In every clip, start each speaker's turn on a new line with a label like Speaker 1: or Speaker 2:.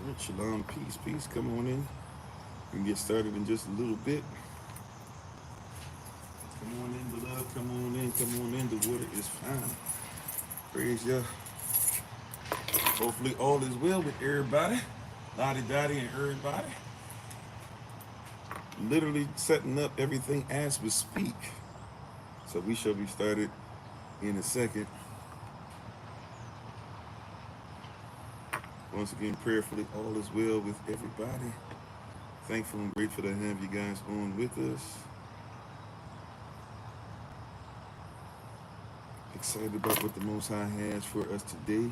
Speaker 1: Right, Shalom, peace, peace. Come on in. We can get started in just a little bit. Come on in, beloved. Come on in. Come on in. The water is fine. Praise Yah. Hopefully all is well with everybody. Lottie Dottie and everybody. Literally setting up everything as we speak. So we shall be started in a second. Once again, prayerfully, all is well with everybody. Thankful and grateful to have you guys on with us. Excited about what the Most High has for us today.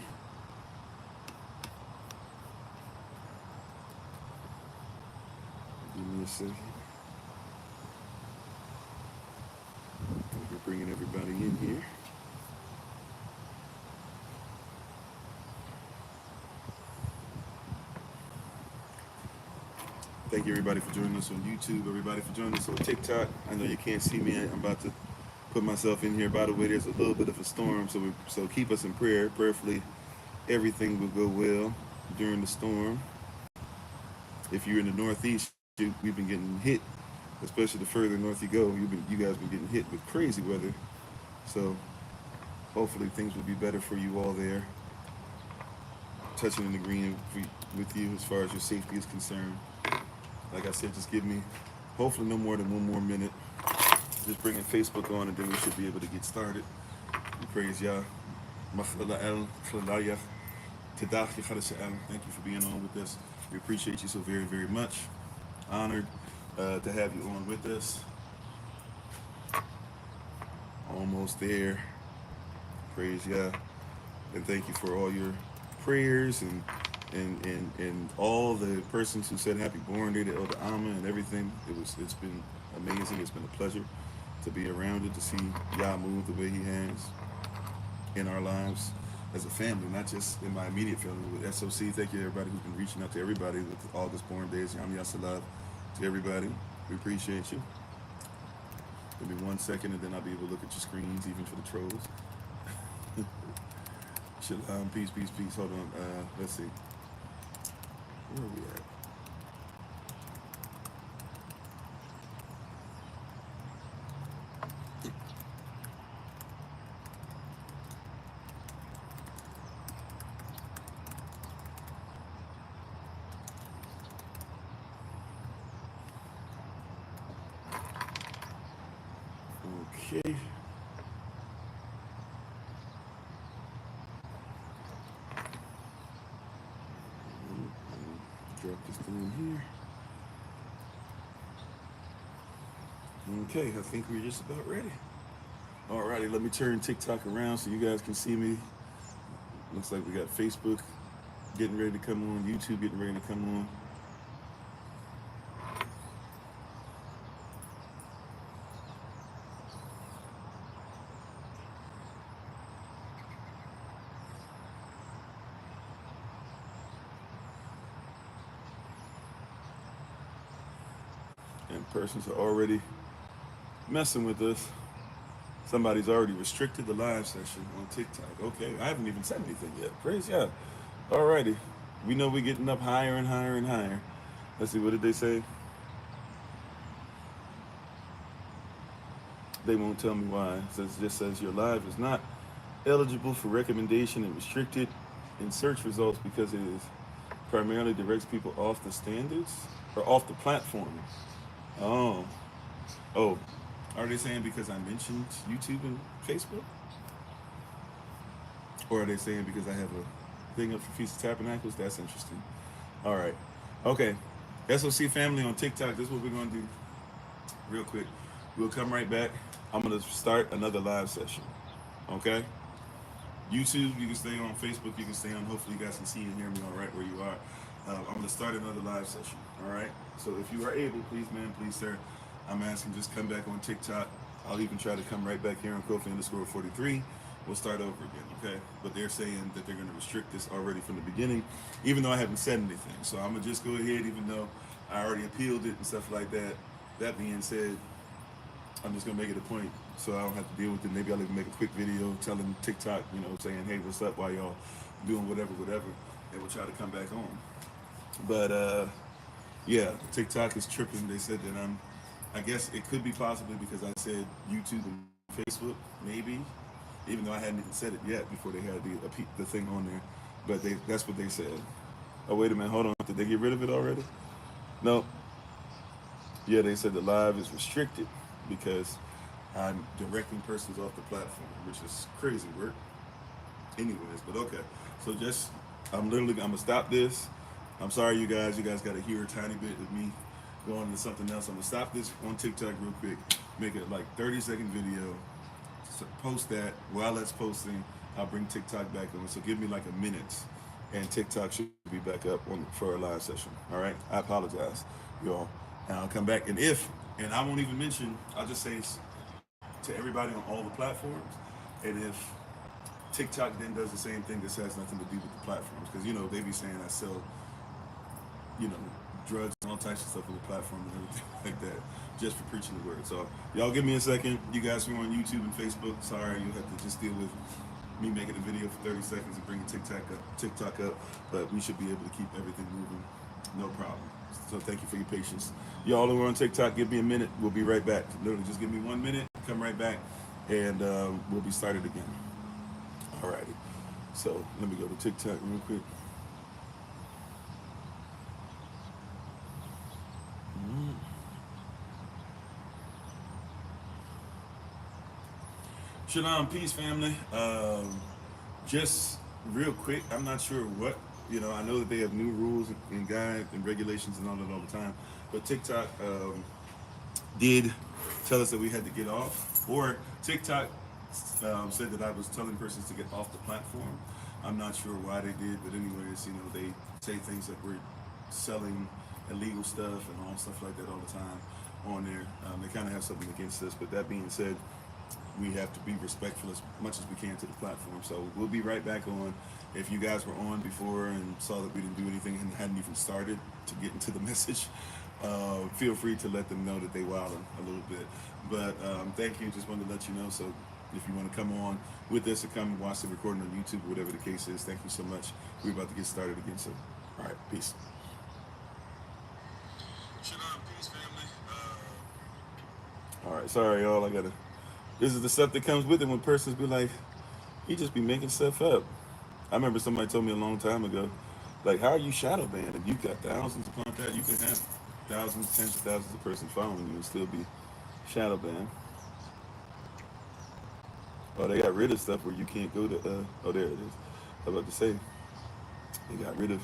Speaker 1: Give me a second. We're bringing everybody in here. Thank you everybody for joining us on YouTube, everybody for joining us on TikTok. I know you can't see me. I'm about to put myself in here. By the way, there's a little bit of a storm, so keep us in prayer. Prayerfully, everything will go well during the storm. If you're in the Northeast, we've been getting hit, especially the further north you go. You guys been getting hit with crazy weather. So hopefully things will be better for you all there. Touching in the green with you as far as your safety is concerned. Like I said, just give me, hopefully no more than 1 more minute. Just bringing Facebook on and then we should be able to get started. We praise Yah. Thank you for being on with us. We appreciate you so very, very much. Honored to have you on with us. Almost there. Praise Yah. And thank you for all your prayers and all the persons who said happy born day to Elder Alma and everything. It's been amazing. It's been a pleasure to be around it, to see Yah move the way he has in our lives as a family, not just in my immediate family with SOC. Thank you to everybody who's been reaching out to everybody with August born days. Yam Yasalab to everybody. We appreciate you. Give me 1 second and then I'll be able to look at your screens, even for the trolls. Shalom, peace, peace, peace. Hold on. Let's see. Where are we at? Okay. Drop this down here. Okay, I think we're just about ready. Alrighty, let me turn TikTok around so you guys can see me. Looks like we got Facebook getting ready to come on, YouTube getting ready to come on. And persons are already messing with us. Somebody's already restricted the live session on TikTok. Okay, I haven't even said anything yet. Praise God. Alrighty. We know we're getting up higher and higher and higher. Let's see, what did they say? They won't tell me why. It just says your live is not eligible for recommendation and restricted in search results because it is primarily directs people off the standards or off the platform. Oh. Are they saying because I mentioned YouTube and Facebook? Or are they saying because I have a thing up for Feast of Tabernacles? That's interesting. All right. Okay. SOC family on TikTok, this is what we're going to do real quick. We'll come right back. I'm going to start another live session. Okay? YouTube, you can stay on. Facebook, you can stay on. Hopefully you guys can see and hear me all right where you are. I'm going to start another live session. All right? So if you are able, please, ma'am, please, sir, I'm asking just come back on TikTok. I'll even try to come right back here on Kofi_43. We'll start over again, okay? But they're saying that they're going to restrict this already from the beginning, even though I haven't said anything. So I'm going to just go ahead, even though I already appealed it and stuff like that. That being said, I'm just going to make it a point so I don't have to deal with it. Maybe I'll even make a quick video telling TikTok, saying, hey, what's up, while y'all doing whatever, and we'll try to come back on. But yeah, TikTok is tripping. They said that I guess it could be possibly because I said YouTube and Facebook, maybe, even though I hadn't even said it yet before they had the thing on there. But that's what they said. Oh, wait a minute, hold on. Did they get rid of it already? No. Yeah, they said the live is restricted because I'm directing persons off the platform, which is crazy work. Anyways, but okay. So I'm gonna stop this. I'm sorry, you guys. You guys got to hear a tiny bit of me going into something else. I'm gonna stop this on TikTok real quick. Make it like 30-second video. So post that while that's posting. I'll bring TikTok back on. So give me like a minute, and TikTok should be back up for a live session. All right. I apologize, y'all. And I'll come back. And I won't even mention. I'll just say to everybody on all the platforms. And if TikTok then does the same thing, this has nothing to do with the platforms, because they be saying I sell you know drugs and all types of stuff on the platform and everything like that, just for preaching the word. So y'all give me a second. You guys who are on YouTube and Facebook, sorry, you'll have to just deal with me making a video for 30 seconds and bringing TikTok up, but we should be able to keep everything moving, no problem. So thank you for your patience. Y'all who are on TikTok, give me a minute. We'll be right back. Literally, just give me 1 minute. Come right back, and we'll be started again. Alrighty. So let me go to TikTok real quick. Shalom, peace, family. Just real quick, I'm not sure what, I know that they have new rules and guides and regulations and all that all the time, but TikTok did tell us that we had to get off, or TikTok said that I was telling persons to get off the platform. I'm not sure why they did, but anyways, they say things like we're selling illegal stuff and all stuff like that all the time on there. They kind of have something against us, but that being said, we have to be respectful as much as we can to the platform. So we'll be right back on. If you guys were on before and saw that we didn't do anything and hadn't even started to get into the message, feel free to let them know that they wildin' a little bit. But thank you. Just wanted to let you know. So if you want to come on with us or come and watch the recording on YouTube, whatever the case is, thank you so much. We're about to get started again soon. All right, peace. Shalom, peace, family. All right, sorry, y'all. This is the stuff that comes with it when persons be like, he just be making stuff up. I remember somebody told me a long time ago, like, how are you shadow banned? If you got thousands upon that, you can have thousands, tens of thousands of persons following you and still be shadow banned. Oh, they got rid of stuff where you can't go to, oh, there it is. I was about to say, they got rid of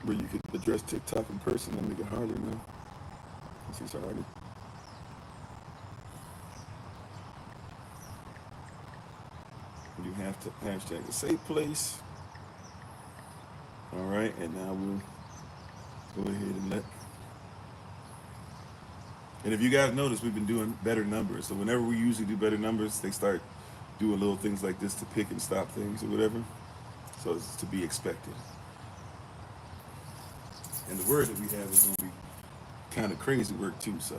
Speaker 1: where you could address TikTok in person and make it harder now. It's harder. You have to hashtag a safe place. All right, and now we'll go ahead and and if you guys notice, we've been doing better numbers. So whenever we usually do better numbers, they start doing little things like this to pick and stop things or whatever. So it's to be expected. And the word that we have is going to be kind of crazy work too, so.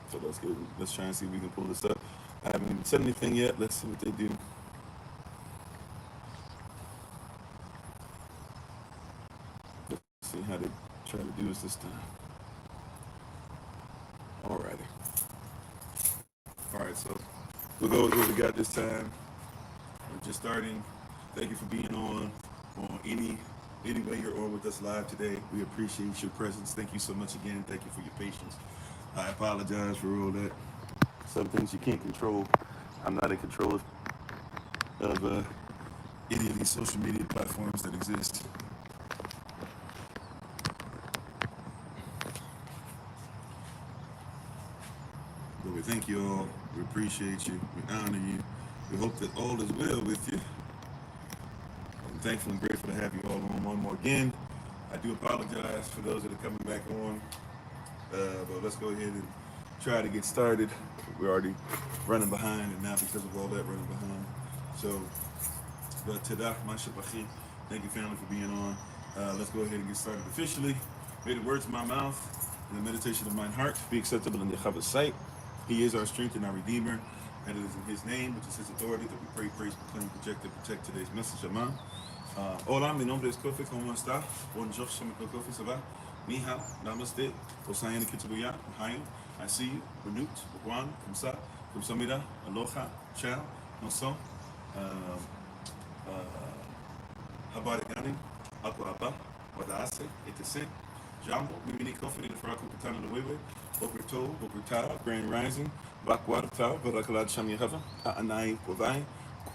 Speaker 1: So let's try and see if we can pull this up. I haven't even said anything yet. Let's see what they do. Let's see how they try to do this time. Alrighty. Alright, so we'll go with what we got this time. We're just starting. Thank you for being on any way you're on with us live today. We appreciate your presence. Thank you so much again. Thank you for your patience. I apologize for all that. Some things you can't control. I'm not in control of any of these social media platforms that exist. But we thank you all. We appreciate you. We honor you. We hope that all is well with you. I'm thankful and grateful to have you all on one more again. I do apologize for those that are coming back on. But let's go ahead and try to get started. We're already running behind, and now because of all that running behind. So, but Tadah, Mashabachi, thank you, family, for being on. Let's go ahead and get started officially. May the words of my mouth and the meditation of my heart be acceptable in Yahweh's sight. He is our strength and our Redeemer, and it is in His name, which is His authority, that we pray, praise, proclaim, project, and protect today's message. Amen. Hola, mi nombre es Kofi, ¿cómo está? Bonjour, je m'appelle Kofi, ça va? Ni hao, namaste, Osayana Kitabuya, Hayo, I see you, Benut, Bukwan, Kamsa, Kamsamida, Aloha, Chow, Noson, Habarigani, Aquaba, Wadase, Etese, Jambo, Mimini Kofi, the Fraku Katana the Wewe, Bokerto, Bokerta, Grand Rising, Bakwadata, Barakalad Shami Hava, Anai, Kovai,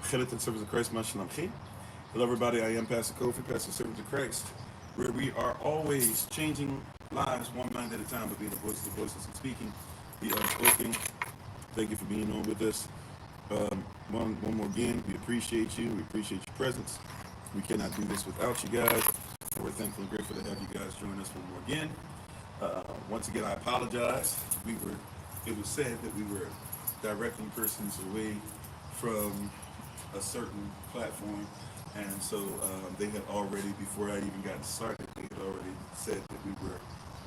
Speaker 1: Khelitan Service of Christ, Mashalam Khe. Hello, everybody. I am Pastor Kofi, Pastor Servant of Christ, where we are always changing lives one mind at a time, but being the voice of the voiceless and speaking the unspoken. Thank you for being on with us. One more again, we appreciate you. We appreciate your presence. We cannot do this without you guys. We're thankful and grateful to have you guys join us one more again. Once again, I apologize. It was said that we were directing persons away from a certain platform. And so they had already, before I even got started, they had already said that we were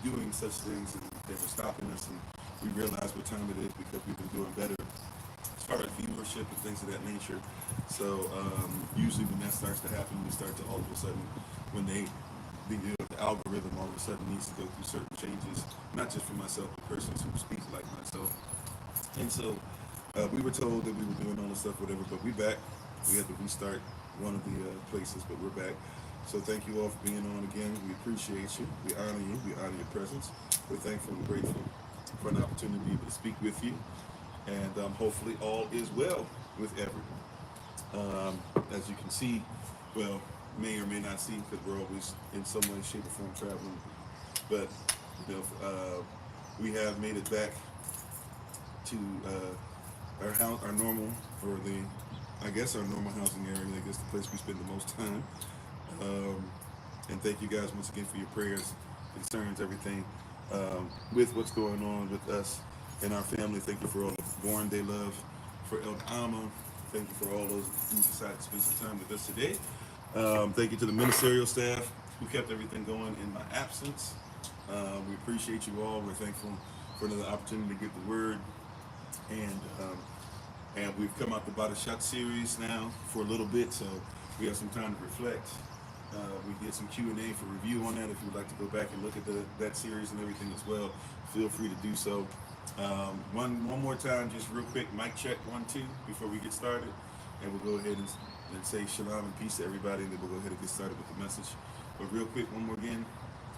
Speaker 1: doing such things and they were stopping us. And we realized what time it is because we've been doing better as far as viewership and things of that nature. So usually when that starts to happen, we start to all of a sudden, when the algorithm all of a sudden needs to go through certain changes, not just for myself, but persons who speak like myself. And so we were told that we were doing all this stuff, whatever, but we back. We had to restart one of the places, but we're back. So thank you all for being on again. We appreciate you. We honor you. We honor your presence. We're thankful and grateful for an opportunity to be able to speak with you. And hopefully all is well with everyone. As you can see, well, may or may not see, because we're always in some way, shape, or form traveling. But we have made it back to our house, our normal, or our normal housing area. I guess the place we spend the most time. And thank you guys once again for your prayers, concerns, everything with what's going on with us and our family. Thank you for all the born day love for El Alma. Thank you for all those who decided to spend some time with us today. Thank you to the ministerial staff who kept everything going in my absence. We appreciate you all. We're thankful for another opportunity to get the word. And we've come out the Body Shot series now for a little bit, so we have some time to reflect. We did some Q&A for review on that. If you would like to go back and look at that series and everything as well, feel free to do so. One more time, just real quick, mic check 1, 2 before we get started, and we'll go ahead and say shalom and peace to everybody, and then we'll go ahead and get started with the message. But real quick, one more again,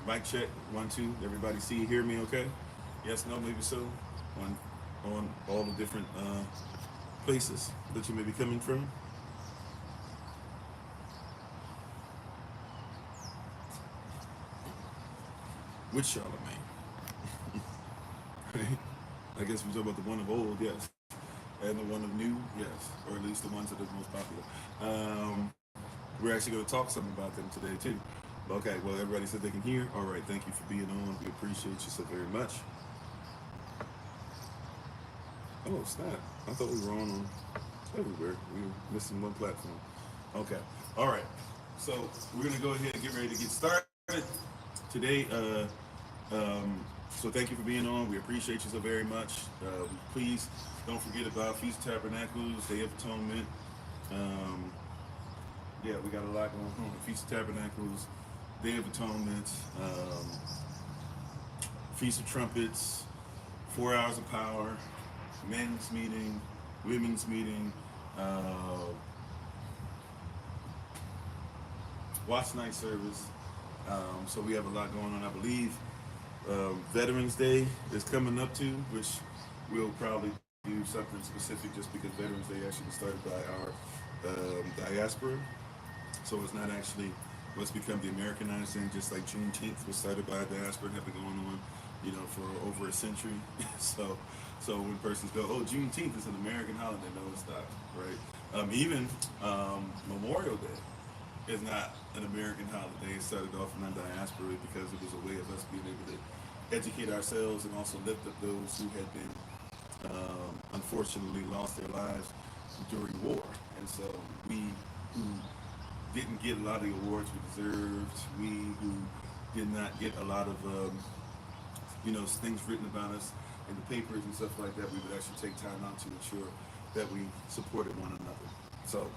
Speaker 1: mic check 1, 2. Everybody see, hear me, okay? Yes, no, maybe so. On all the different places that you may be coming from. Which Charlemagne? Right? I guess we're talking about the one of old, yes. And the one of new, yes. Or at least the ones that are most popular. We're actually going to talk something about them today, too. Okay, well, everybody said they can hear. All right, thank you for being on. We appreciate you so very much. Oh, snap. I thought we were on everywhere. We were missing one platform. Okay. All right. So we're going to go ahead and get ready to get started today. So thank you for being on. We appreciate you so very much. Please don't forget about Feast of Tabernacles, Day of Atonement. We got a lot going on. Feast of Tabernacles, Day of Atonement, Feast of Trumpets, 4 Hours of Power, men's meeting, women's meeting, watch night service. So we have a lot going on. I believe Veterans Day is coming up too, which we'll probably do something specific just because Veterans Day actually started by our diaspora. So it's not actually what's become the Americanized thing, just like Juneteenth was started by a diaspora and have been going on, for over a century. So when persons go, oh, Juneteenth is an American holiday, no, it's not, right? Even Memorial Day is not an American holiday. It started off in the diaspora because it was a way of us being able to educate ourselves and also lift up those who had been, unfortunately, lost their lives during war. And so we who didn't get a lot of the awards we deserved, we who did not get a lot of, things written about us, and the papers and stuff like that, we would actually take time out to ensure that we supported one another. So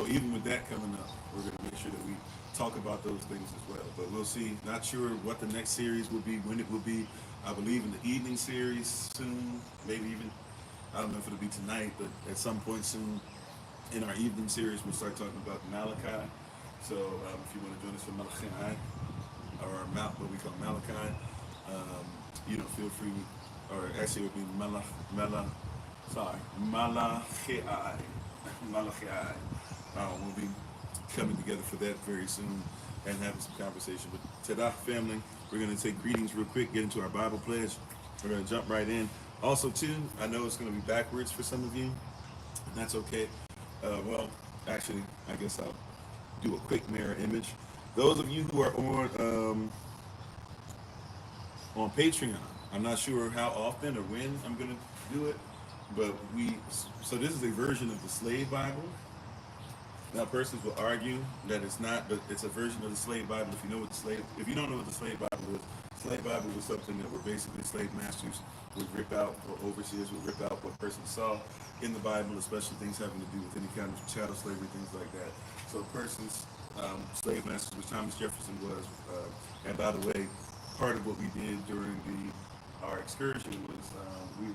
Speaker 1: even with that coming up, we're going to make sure that we talk about those things as well. But we'll see. Not sure what the next series will be, when it will be. I believe in the evening series soon, maybe even, I don't know if it'll be tonight, but at some point soon in our evening series, we'll start talking about Malachi. So if you want to join us for Malachi, or what we call Malachi, feel free, or actually it would be Malachi. We'll be coming together for that very soon and having some conversation. But Tada family, we're going to take greetings real quick, get into our Bible pledge. We're going to jump right in. Also, too, I know it's going to be backwards for some of you, and that's okay. Actually, I guess I'll do a quick mirror image. Those of you who are on Patreon, I'm not sure how often or when I'm going to do it, but so this is a version of the Slave Bible. Now, persons will argue that it's not, but it's a version of the Slave Bible. If you don't know what the Slave Bible was something that were basically slave masters would rip out, or overseers would rip out what persons saw in the Bible, especially things having to do with any kind of chattel slavery, things like that. So persons, slave masters, which Thomas Jefferson was, and by the way, part of what we did during our excursion was we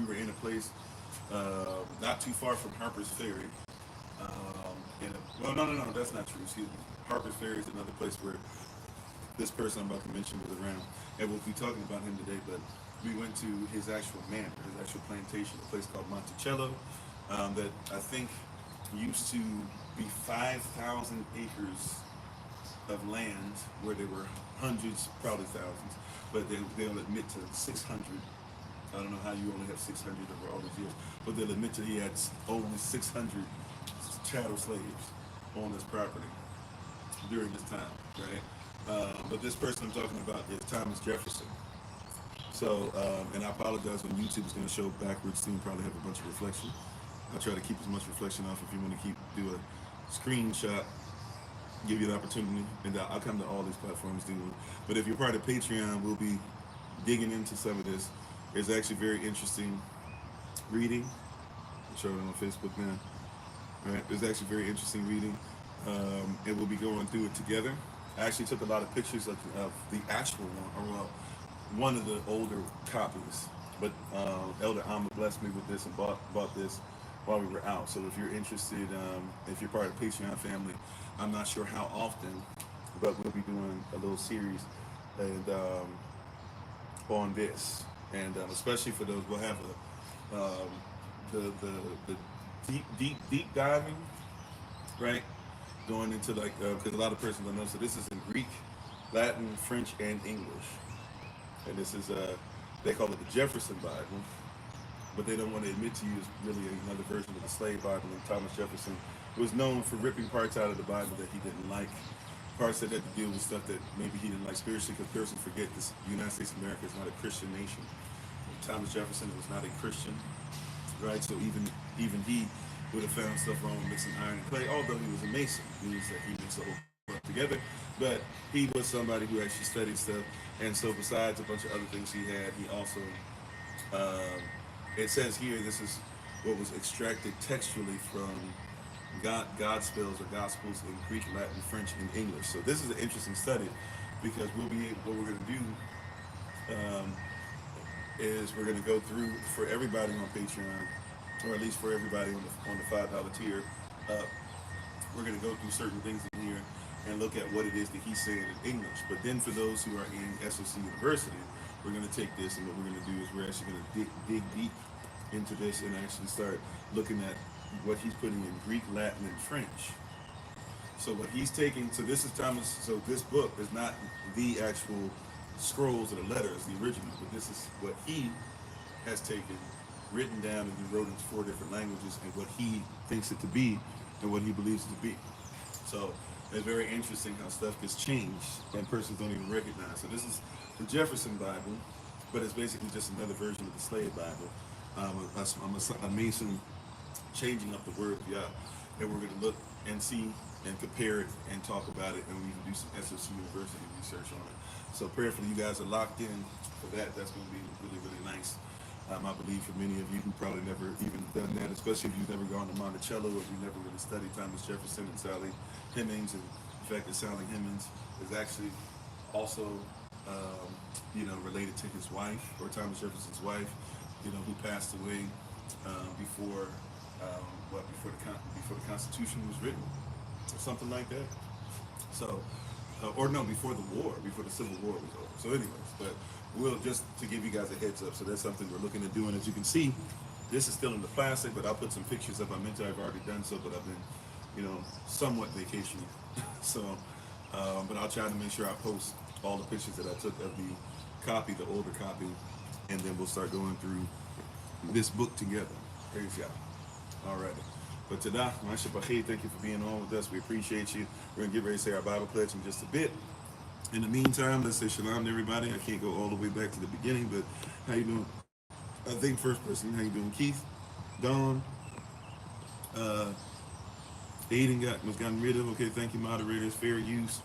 Speaker 1: were in a place not too far from Harper's Ferry. No, that's not true. Excuse me. Harper's Ferry is another place where this person I'm about to mention was around, and we'll be talking about him today. But we went to his actual manor, his actual plantation, a place called Monticello, that I think used to be 5,000 acres of land, where there were hundreds, probably thousands, but they'll admit to 600. I don't know how you only have 600 over all these years, but they'll admit to he had only 600 chattel slaves on this property during this time, right? But this person I'm talking about is Thomas Jefferson. So, and I apologize when YouTube is going to show backwards soon, probably have a bunch of reflection. I'll try to keep as much reflection off. If you want to do a screenshot, give you an opportunity, and I'll come to all these platforms doing. But if you're part of Patreon, we'll be digging into some of this. It's actually very interesting reading. I'm showing it on Facebook now. All right, it's actually very interesting reading, and we'll be going through it together. I actually took a lot of pictures of the actual one, or one of the older copies. But Elder Alma blessed me with this and bought this while we were out. So if you're interested, if you're part of the Patreon family, I'm not sure how often, but we'll be doing a little series and on this. And especially for those, we'll have the deep diving, right? Going into because a lot of persons don't know. So this is in Greek, Latin, French, and English. And this is they call it the Jefferson Bible, but they don't want to admit to you it's really another version of the Slave Bible. And Thomas Jefferson was known for ripping parts out of the Bible that he didn't like, parts that had to deal with stuff that maybe he didn't like spiritually, because persons forget this: the United States of America is not a Christian nation. Thomas Jefferson was not a Christian, right? So even he would have found stuff wrong with mixing iron and clay, although he was a Mason, means that he mixed the whole stuff together. But he was somebody who actually studied stuff, and so besides a bunch of other things he had, he also, it says here, this is what was extracted textually from Godspells or Gospels in Greek, Latin, French, and English. So this is an interesting study, because what we're going to do is we're going to go through, for everybody on Patreon, or at least for everybody on the $5 tier, we're going to go through certain things in here and look at what it is that he's saying in English. But then for those who are in SOC University, we're going to take this, and what we're going to do is we're actually going to dig deep into this and actually start looking at what he's putting in Greek, Latin, and French. So what he's taking, so this is Thomas, so this book is not the actual scrolls or the letters, the original, but this is what he has taken, written down, and he wrote into 4 different languages, and what he thinks it to be and what he believes it to be. So it's very interesting how stuff gets changed and persons don't even recognize. So this is the Jefferson Bible, but it's basically just another version of the Slave Bible. I'm a Mason changing up the word of Yah, and we're going to look and see and compare it and talk about it, and we can do some SOC University research on it. So prayerfully, you guys are locked in for that. That's going to be really, really nice. I believe for many of you who probably never even done that, especially if you've never gone to Monticello, or if you've never really studied Thomas Jefferson and Sally Hemings, and the fact that Sally Hemings is actually also, related to his wife, or Thomas Jefferson's wife, who passed away before the Constitution was written, or something like that. So, before the Civil War was over. So, anyways, but we'll just to give you guys a heads up. So that's something we're looking at doing. As you can see, this is still in the plastic, but I'll put some pictures up. I meant to have already done so, but I've been, somewhat vacationing. So, but I'll try to make sure I post all the pictures that I took of the copy, the older copy, and then we'll start going through this book together. Praise God. All right. But Tadah, Masha Bachir, thank you for being on with us. We appreciate you. We're going to get ready to say our Bible pledge in just a bit. In the meantime, let's say shalom to everybody. I can't go all the way back to the beginning, but how you doing? I think first person, how you doing? Keith, Dawn, Aiden was gotten rid of. Okay, thank you, moderators. Fair use.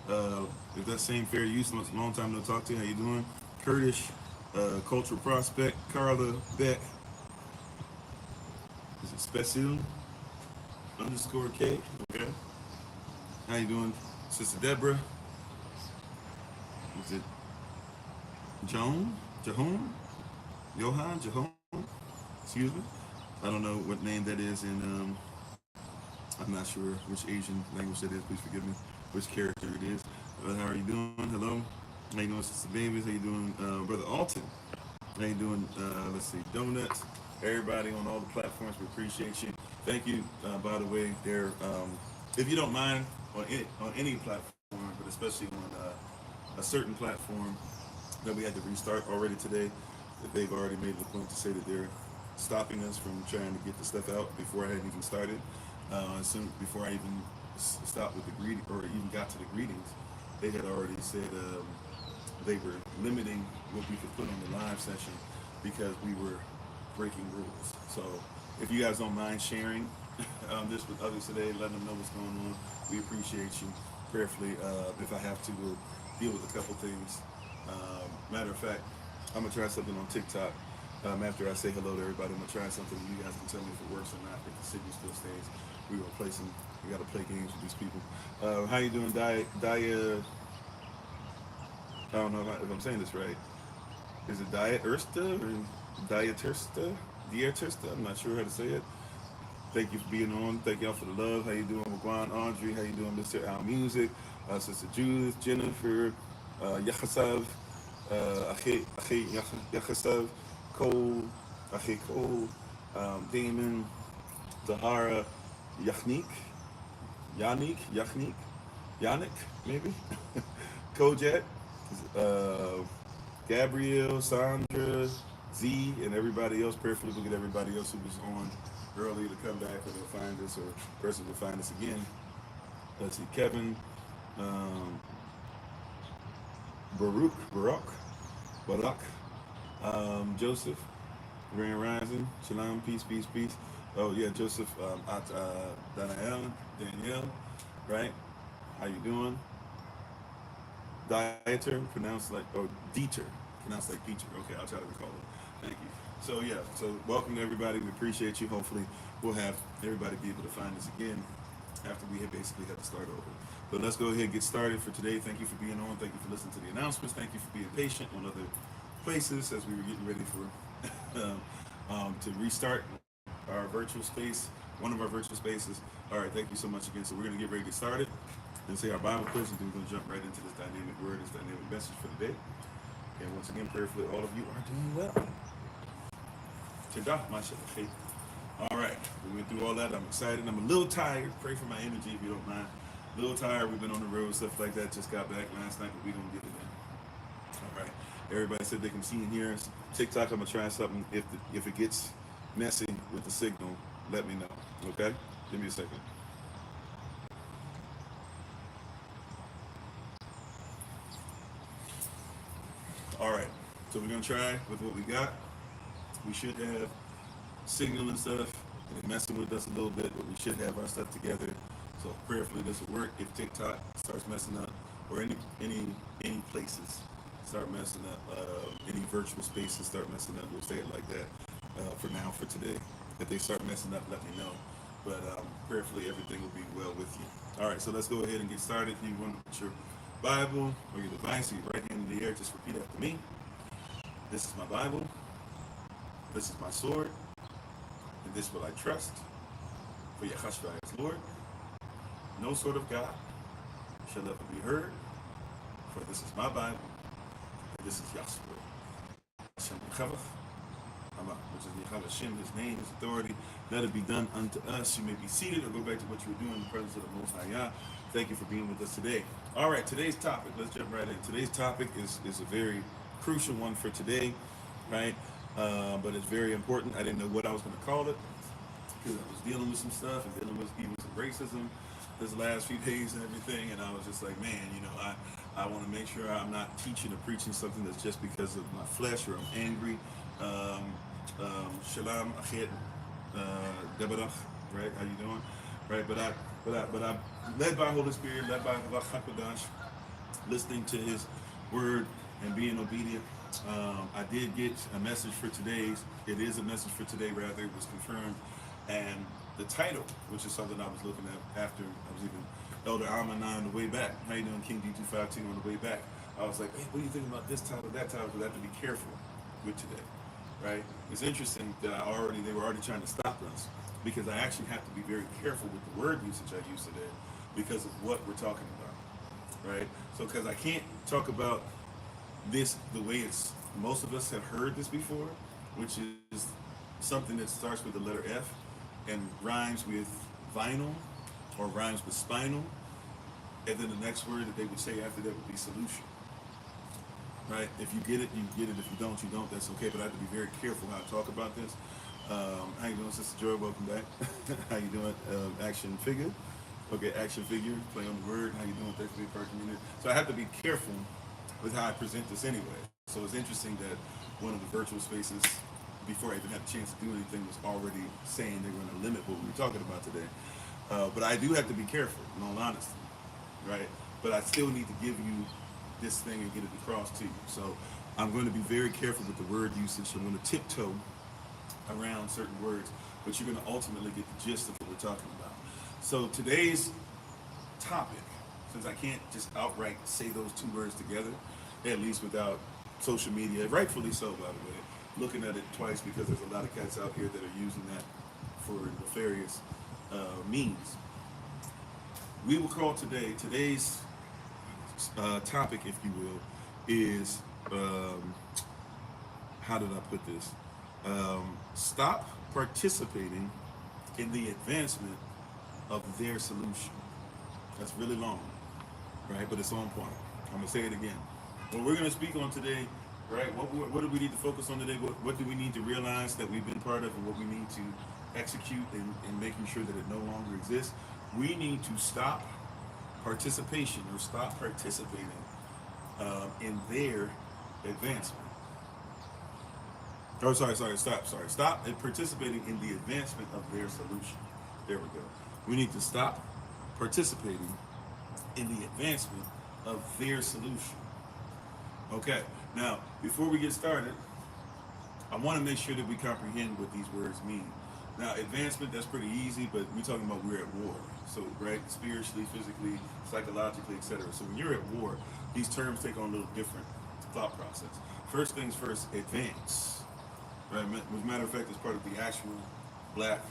Speaker 1: If that same fair use, long time no talk to you. How you doing? Curtis, cultural prospect. Carla Beck. Is it Special _K? Okay. How you doing, Sister Deborah? Is it Joan? Jahon? Johan? Jahon? Excuse me? I don't know what name that is in, I'm not sure which Asian language that is. Please forgive me. Which character it is. How are you doing? Hello. How you doing, Sister Davis? How you doing, Brother Alton? How you doing? Let's see, Donuts. Everybody on all the platforms, we appreciate you. Thank you, by the way, there. If you don't mind, on any platform, but especially on a certain platform that we had to restart already today, that they've already made the point to say that they're stopping us from trying to get the stuff out before I had even started. Before I even stopped with the greeting, or even got to the greetings, they had already said they were limiting what we could put on the live session because we were breaking rules. So if you guys don't mind sharing this with others today, letting them know what's going on, we appreciate you. Prayerfully, if I have to, we'll deal with a couple things. Matter of fact, I'm gonna try something on TikTok. After I say hello to everybody, I'm gonna try something. You guys can tell me if it works or not. If the signal still stays, we gonna play some. We gotta play games with these people. How you doing, Dia? I don't know if I'm saying this right. Is it Diet Ursta or Dietersta? I'm not sure how to say it. Thank you for being on. Thank y'all for the love. How you doing, McGuan, Audrey? How you doing, Mr. Al Music? Sister Judith, Jennifer, Yachasav, Ache Yachasav, Cole, Ache Cole, Damon, Zahara, Yannick, maybe, Kojak, Gabrielle, Sandra, Z, and everybody else. Prayerfully, look at everybody else who was on earlier to come back, or they'll find us, or person will find us again. Let's see, Kevin, Barak, Joseph, Grand Rising, Shalom, peace. Oh yeah, Joseph, Danielle, right? How you doing? Dieter, pronounced like, Dieter, pronounced like Dieter. Okay, I'll try to recall it. Thank you. So yeah, welcome to everybody. We appreciate you. Hopefully we'll have everybody be able to find us again after we basically have to start over. But let's go ahead and get started for today. Thank you for being on. Thank you for listening to the announcements. Thank you for being patient on other places as we were getting ready for to restart our virtual space, one of our virtual spaces. All right, thank you so much again. So we're going to get ready to get started and say our Bible quiz, and then we're going to jump right into this dynamic word, this dynamic message for the day. And once again, prayerfully, all of you are doing well. All right, we went through all that. I'm excited. I'm a little tired. Pray for my energy if you don't mind. A little tired. We've been on the road, stuff like that. Just got back last night, but we're going to get it in. All right. Everybody said they can see and hear us. TikTok, I'm going to try something. If it gets messy with the signal, let me know. Okay? Give me a second. All right. So we're going to try with what we got. We should have signal and stuff. It's messing with us a little bit, but we should have our stuff together. So prayerfully this will work. If TikTok starts messing up, or any places start messing up, any virtual spaces start messing up, we'll say it like that for now, for today. If they start messing up, let me know. But prayerfully everything will be well with you. All right, so let's go ahead and get started. If you want to put your Bible or your device or your right hand in the air, just repeat after me. This is my Bible. This is my sword. And this will I trust. For Yahashua is Lord. No sword of God shall ever be heard. For this is my Bible. And this is Yah's word. Hashem Yechavach. Which is Yahweh Hashem, his name, his authority. Let it be done unto us. You may be seated or go back to what you were doing in the presence of the Most High Yah. Thank you for being with us today. All right, today's topic, let's jump right in. Today's topic is a very crucial one for today, right? But it's very important. I didn't know what I was going to call it because I was dealing with some stuff and dealing with even some racism this last few days and everything. And I was just like, man, you know, I want to make sure I'm not teaching or preaching something that's just because of my flesh or I'm angry. Shalom, right? How you doing? Right? But I led by Holy Spirit, led by Hakadosh, listening to His word and being obedient. I did get a message for today's. It is a message for today, rather. It was confirmed, and the title, which is something I was looking at after I was even Elder Alman on the way back. How you doing, King D252 on the way back? I was like, hey, what do you think about this title, that title? Because I have to be careful with today. Right? It's interesting that they were already trying to stop us because I actually have to be very careful with the word usage I use today because of what we're talking about, right? So because I can't talk about this the way most of us have heard this before, which is something that starts with the letter F and rhymes with vinyl or rhymes with spinal, and then the next word that they would say after that would be solution. Right? If you get it, you get it. If you don't, you don't. That's okay. But I have to be very careful how I talk about this. How you doing, Sister Joy? Welcome back. How you doing? Action figure. Okay, action figure. Play on the word. How you doing? Thanks for being part of the community. So I have to be careful with how I present this anyway. So it's interesting that one of the virtual spaces, before I even had a chance to do anything, was already saying they were going to limit what we were talking about today. But I do have to be careful, in all honesty. Right? But I still need to give you this thing and get it across to you. So I'm going to be very careful with the word usage. I'm going to tiptoe around certain words, but you're going to ultimately get the gist of what we're talking about. So today's topic, since I can't just outright say those two words together, at least without social media, rightfully so, by the way, looking at it twice because there's a lot of cats out here that are using that for nefarious means. We will call today's topic, if you will, is how did I put this? Stop participating in the advancement of their solution. That's really long, right? But it's on point. I'm gonna say it again. What we're gonna speak on today, right? What do we need to focus on today? What do we need to realize that we've been part of, and what we need to execute in making sure that it no longer exists? We need to stop participation or stop participating in their advancement. Oh, stop participating in the advancement of their solution. There we go. We need to stop participating in the advancement of their solution. Okay, now, before we get started, I want to make sure that we comprehend what these words mean. Now, advancement, that's pretty easy, but we're talking about we're at war. So, right, spiritually, physically, psychologically, etc. So when you're at war, these terms take on a little different thought process. First things first, advance. Right? As a matter of fact, it's part of the actual black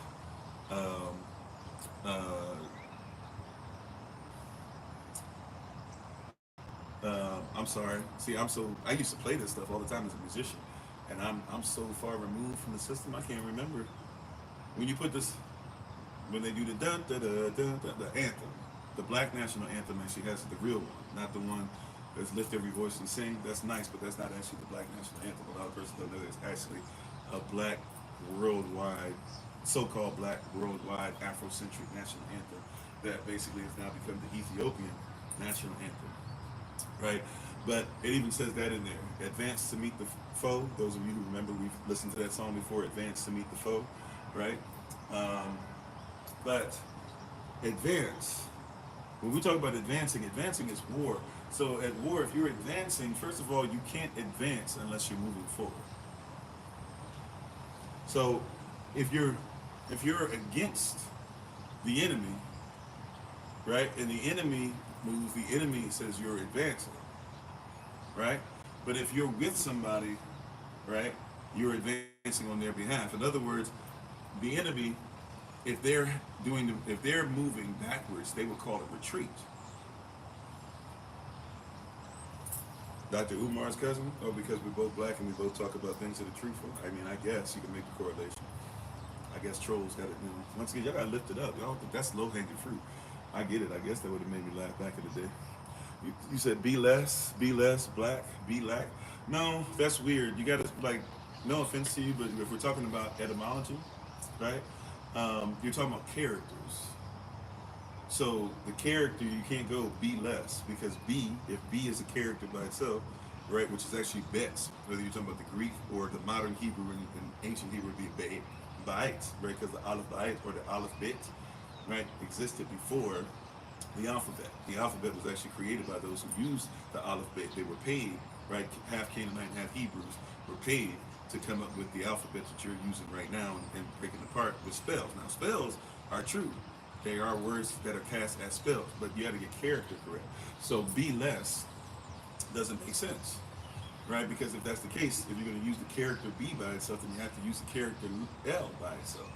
Speaker 1: I'm sorry. See, I used to play this stuff all the time as a musician, and I'm so far removed from the system, I can't remember. When you put this, when they do the dun da da dun the anthem, the black national anthem actually has the real one, not the one that's lift every voice and sing. That's nice, but that's not actually the black national anthem. A lot of persons don't know that it's actually a black worldwide, so-called black worldwide Afrocentric national anthem that basically has now become the Ethiopian national anthem, right? But it even says that in there, advance to meet the foe. Those of you who remember, we've listened to that song before, advance to meet the foe, right? But advance. When we talk about advancing, advancing is war. So at war, if you're advancing, first of all, you can't advance unless you're moving forward. So if you're against the enemy, right, and the enemy moves, the enemy says you're advancing, right? But if you're with somebody, right, you're advancing on their behalf. In other words, the enemy, if they're moving backwards, they would call it retreat. Dr. Umar's cousin? Oh, because we're both black and we both talk about things that are truthful. I mean, I guess you can make the correlation. I guess trolls got it. Once again, y'all gotta lift it up. Y'all think that's low-hanging fruit. I get it. I guess that would have made me laugh back in the day. You said be less, black, be lack. No, that's weird. You gotta, like, no offense to you, but if we're talking about etymology, right? You're talking about characters. So the character, you can't go be less, because if B is a character by itself, right, which is actually bets, whether you're talking about the Greek or the modern Hebrew and ancient Hebrew would be ba'it, right, because the aleph ba'it or the aleph bet, right, existed before the alphabet. The alphabet was actually created by those who used the aleph bet. They were paid, right, half Canaanite and half Hebrews were paid to come up with the alphabet that you're using right now and breaking apart with spells. Now, spells are true. They are words that are cast as spells, but you got to get character correct. So be less doesn't make sense, right? Because if that's the case, if you're going to use the character B by itself, then you have to use the character L by itself.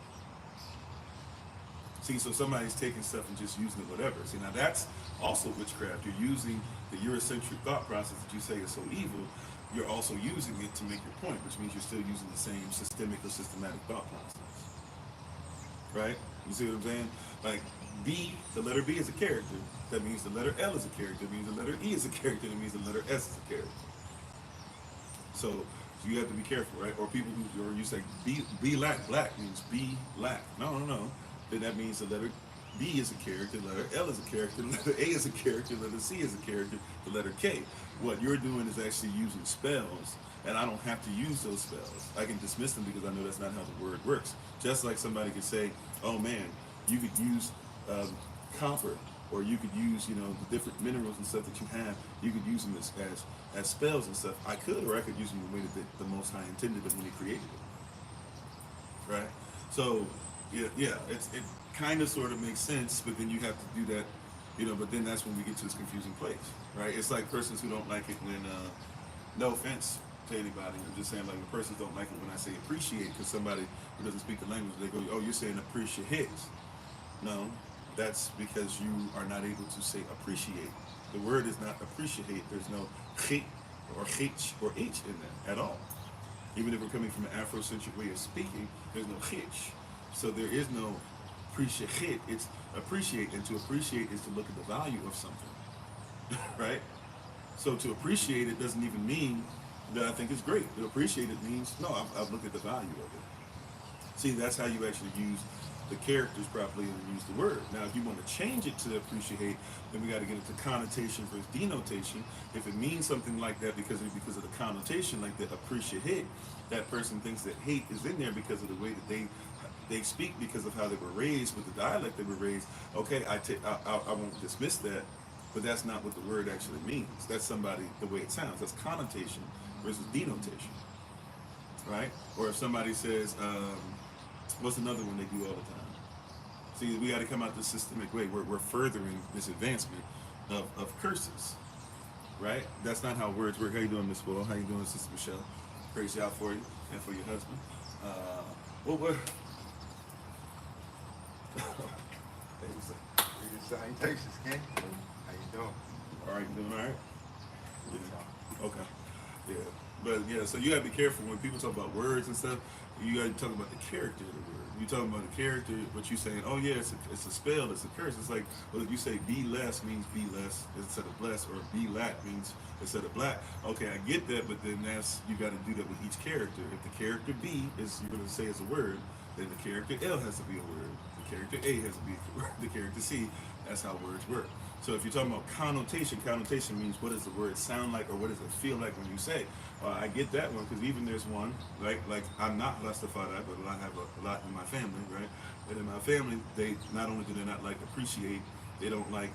Speaker 1: See, so somebody's taking stuff and just using it whatever. See, now that's also witchcraft. You're using the Eurocentric thought process that you say is so evil. You're also using it to make your point, which means you're still using the same systemic or systematic thought process. Right? You see what I'm saying? Like B, the letter B is a character. That means the letter L is a character. That means the letter E is a character. That means the letter S is a character. So you have to be careful, right? Or people who, or you say be lack, black means be lack. No. Then that means the letter B is a character, the letter L is a character, the letter A is a character, the letter C is a character, the letter K. What you're doing is actually using spells, and I don't have to use those spells. I can dismiss them because I know that's not how the word works. Just like somebody could say, oh man, you could use copper, or you could use, the different minerals and stuff that you have, you could use them as spells and stuff. I could, or I could use them the way that the Most High intended them when He created it. Right? So, yeah, it kind of sort of makes sense, but then you have to do that, but then that's when we get to this confusing place, right? It's like persons who don't like it when, no offense to anybody, I'm just saying, like, when persons don't like it when I say appreciate, because somebody who doesn't speak the language, they go, oh, you're saying appreciate. No, that's because you are not able to say appreciate. The word is not appreciate. There's no chit or h or h in that at all. Even if we're coming from an Afrocentric way of speaking, there's no hitch. So there is no appreciate. It's appreciate, and to appreciate is to look at the value of something, right? So to appreciate it doesn't even mean that I think it's great. To appreciate it means, no, I've looked at the value of it. See, that's how you actually use the characters properly and use the word. Now, if you want to change it to appreciate, then we got to get into connotation versus denotation. If it means something like that because of the connotation, like that appreciate, that person thinks that hate is in there because of the way that they speak, because of how they were raised, with the dialect they were raised. Okay, I won't dismiss that, but that's not what the word actually means. That's somebody, the way it sounds. That's connotation versus denotation, right? Or if somebody says, what's another one they do all the time? See, we got to come out this systemic way. We're furthering this advancement of curses, right? That's not how words work. How you doing, Miss Will? How you doing, Sister Michelle? Praise God for you and for your husband. What?
Speaker 2: Salutations, Ken. How you doing?
Speaker 1: All right, you doing all right? Yeah. Okay. Yeah. But yeah, so you gotta be careful when people talk about words and stuff. You gotta talk about the character of the word. You talking about the character, but you saying, oh yeah, it's a spell, it's a curse. It's like, well, if you say be less means be less instead of bless, or be lack means instead of black. Okay, I get that, but then you got to do that with each character. If the character B is you're gonna say as a word, then the character L has to be a word. The character A has to be a word. The character C. That's how words work. So if you're talking about connotation, connotation means what does the word sound like or what does it feel like when you say. I get that one because even there's one like I'm not Rastafari, but I have a lot in my family, right? And in my family, they not only do they not like appreciate, they don't like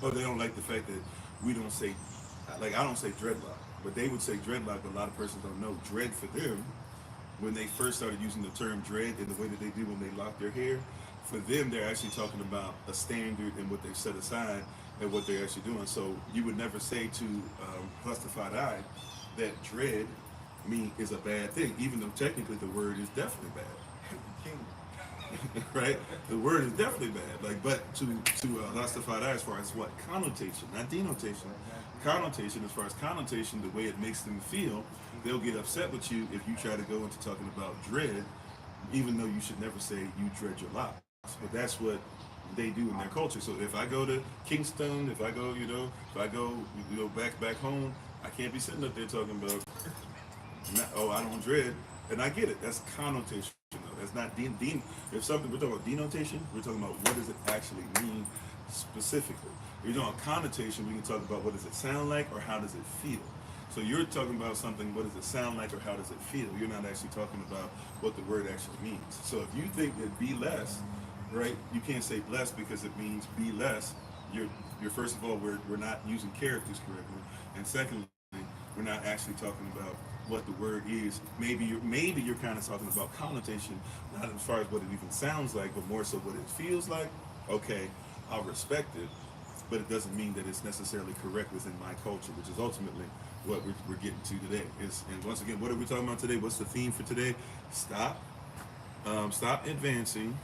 Speaker 1: or they don't like the fact that we don't say like I don't say dreadlock, but they would say dreadlock. But a lot of persons don't know dread for them when they first started using the term dread in the way that they do when they lock their hair. For them, they're actually talking about a standard and what they've set aside and what they're actually doing. So you would never say to justified eye that dread is a bad thing, even though technically the word is definitely bad. Right? The word is definitely bad. Like, but to justified eye, as far as what connotation, not denotation, connotation. As far as connotation, the way it makes them feel, they'll get upset with you if you try to go into talking about dread, even though you should never say you dread your locks. But that's what they do in their culture. So if I go to Kingston, if I go, back home, I can't be sitting up there talking about, oh, I don't dread. And I get it. That's connotation. Though. That's not if something we're talking about denotation, we're talking about what does it actually mean specifically. If you're talking about connotation, we can talk about what does it sound like or how does it feel. So you're talking about something, what does it sound like or how does it feel? You're not actually talking about what the word actually means. So if you think that be less, right, you can't say bless because it means be less. You're first of all, we're not using characters correctly. And secondly, we're not actually talking about what the word is. Maybe you're kind of talking about connotation, not as far as what it even sounds like, but more so what it feels like. Okay, I'll respect it, but it doesn't mean that it's necessarily correct within my culture, which is ultimately what we're getting to today. And once again, what are we talking about today? What's the theme for today? Stop advancing,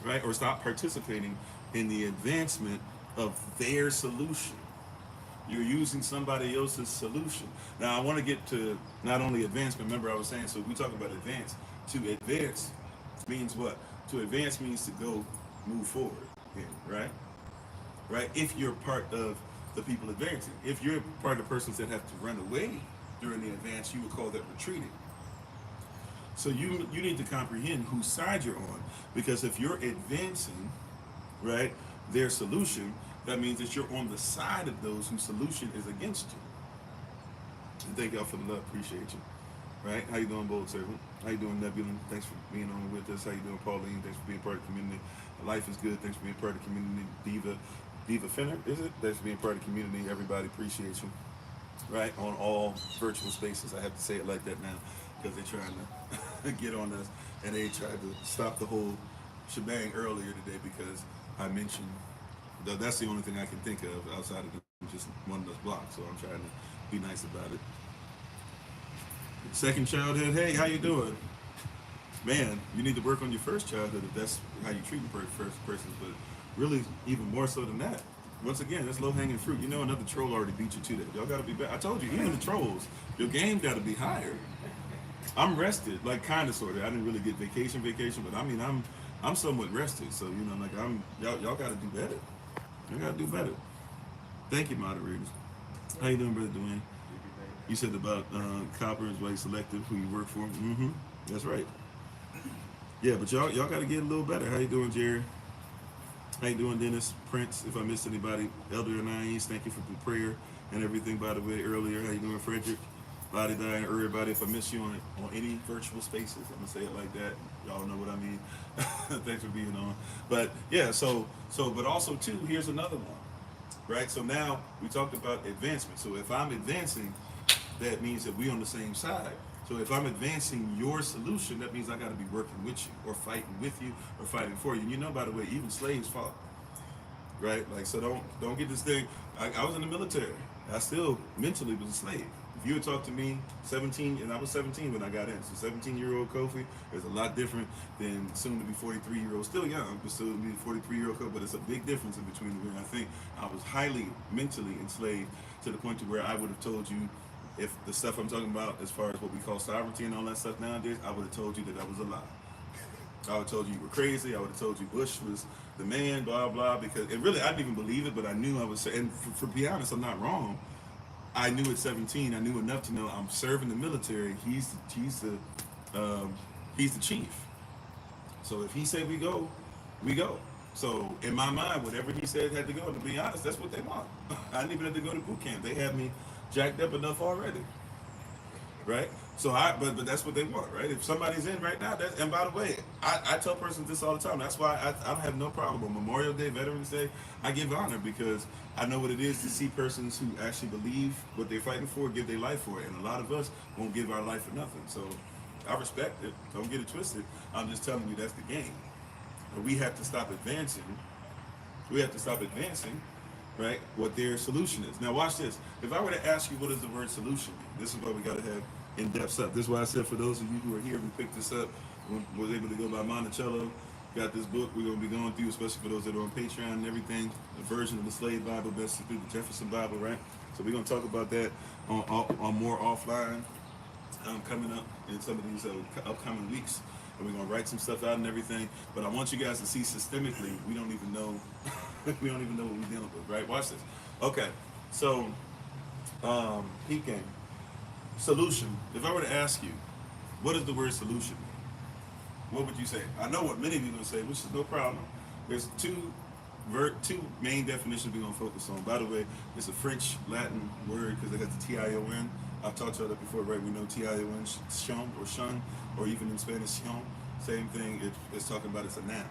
Speaker 1: right, or stop participating in the advancement of their solution. You're using somebody else's solution. Now, I want to get to not only advancement. Remember, I was saying, so we talk about advance. To advance means what? To advance means to go move forward, right? Right? If you're part of the people advancing. If you're part of the persons that have to run away during the advance, you would call that retreating. So you need to comprehend whose side you're on. Because if you're advancing, right, their solution, that means that you're on the side of those whose solution is against you. And thank y'all for the love. Appreciate you. Right? How you doing, Bold Servant? How you doing, Nebula? Thanks for being on with us. How you doing, Pauline? Thanks for being part of the community. Life is good. Thanks for being part of the community. Diva Finner, is it? Thanks for being part of the community. Everybody appreciate you. Right? On all virtual spaces. I have to say it like that now because they're trying to get on us. And they tried to stop the whole shebang earlier today because I mentioned that's the only thing I can think of outside of just one of those blocks. So I'm trying to be nice about it. Second childhood, hey, how you doing? Man, you need to work on your first childhood if that's how you treat the first person. But really, even more so than that. Once again, that's low-hanging fruit. You know another troll already beat you to that. Y'all got to be better. I told you, even the trolls, your game got to be higher. I'm rested, like kind of, sort of. I didn't really get vacation, but I mean, I'm somewhat rested. So, like y'all got to do better. You got to do better. Thank you, moderators. How you doing, Brother Dwayne? You said about copper is very selective who you work for. Mm-hmm. That's right. Yeah, but y'all got to get a little better. How you doing, Jerry? How you doing, Dennis? Prince, if I missed anybody. Elder Anais, thank you for the prayer and everything, by the way, earlier. How you doing, Frederick? Body dying, everybody. If I miss you on any virtual spaces, I'm gonna say it like that. Y'all know what I mean. Thanks for being on. But yeah, but also too, here's another one, right? So now we talked about advancement. So if I'm advancing, that means that we're on the same side. So if I'm advancing your solution, that means I got to be working with you, or fighting with you, or fighting for you. And by the way, even slaves fought, right? Like, so don't get this thing. I was in the military. I still mentally was a slave. If you would talk to me 17, and I was 17 when I got in, so 17-year-old Kofi is a lot different than soon to be 43-year-old, still young, but still to be 43-year-old Kofi, but it's a big difference in between the women. I think I was highly mentally enslaved to the point to where I would have told you, if the stuff I'm talking about as far as what we call sovereignty and all that stuff nowadays, I would have told you that was a lie. I would have told you were crazy. I would have told you Bush was the man, blah, blah, because it really, I didn't even believe it, but I knew I was, and for be honest, I'm not wrong. I knew at 17, I knew enough to know I'm serving the military. He's the chief. So if he said we go, we go. So in my mind, whatever he said had to go. To be honest, that's what they want. I didn't even have to go to boot camp. They had me jacked up enough already, right? So but that's what they want, right? If somebody's in right now, and by the way, I tell persons this all the time. That's why I don't have no problem on Memorial Day, Veterans Day. I give honor because I know what it is to see persons who actually believe what they're fighting for, give their life for it, and a lot of us won't give our life for nothing. So I respect it. Don't get it twisted. I'm just telling you that's the game. But we have to stop advancing. We have to stop advancing, right? What their solution is. Now watch this. If I were to ask you what does the word solution mean, this is why we got to have in-depth stuff. This is why I said for those of you who are here who picked this up, was able to go by Monticello, got this book we're going to be going through, especially for those that are on Patreon and everything, the version of the Slave Bible, best through the Jefferson Bible, right? So we're going to talk about that on more offline coming up in some of these upcoming weeks. And we're going to write some stuff out and everything. But I want you guys to see systemically, we don't even know we don't even know what we're dealing with, right? Watch this. Okay, so peeking. Solution. If I were to ask you, what does the word solution mean? What would you say? I know what many of you are going to say, which is no problem. There's two main definitions we're going to focus on. By the way, it's a French Latin word because it has the T-I-O-N. I've taught y'all that before, right? We know T-I-O-N, shun or shun, or even in Spanish, shun. Same thing. It's talking about it's a noun.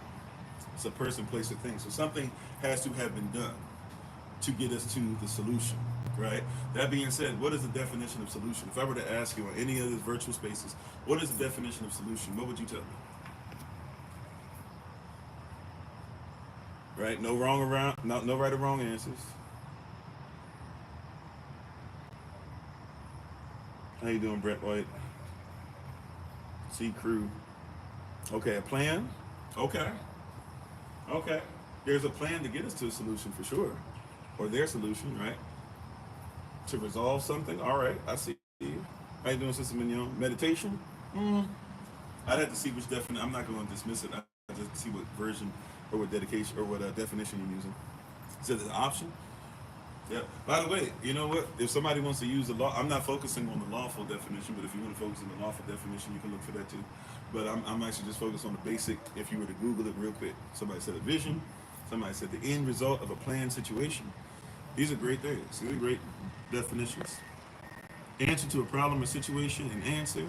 Speaker 1: It's a person, place, or thing. So something has to have been done to get us to the solution, right? That being said, what is the definition of solution? If I were to ask you on any of these virtual spaces, what is the definition of solution? What would you tell me? Right? No wrong around, no right or wrong answers. How you doing, Brett White? C Crew. Okay, a plan? Okay. Okay. There's a plan to get us to a solution for sure. Or their solution, right? To resolve something. All right, I see you. How you doing, Sister Mignon? Meditation? I'd have to see which definition. I'm not going to dismiss it. I just see what version or what dedication or what definition you're using. Is it an option? Yeah. By the way, you know what? If somebody wants to use the law, I'm not focusing on the lawful definition, but if you want to focus on the lawful definition, you can look for that too. But I'm actually just focused on the basic. If you were to Google it real quick, somebody said a vision. Somebody said the end result of a planned situation. These are great things. These are great definitions. Answer to a problem or situation, an answer.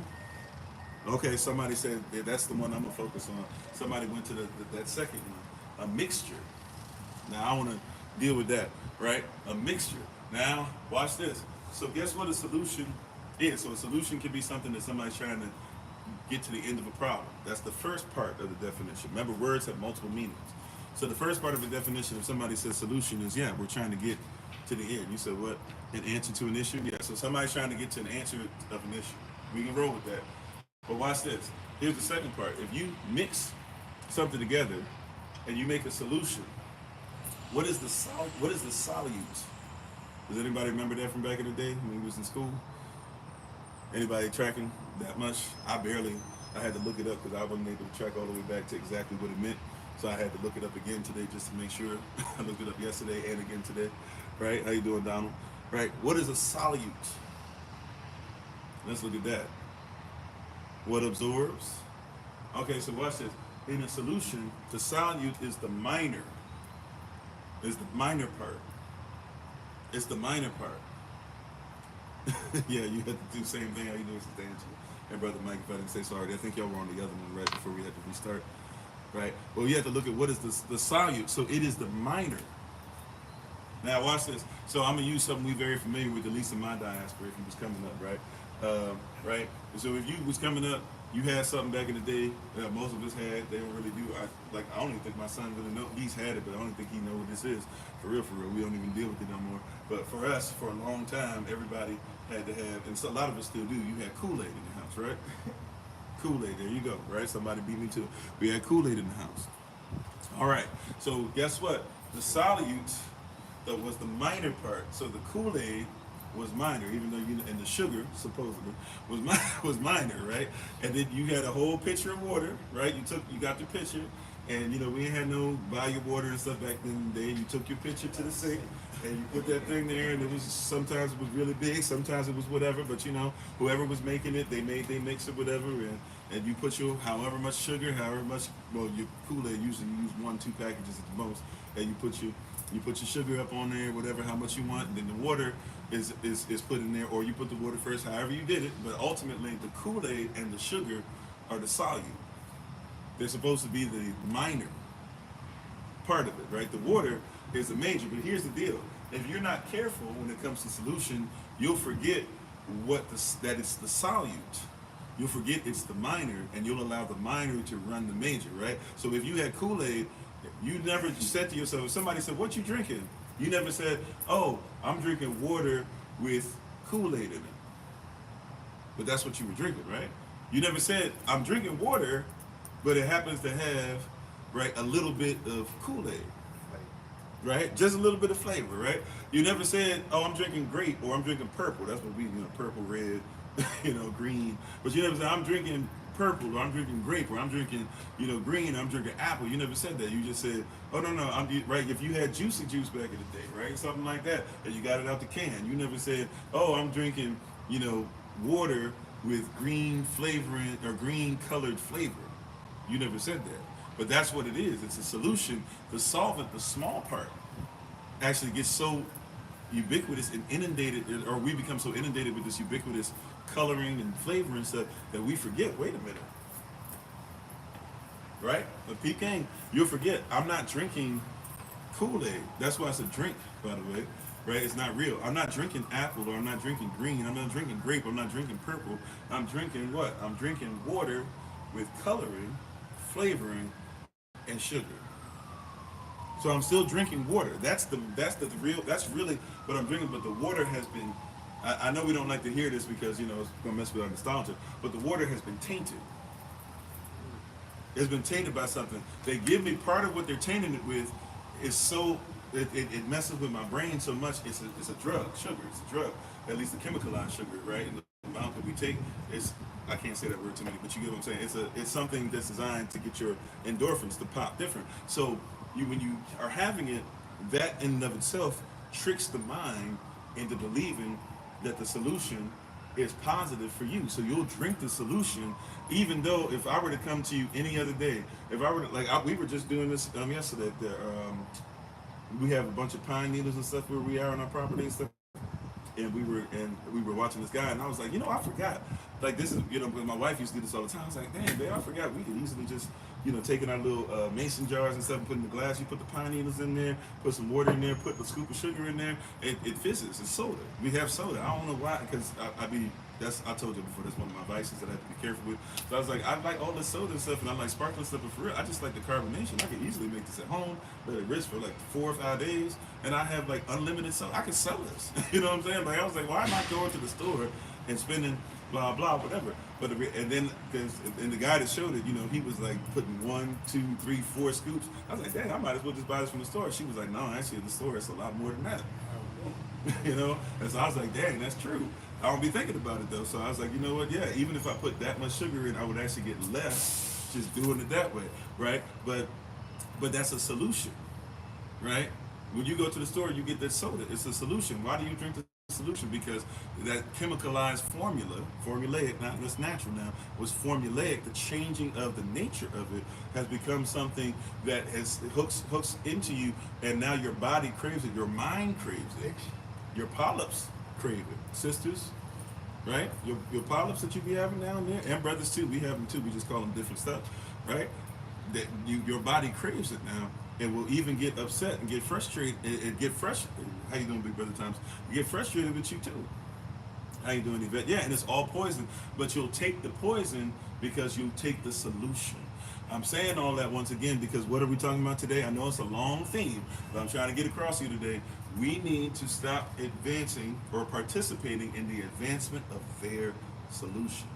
Speaker 1: Okay, somebody said that's the one I'm gonna focus on. Somebody went to that second one, a mixture. Now I want to deal with that, right? A mixture. Now watch this. So guess what a solution is? So a solution can be something that somebody's trying to get to the end of a problem. That's the first part of the definition. Remember, words have multiple meanings. So the first part of the definition, if somebody says solution, is we're trying to get to the end. You said what? An answer to an issue? Yeah, so somebody's trying to get to an answer of an issue. We can roll with that. But watch this. Here's the second part. If you mix something together and you make a solution, what is the solute? Does anybody remember that from back in the day when we was in school? Anybody tracking that much? I had to look it up because I wasn't able to track all the way back to exactly what it meant. So I had to look it up again today just to make sure. I looked it up yesterday and again today. Right? How you doing, Donald? Right? What is a solute? Let's look at that. What absorbs? Okay, so watch this. In a solution, the solute is the minor. Is the minor part. It's the minor part. Yeah, you had to do the same thing. How you doing, Sister Angela? And Brother Mike, if I didn't say sorry, I think y'all were on the other one right before we had to restart. Right? Well, you have to look at what is the solute. So it is the minor. Now watch this. So I'm gonna use something we're very familiar with, at least in my diaspora, if you was coming up, right? Right? So if you was coming up, you had something back in the day that most of us had. They don't really do. I don't even think my son really know. He's had it, but I don't think he know what this is. For real, we don't even deal with it no more. But for us, for a long time, everybody had to have, and so a lot of us still do. You had Kool-Aid in the house, right? Kool-Aid, there you go, right? Somebody beat me to it. We had Kool-Aid in the house. All right, so guess what? The solute that was the minor part. So the Kool-Aid was minor, even though and the sugar supposedly was minor, right? And then you had a whole pitcher of water, right? You got the pitcher, And you know, we ain't had no volume water and stuff back then in the day. You took your pitcher to the sink and you put that thing there, and it was sometimes it was really big, sometimes it was whatever. But you know, whoever was making it, they made they mix it whatever, and you put your however much sugar, however much your Kool-Aid usually you use 1-2 packages at the most, and you put your sugar up on there, whatever how much you want, and then the water is put in there, or you put the water first, however you did it. But ultimately, the Kool-Aid and the sugar are the solute. They're supposed to be the minor part of it, right? The water is the major, but here's the deal. If you're not careful when it comes to solution, you'll forget that it's the solute. You'll forget it's the minor, and you'll allow the minor to run the major, right? So if you had Kool-Aid, you never said to yourself, if somebody said, what you drinking? You never said, oh, I'm drinking water with Kool-Aid in it. But that's what you were drinking, right? You never said, I'm drinking water, but it happens to have, right, a little bit of Kool-Aid, right? Just a little bit of flavor, right? You never said, oh, I'm drinking grape or I'm drinking purple. That's what we, you know, purple, red, you know, green. But you never said, I'm drinking purple or I'm drinking grape or I'm drinking, you know, green, I'm drinking apple. You never said that. You just said, oh, no, right? If you had juicy juice back in the day, right? Something like that, and you got it out the can. You never said, oh, I'm drinking, you know, water with green flavoring or green colored flavor. You never said that. But that's what it is. It's a solution. The solvent, the small part, actually gets so ubiquitous and inundated, or we become so inundated with this ubiquitous coloring and flavor and stuff that we forget, wait a minute. Right? But pecan, you'll forget, I'm not drinking Kool-Aid. That's why it's a drink, by the way. Right? It's not real. I'm not drinking apple, or I'm not drinking green. I'm not drinking grape. I'm not drinking purple. I'm drinking what? I'm drinking water with coloring, flavoring, and sugar. So I'm still drinking water. That's really what I'm drinking. But the water has been. I know we don't like to hear this because you know it's gonna mess with our nostalgia. But the water has been tainted. It's been tainted by something. They give me part of what they're tainting it with is so it messes with my brain so much. It's a drug. Sugar. It's a drug. At least the chemicalized sugar, right? And the amount that we take is. I can't say that word too many, but you get what I'm saying. It's something that's designed to get your endorphins to pop different. So when you are having it, that in and of itself tricks the mind into believing that the solution is positive for you. So you'll drink the solution, even though if I were to come to you any other day, if I were to, we were just doing this yesterday. We have a bunch of pine needles and stuff where we are on our property and stuff. And we were watching this guy, and I was like, you know, I forgot. Like this is, you know, because my wife used to do this all the time. I was like, damn, man, I forgot we could easily just, you know, taking our little mason jars and stuff and putting the glass. You put the pine needles in there, put some water in there, put a scoop of sugar in there. It fizzes. It's soda. We have soda. I don't know why, because I told you before, that's one of my vices that I have to be careful with. So I was like, I like all this soda and stuff, and I like sparkling stuff, but for real, I just like the carbonation. I could easily make this at home, let it rest for like 4 or 5 days, and I have like unlimited soda. I can sell this. You know what I'm saying? Like I was like, why am I going to the store and spending blah blah whatever? But and then the guy that showed it, you know, he was like putting 1, 2, 3, 4 scoops. I was like, dang, I might as well just buy this from the store. She was like, no, actually, at the store it's a lot more than that. You know, and so I was like, dang, that's true. I don't be thinking about it though. So I was like, you know what? Yeah, even if I put that much sugar in, I would actually get less just doing it that way, right? But that's a solution, right? When you go to the store, you get that soda. It's a solution. Why do you drink the solution? Because that chemicalized formulaic, not that's natural now, was formulaic. The changing of the nature of it has become something that hooks into you, and now your body craves it, your mind craves it, your polyps crave it. Sisters, right? Your polyps that you be having down there, and brothers too. We have them too. We just call them different stuff, right? That your body craves it now, and will even get upset and get frustrated. And get frustrated. How you doing, Big Brother Times? Get frustrated with you too. How you doing, Yvette? Yeah, and it's all poison. But you'll take the poison because you'll take the solution. I'm saying all that once again because what are we talking about today? I know it's a long theme, but I'm trying to get across here today. We need to stop advancing or participating in the advancement of their solution.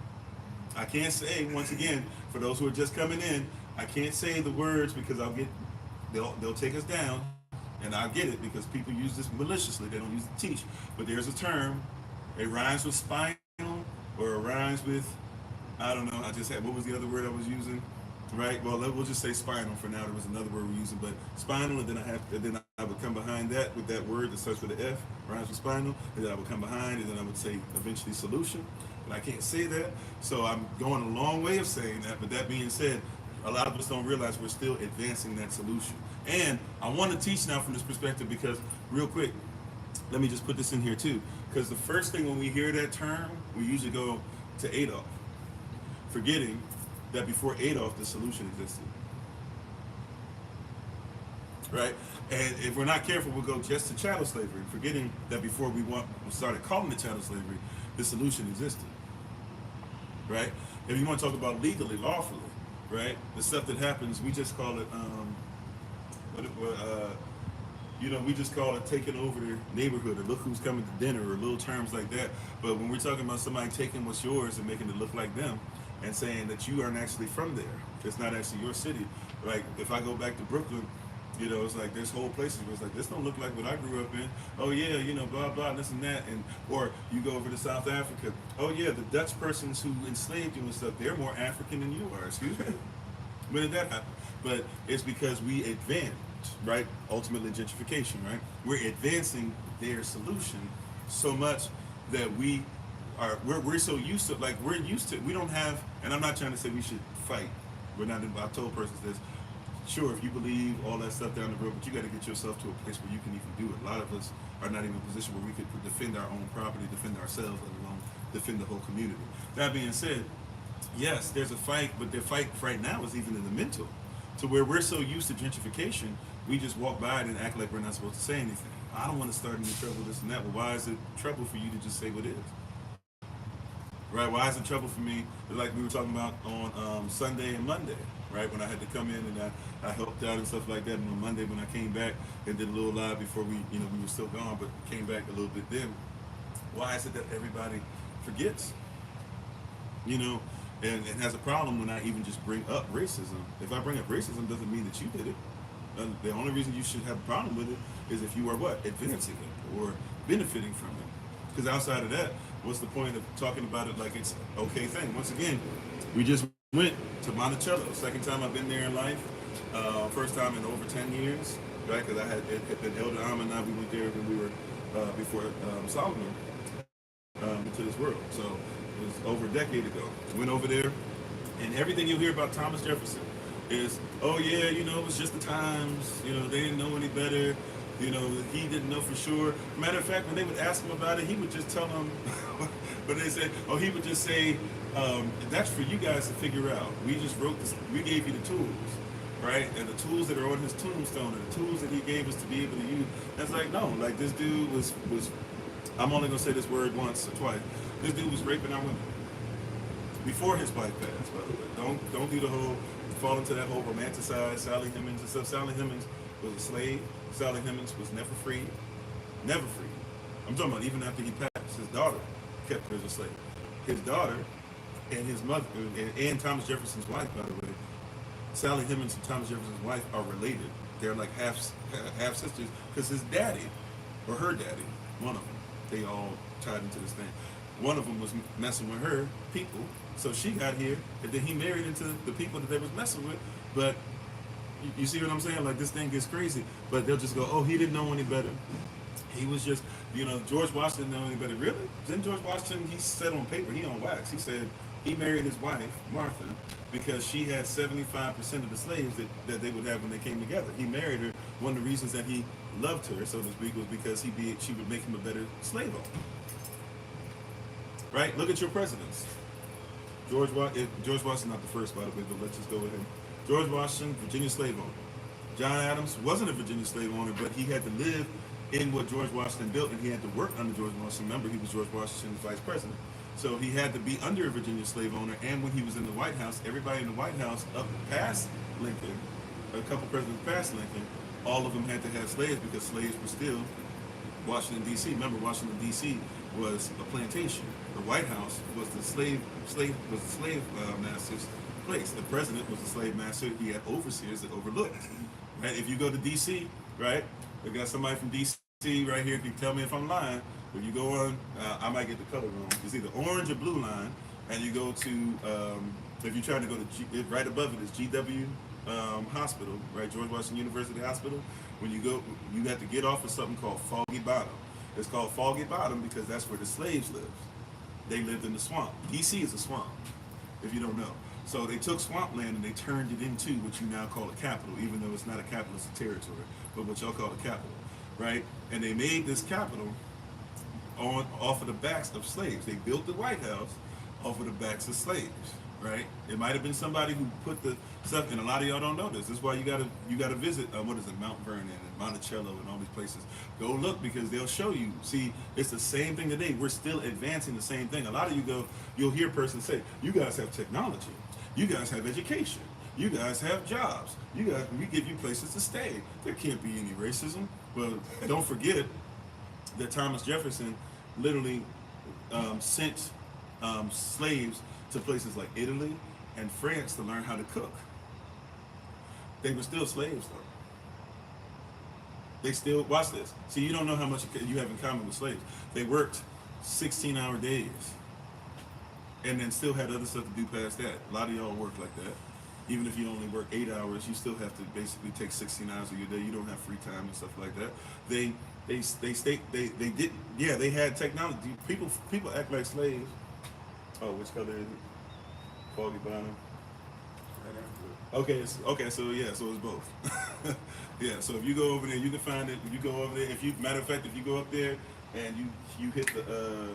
Speaker 1: I can't say, once again, for those who are just coming in, I can't say the words because they'll take us down, and I get it because people use this maliciously. They don't use it to teach. But there's a term, it rhymes with spinal, or it rhymes with, I don't know, what was the other word I was using? right? Well, we'll just say spinal for now. There was another word we're using, but spinal, and then I would come behind that with that word that starts with the F, rhymes with spinal, and then I would come behind, and then I would say eventually solution, but I can't say that, so I'm going a long way of saying that. But that being said, a lot of us don't realize we're still advancing that solution. And I want to teach now from this perspective because, real quick, let me just put this in here too, because the first thing when we hear that term, we usually go to Adolf, forgetting that before Adolf, the solution existed. Right? And if we're not careful, we'll go just to chattel slavery, forgetting that before we started calling it chattel slavery, the solution existed. Right? If you want to talk about legally, lawfully, right? The stuff that happens, we just call it, we just call it taking over their neighborhood, or look who's coming to dinner, or little terms like that. But when we're talking about somebody taking what's yours and making it look like them, and saying that you aren't actually from there, it's not actually your city. Like if I go back to Brooklyn, it's like there's whole places where it's like, this don't look like what I grew up in. Oh yeah, blah blah, this and that. And or you go over to South Africa. Oh yeah, the Dutch persons who enslaved you and stuff, they're more African than you are. Excuse me. When did that happen? But it's because we advanced, right? Ultimately gentrification, right? We're advancing their solution so much that we're so used to, like we're used to, we don't have, and I'm not trying to say we should fight. I've told persons this. Sure, if you believe all that stuff down the road, but you got to get yourself to a place where you can even do it. A lot of us are not even in a position where we could defend our own property, defend ourselves, let alone defend the whole community. That being said, yes, there's a fight, but the fight right now is even in the mental, to where we're so used to gentrification, we just walk by it and act like we're not supposed to say anything. I don't want to start any trouble, this and that. Well, why is it trouble for you to just say what is? Right? Why is it trouble for me, like we were talking about on Sunday and Monday, right? When I had to come in and I helped out and stuff like that. And on Monday when I came back and did a little live before we were still gone, but came back a little bit then. Why is it that everybody forgets? And has a problem when I even just bring up racism. If I bring up racism, doesn't mean that you did it. The only reason you should have a problem with it is if you are advancing it or benefiting from it. Because outside of that, what's the point of talking about it like it's an okay thing? Once again, we just went to Monticello. Second time I've been there in life. First time in over 10 years, right? Because I had Elder Alma and I, we went there when we were before Solomon into this world. So it was over a decade ago. Went over there, and everything you hear about Thomas Jefferson is, oh yeah, it was just the times. They didn't know any better. He didn't know for sure. Matter of fact, when they would ask him about it, he would just tell them, but they said, he would just say, that's for you guys to figure out. We just wrote this, we gave you the tools, right? And the tools that are on his tombstone, and the tools that he gave us to be able to use. That's like, no, like this dude was I'm only gonna say this word once or twice. This dude was raping our women. Before his wife passed, by the way. Don't do the whole, fall into that whole romanticized Sally Hemings and stuff. Sally Hemings was a slave. Sally Hemings was never freed. Never freed. I'm talking about even after he passed, his daughter kept her as a slave. His daughter and his mother, and Thomas Jefferson's wife, by the way, Sally Hemings and Thomas Jefferson's wife are related. They're like half sisters, because his daddy, or her daddy, one of them, they all tied into this thing. One of them was messing with her people, so she got here, and then he married into the people that they was messing with. But you see what I'm saying? Like, this thing gets crazy. But they'll just go, oh, he didn't know any better. He was just, George Washington didn't know any better. Really? Then George Washington, he said on paper, he on wax, he said he married his wife, Martha, because she had 75% of the slaves that they would have when they came together. He married her. One of the reasons that he loved her, so to speak, was because she would make him a better slave owner. Right? Look at your presidents. George Washington, not the first, by the way, but let's just go with him. George Washington, Virginia slave owner. John Adams wasn't a Virginia slave owner, but he had to live in what George Washington built, and he had to work under George Washington. Remember, he was George Washington's vice president. So he had to be under a Virginia slave owner, and when he was in the White House, everybody in the White House up past Lincoln, a couple presidents past Lincoln, all of them had to have slaves because slaves were still Washington, D.C. Remember, Washington, D.C. was a plantation. The White House was the slave master's place. The president was the slave master. He had overseers that overlooked. Right? If you go to D.C., right, we got somebody from D.C. right here. You can tell me if I'm lying. If you go on, I might get the color wrong. It's either orange or blue line, and you go to If you're trying to go to right above it is GW Hospital, right? George Washington University Hospital. When you go, you have to get off of something called Foggy Bottom. It's called Foggy Bottom because that's where the slaves lived. They lived in the swamp. DC is a swamp, if you don't know. So they took swampland and they turned it into what you now call a capital, even though it's not a capital, it's a territory, but what y'all call a capital, right? And they made this capital off of the backs of slaves. They built the White House off of the backs of slaves, right? It might have been somebody who put the stuff, and a lot of y'all don't know this. This is why you gotta visit what is it, Mount Vernon and Monticello and all these places. Go look because they'll show you. See, it's the same thing today. We're still advancing the same thing. A lot of you you'll hear a person say, "You guys have technology. You guys have education. You guys have jobs. We give you places to stay. There can't be any racism." Well, don't forget that Thomas Jefferson literally sent slaves to places like Italy and France to learn how to cook. They were still slaves though. They still, watch this. See, you don't know how much you have in common with slaves. They worked 16-hour days and then still had other stuff to do past that. A lot of y'all work like that. Even if you only work 8 hours, you still have to basically take 16 hours of your day. You don't have free time and stuff like that. They had technology. People act like slaves. Oh, which color is it? Foggy Bottom. Okay, so yeah, so it's both. Yeah, so if you go over there, you can find it. If you go over there, matter of fact, if you go up there and you hit the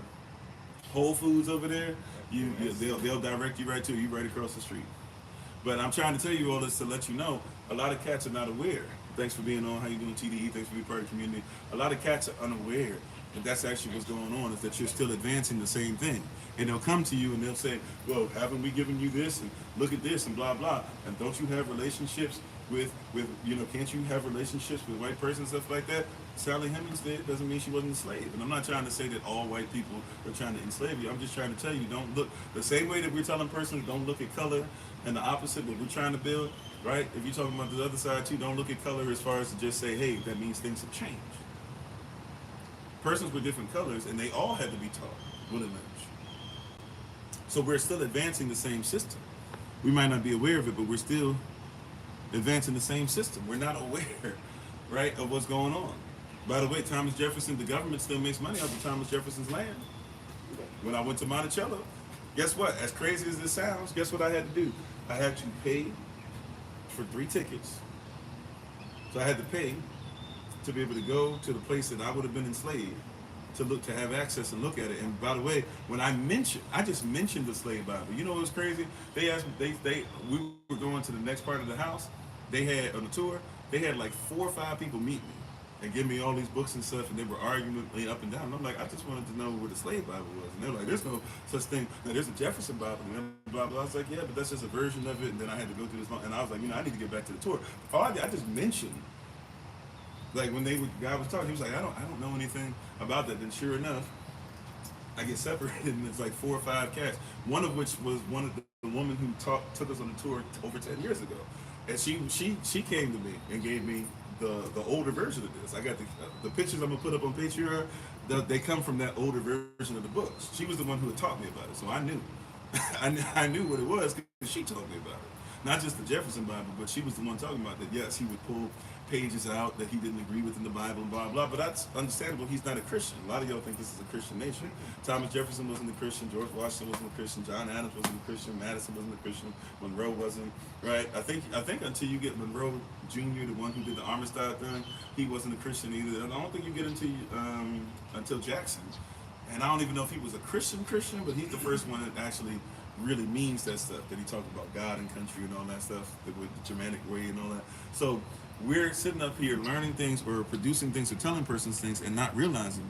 Speaker 1: Whole Foods over there, they'll direct you right to you right across the street. But I'm trying to tell you all this to let you know, a lot of cats are not aware. Thanks for being on. How you doing, TDE? Thanks for being part of the community. A lot of cats are unaware that that's actually what's going on, is that you're still advancing the same thing. And they'll come to you and they'll say, well, haven't we given you this? And look at this and blah, blah. And don't you have relationships with can't you have relationships with white persons and stuff like that? Sally Hemings did. Doesn't mean she wasn't a slave. And I'm not trying to say that all white people are trying to enslave you. I'm just trying to tell you, don't look the same way that we're telling persons don't look at color and the opposite what we're trying to build, right? If you're talking about the other side too, don't look at color as far as to just say, hey, that means things have changed. Persons with different colors, and they all had to be taught Will and Lynch. So we're still advancing the same system. We might not be aware of it, but we're still advancing the same system. We're not aware, right, of what's going on. By the way, Thomas Jefferson, the government still makes money off of Thomas Jefferson's land. When I went to Monticello, guess what? As crazy as this sounds, guess what I had to do? I had to pay for 3 tickets. So I had to pay to be able to go to the place that I would have been enslaved to have access and look at it. And by the way, when I just mentioned the slave Bible. You know what was crazy? They asked me, we were going to the next part of the house. They had, on the tour, they had like 4 or 5 people meet me and give me all these books and stuff, and they were arguing with me up and down. And I'm like, I just wanted to know where the slave Bible was. And they're like, there's no such thing. Now, there's a Jefferson Bible, and blah, blah. I was like, yeah, but that's just a version of it. And then I had to go through this long, and I was like, I need to get back to the tour. I just mentioned, like when the guy was talking, he was like, I don't know anything about that. Then sure enough, I get separated, and it's like 4 or 5 cats. One of which was one of the woman who took us on the tour over 10 years ago, and she came to me and gave me the older version of this. I got the pictures I'm gonna put up on Patreon. They come from that older version of the books. She was the one who had taught me about it, so I knew. I knew what it was because she told me about it. Not just the Jefferson Bible, but she was the one talking about that. Yes, he would pull pages out that he didn't agree with in the Bible and blah, blah. But that's understandable. He's not a Christian. A lot of y'all think this is a Christian nation. Thomas Jefferson wasn't a Christian. George Washington wasn't a Christian. John Adams wasn't a Christian. Madison wasn't a Christian. Monroe wasn't, right? I think until you get Monroe Jr., the one who did the Armistice thing, he wasn't a Christian either. And I don't think you get until Jackson. And I don't even know if he was a Christian, but he's the first one that actually really means that stuff, that he talked about God and country and all that stuff, with the Germanic way and all that. So we're sitting up here learning things or producing things or telling persons things and not realizing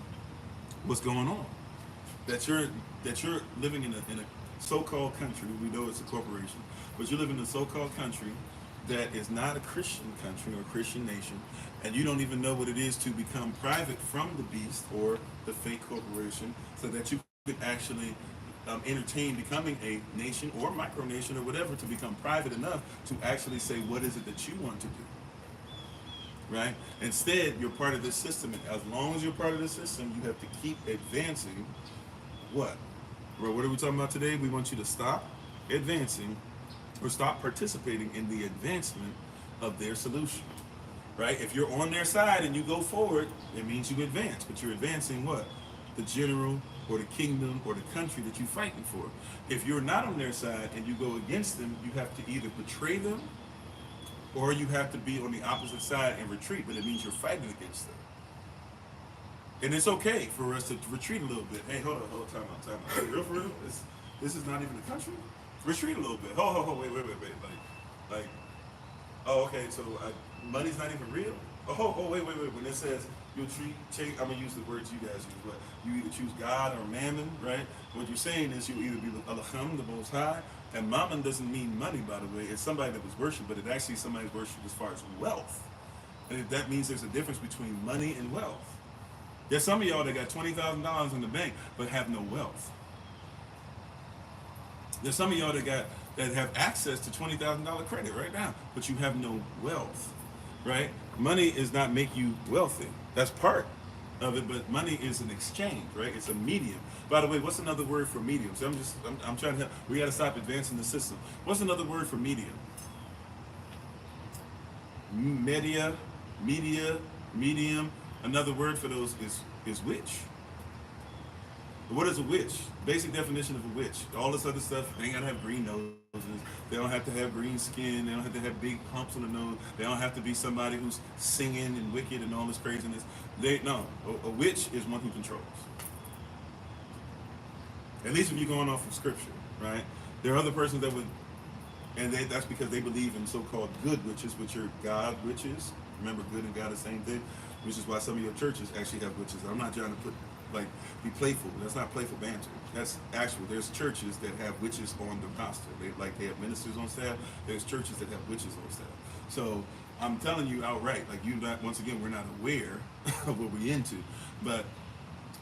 Speaker 1: what's going on. That you're living in a so-called country. We know it's a corporation, but you live in a so-called country that is not a Christian country or Christian nation, and you don't even know what it is to become private from the beast or the fake corporation, so that you could actually entertain becoming a nation or micronation or whatever, to become private enough to actually say what is it that you want to do, right? Instead, you're part of this system, and as long as you're part of the system, you have to keep advancing what? Bro, what are we talking about today? We want you to stop advancing or stop participating in the advancement of their solution. Right? If you're on their side and you go forward, it means you advance. But you're advancing what? The general or the kingdom or the country that you're fighting for. If you're not on their side and you go against them, you have to either betray them or you have to be on the opposite side and retreat, but it means you're fighting against them. And it's okay for us to retreat a little bit. Hey, hold on, time out. For real? This is not even a country? Retreat a little bit. Wait. Like, oh, okay, so money's not even real? Wait. When it says I'm going to use the words you guys use, but you either choose God or mammon, right? What you're saying is you either be Alacham, the Most High, and mammon doesn't mean money, by the way. It's somebody that was worshipped, but it actually somebody's worshipped as far as wealth. And that means there's a difference between money and wealth. There's some of y'all that got $20,000 in the bank, but have no wealth. There's some of y'all that have access to $20,000 credit right now, but you have no wealth, right? Money does not make you wealthy. That's part of it, but money is an exchange, right? It's a medium. By the way, what's another word for medium? So I'm trying to help. We got to stop advancing the system. What's another word for medium? Medium. Another word for those is witch. What is a witch? Basic definition of a witch. All this other stuff, they ain't gotta have green noses. They don't have to have green skin. They don't have to have big humps on the nose. They don't have to be somebody who's singing and wicked and all this craziness. A witch is one who controls. At least if you're going off of scripture, right? There are other persons that would, and that's because they believe in so-called good witches, which are God witches. Remember, good and God are the same thing, which is why some of your churches actually have witches. I'm not trying to be playful. That's not playful banter. That's actual. There's churches that have witches on the roster. They have ministers on staff. There's churches that have witches on staff. So I'm telling you outright, once again, we're not aware of what we're into,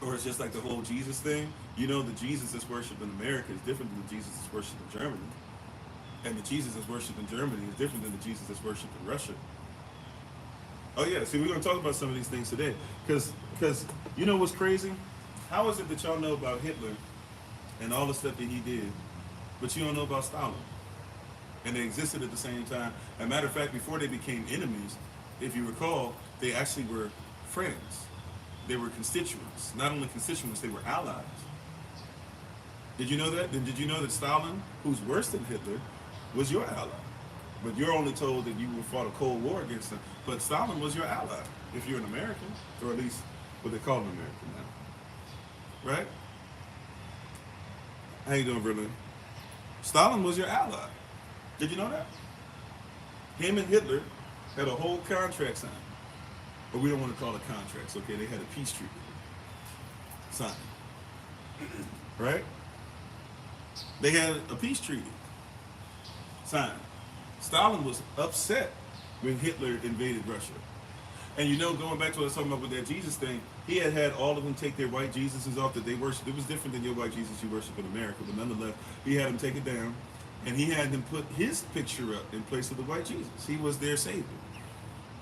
Speaker 1: or it's just like the whole Jesus thing. The Jesus that's worshipped in America is different than the Jesus that's worshipped in Germany. And the Jesus that's worshipped in Germany is different than the Jesus that's worshipped in Russia. Oh yeah, see, we're going to talk about some of these things today. Because you know what's crazy? How is it that y'all know about Hitler and all the stuff that he did, but you don't know about Stalin? And they existed at the same time. As a matter of fact, before they became enemies, if you recall, they actually were friends. They were constituents. Not only constituents, they were allies. Did you know that? Did you know that Stalin, who's worse than Hitler, was your ally? But you're only told that you fought a Cold War against him. But Stalin was your ally, if you're an American, or at least what they call an American now. Right? How you doing, Berlin? Stalin was your ally. Did you know that? Him and Hitler had a whole contract signed. But we don't want to call it contracts, okay? They had a peace treaty signed. Right? They had a peace treaty signed. Stalin was upset when Hitler invaded Russia. And going back to what I was talking about with that Jesus thing, he had all of them take their white Jesuses off that they worship. It was different than your white Jesus you worship in America, but nonetheless, he had them take it down, and he had them put his picture up in place of the white Jesus. He was their savior.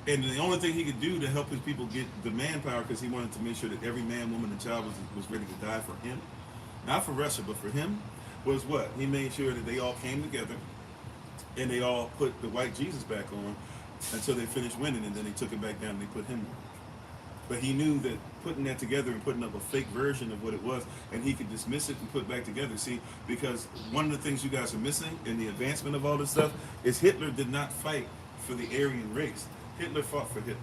Speaker 1: And the only thing he could do to help his people get the manpower, because he wanted to make sure that every man, woman, and child was ready to die for him, not for Russia, but for him, was what? He made sure that they all came together, and they all put the white Jesus back on until they finished winning, and then they took it back down and they put him on. But he knew that putting that together and putting up a fake version of what it was, and he could dismiss it and put it back together. See, because one of the things you guys are missing in the advancement of all this stuff is Hitler did not fight for the Aryan race. Hitler fought for Hitler.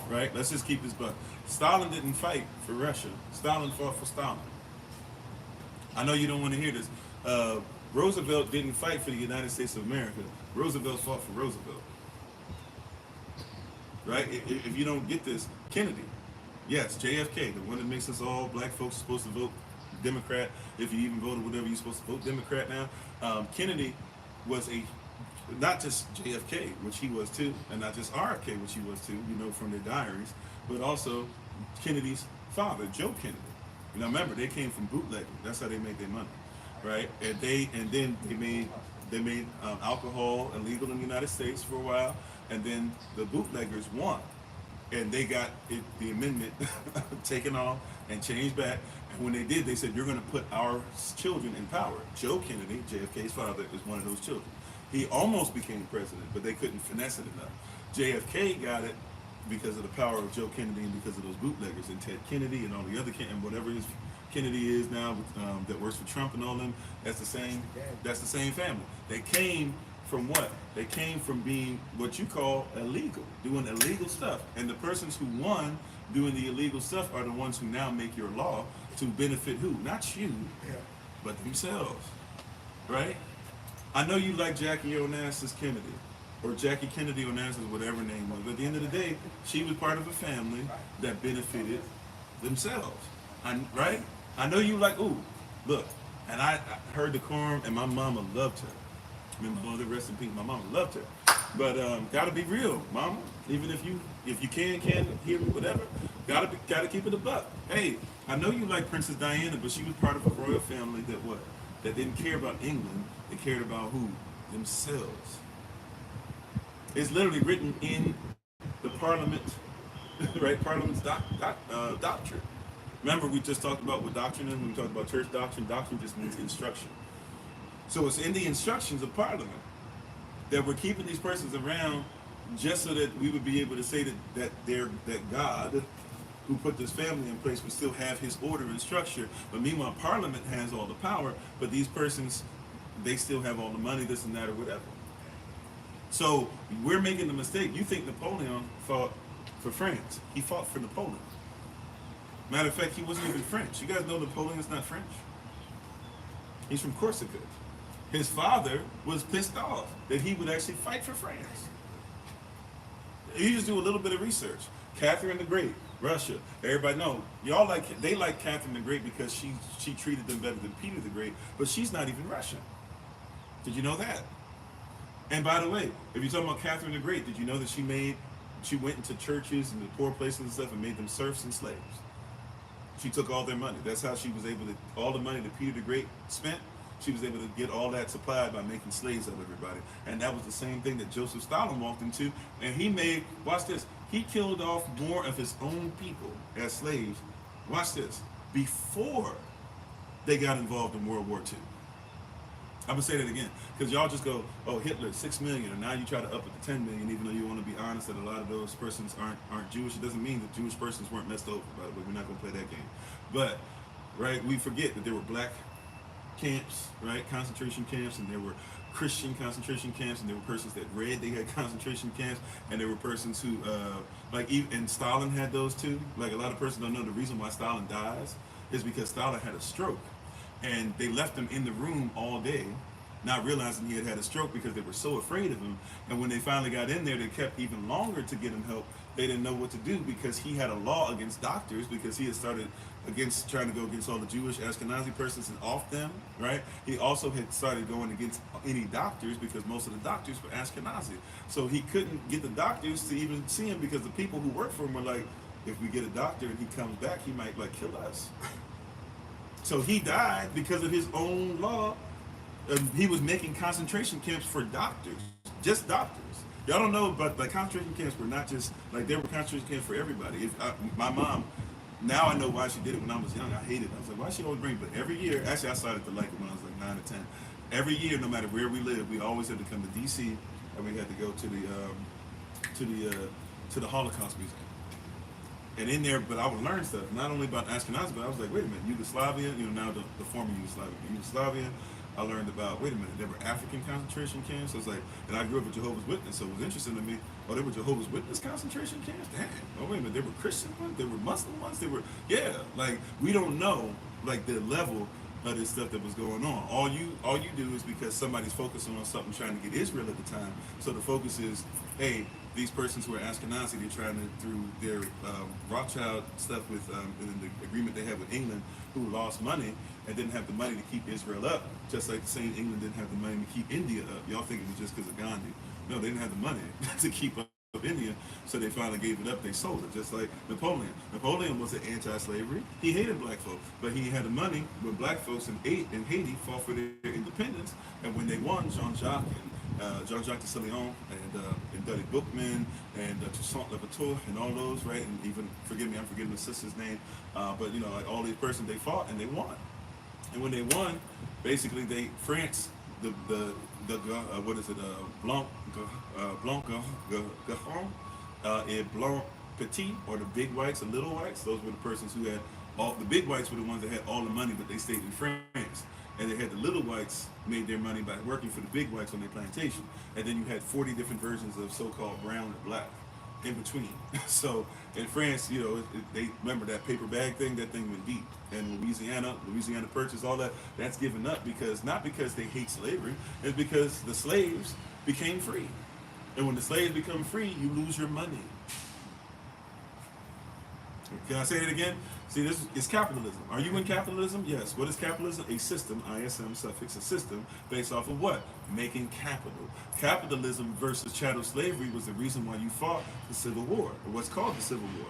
Speaker 1: Right? Let's just keep this blunt. Stalin didn't fight for Russia. Stalin fought for Stalin. I know you don't want to hear this. Roosevelt didn't fight for the United States of America. Roosevelt fought for Roosevelt. Right? If you don't get this, Kennedy. Yes, JFK, the one that makes us all black folks supposed to vote Democrat. If you even voted whatever, you're supposed to vote Democrat now. Kennedy was not just JFK, which he was too, and not just RFK, which he was too, from their diaries, but also Kennedy's father, Joe Kennedy. Remember, they came from bootlegging. That's how they made their money, right? And then they made alcohol illegal in the United States for a while, and then the bootleggers won, and they got the amendment taken off, and changed back. And when they did, they said, you're going to put our children in power. Joe Kennedy, JFK's father, is one of those children. He almost became president, but they couldn't finesse it enough. JFK got it because of the power of Joe Kennedy and because of those bootleggers and Ted Kennedy and all the other and whatever his Kennedy is now that works for Trump and all them. That's the same. That's the same family. They came from what? They came from being what you call illegal, doing illegal stuff. And the persons who won doing the illegal stuff are the ones who now make your law to benefit who? Not you, but themselves. Right? I know you like Jackie Onassis Kennedy, or Jackie Kennedy Onassis, whatever her name was. But at the end of the day, she was part of a family that benefited themselves. Right? I know you like, ooh, look, and I heard the quorum, and my mama loved her. My mother, rest in peace, my mama loved her. But gotta be real, mama. Even if you can't hear me, whatever, gotta keep it a buck. Hey, I know you like Princess Diana, but she was part of a royal family that what? That didn't care about England. They cared about who? Themselves. It's literally written in the Parliament, right? Parliament's doctrine. Remember, we just talked about what doctrine is when we talked about church doctrine. Doctrine just means instruction. So it's in the instructions of Parliament that we're keeping these persons around just so that we would be able to say that God, who put this family in place, would still have his order and structure. But meanwhile, Parliament has all the power, but these persons, they still have all the money, this and that, or whatever. So we're making the mistake. You think Napoleon fought for France. He fought for Napoleon. Matter of fact, he wasn't even French. You guys know Napoleon's not French. He's from Corsica. His father was pissed off that he would actually fight for France. You just do a little bit of research. Catherine the Great, Russia. Everybody know. They like Catherine the Great because she treated them better than Peter the Great, but she's not even Russian. Did you know that? And by the way, if you're talking about Catherine the Great, did you know that she went into churches and the poor places and stuff and made them serfs and slaves? She took all their money. That's how she was able to, all the money that Peter the Great spent, she was able to get all that supplied by making slaves of everybody. And that was the same thing that Joseph Stalin walked into. And he made, watch this, he killed off more of his own people as slaves, watch this, before they got involved in World War II. I'm gonna say that again, because y'all just go, oh, Hitler, 6 million, and now you try to up it to 10 million, even though you want to be honest that a lot of those persons aren't Jewish. It doesn't mean that Jewish persons weren't messed over, by the way. We're not gonna play that game. But, right, we forget that there were black camps, right, concentration camps, and there were Christian concentration camps, and there were persons that read they had concentration camps, and there were persons who, and Stalin had those too. Like, a lot of persons don't know the reason why Stalin dies is because Stalin had a stroke. And they left him in the room all day, not realizing he had a stroke because they were so afraid of him. And when they finally got in there, they kept even longer to get him help. They didn't know what to do because he had a law against doctors, because he had started trying to go against all the Jewish Ashkenazi persons and off them, right? He also had started going against any doctors because most of the doctors were Ashkenazi. So he couldn't get the doctors to even see him because the people who worked for him were like, if we get a doctor and he comes back, he might kill us. So he died because of his own law. He was making concentration camps for doctors, just doctors. Y'all don't know, but concentration camps were not just, there were concentration camps for everybody. My mom, now I know why she did it when I was young. I hated it. I was like, why she always bring it? But every year, actually I started to like it when I was 9 or 10. Every year, no matter where we lived, we always had to come to DC, and we had to go to the Holocaust Museum. And in there, but I would learn stuff, not only about Ashkenazi, but I was like, wait a minute, Yugoslavia, now the former Yugoslavia, I learned about, wait a minute, there were African concentration camps. So it's like, and I grew up with Jehovah's Witness, so it was interesting to me, oh, there were Jehovah's Witness concentration camps? Damn, oh, wait a minute, there were Christian ones, there were Muslim ones, we don't know, the level of this stuff that was going on. All you do is because somebody's focusing on something trying to get Israel at the time, so the focus is, hey, these persons who are Ashkenazi, they're trying to, through their Rothschild stuff with in the agreement they had with England, who lost money and didn't have the money to keep Israel up, just like the same England didn't have the money to keep India up. Y'all think it was just because of Gandhi. No, they didn't have the money to keep up India, so they finally gave it up, they sold it, just like Napoleon. Napoleon was an anti-slavery. He hated black folks, but he had the money when black folks in Haiti fought for their independence, and when they won, Jean-Jacques Jean-Jacques de Salion, and Dudley Bookman, and Toussaint Louverture, and all those, right? And even, forgive me, I'm forgetting the sister's name, but you know, like all these persons, they fought and they won. And when they won, basically France, what is it, Blanc Garon, and Blanc Petit, or the big whites, the little whites, those were the persons who had the big whites were the ones that had all the money, but they stayed in France. And they had the little whites made their money by working for the big whites on their plantation. And then you had 40 different versions of so-called brown and black in between. So in France, you know, they remember that paper bag thing, that thing went deep. And Louisiana Purchase, all that, that's given up because, not because they hate slavery, it's because the slaves became free. And when the slaves become free, you lose your money. Can I say it again? See, this is capitalism. Are you in capitalism? Yes. What is capitalism? A system, ISM suffix, a system based off of what? Making capital. Capitalism versus chattel slavery was the reason why you fought the Civil War, or what's called the Civil War,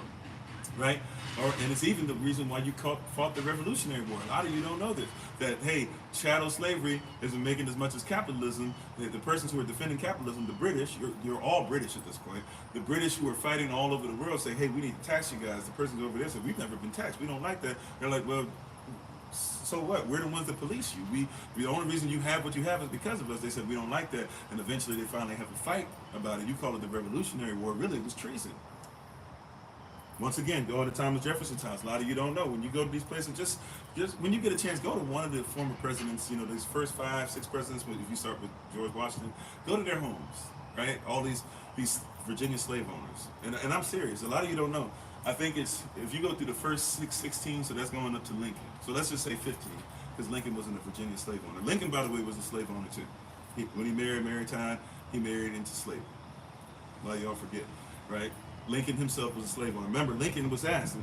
Speaker 1: right? And it's even the reason why you fought the Revolutionary War. A lot of you don't know this, that, hey, chattel slavery isn't making as much as capitalism. The persons who are defending capitalism, the British, you're all British at this point, the British who are fighting all over the world say, hey, we need to tax you guys. The persons over there say, we've never been taxed. We don't like that. They're like, well, so what? We're the ones that police you. The only reason you have what you have is because of us. They said, we don't like that. And eventually they finally have a fight about it. You call it the Revolutionary War. Really, it was treason. Once again, go to Thomas Jefferson's house. A lot of you don't know. When you go to these places, just when you get a chance, go to one of the former presidents, you know, these first 5, 6 presidents, if you start with George Washington, go to their homes, right? All these Virginia slave owners. And I'm serious. A lot of you don't know. I think it's, if you go through the first 16, so that's going up to Lincoln. So let's just say 15, because Lincoln wasn't a Virginia slave owner. Lincoln, by the way, was a slave owner too. When he married Maritime, he married into slavery. Well, y'all forget, right? Lincoln himself was a slave owner. Remember, Lincoln was asked,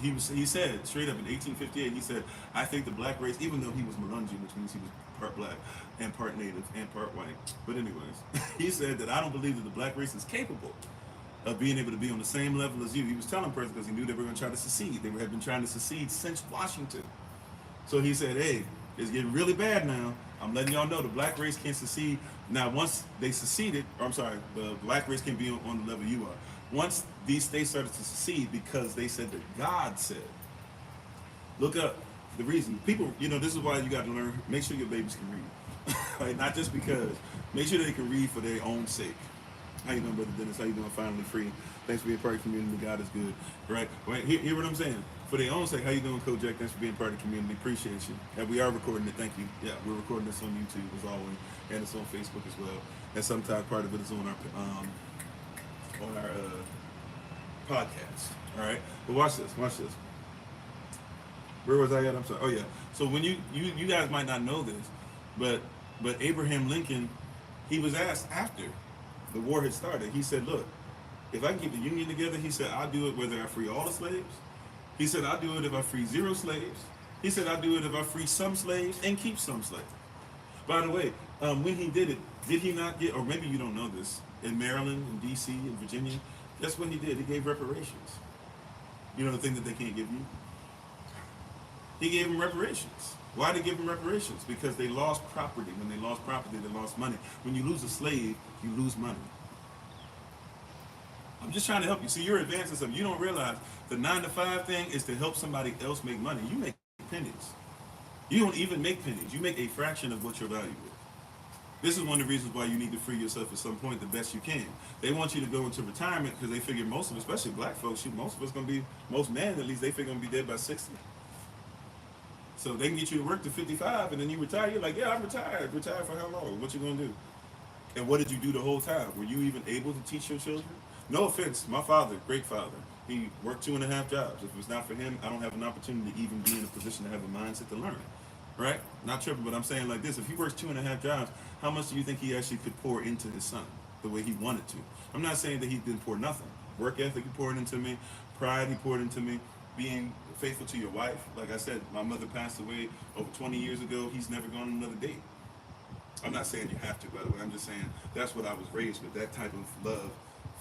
Speaker 1: he said, straight up in 1858, he said, I think the black race, even though he was Melungeon, which means he was part black and part native and part white, but anyways, he said that I don't believe that the black race is capable of being able to be on the same level as you. He was telling person because he knew they were going to try to secede. They had been trying to secede since Washington. So he said, hey, it's getting really bad now. I'm letting y'all know the black race can't secede. Now, once they seceded, or I'm sorry, the black race can be on the level you are. Once these states started to secede because they said that God said. Look up the reason. People, you know, this is why you got to learn, make sure your babies can read. Right? Not just because. Make sure they can read for their own sake. How you doing, Brother Dennis? How you doing? Finally free. Thanks for being part of the community. God is good. Right? Right? Hear what I'm saying? For their own sake. How you doing, Coach Jack? Thanks for being part of the community. Appreciate you. And we are recording it. Thank you. Yeah, we're recording this on YouTube as always, and it's on Facebook as well. And sometimes part of it is on our podcast. All right, but watch this. Where was I at? I'm sorry. Oh yeah. So when you guys might not know this, but Abraham Lincoln, he was asked after the war had started. He said, look, if I can keep the Union together, he said, I'll do it whether I free all the slaves. He said, I'll do it if I free 0 slaves. He said, I'll do it if I free some slaves and keep some slaves. By the way, when he did it, did he not get, or maybe you don't know this, in Maryland, in DC, in Virginia, that's what he did. He gave reparations. You know the thing that they can't give you? He gave them reparations. Why did he give them reparations? Because they lost property. When they lost property, they lost money. When you lose a slave, you lose money. I'm just trying to help you. See, you're advancing something. You don't realize the 9-to-5 thing is to help somebody else make money. You make pennies. You don't even make pennies. You make a fraction of what your value is. This is one of the reasons why you need to free yourself at some point the best you can. They want you to go into retirement because they figure most of us, especially black folks, most of us going to be, most men at least, they figure going to be dead by 60. So they can get you to work to 55 and then you retire. You're like, yeah, I'm retired. Retired for how long? What you going to do? And what did you do the whole time? Were you even able to teach your children? No offense, my father, great father, he worked 2.5 jobs. If it was not for him, I don't have an opportunity to even be in a position to have a mindset to learn. Right? Not tripping, but I'm saying like this, if he works 2.5 jobs, how much do you think he actually could pour into his son the way he wanted to? I'm not saying that he didn't pour nothing. Work ethic he poured into me, pride he poured into me, being faithful to your wife. Like I said, my mother passed away over 20 years ago. He's never gone on another date. I'm not saying you have to, by the way. I'm just saying that's what I was raised with, that type of love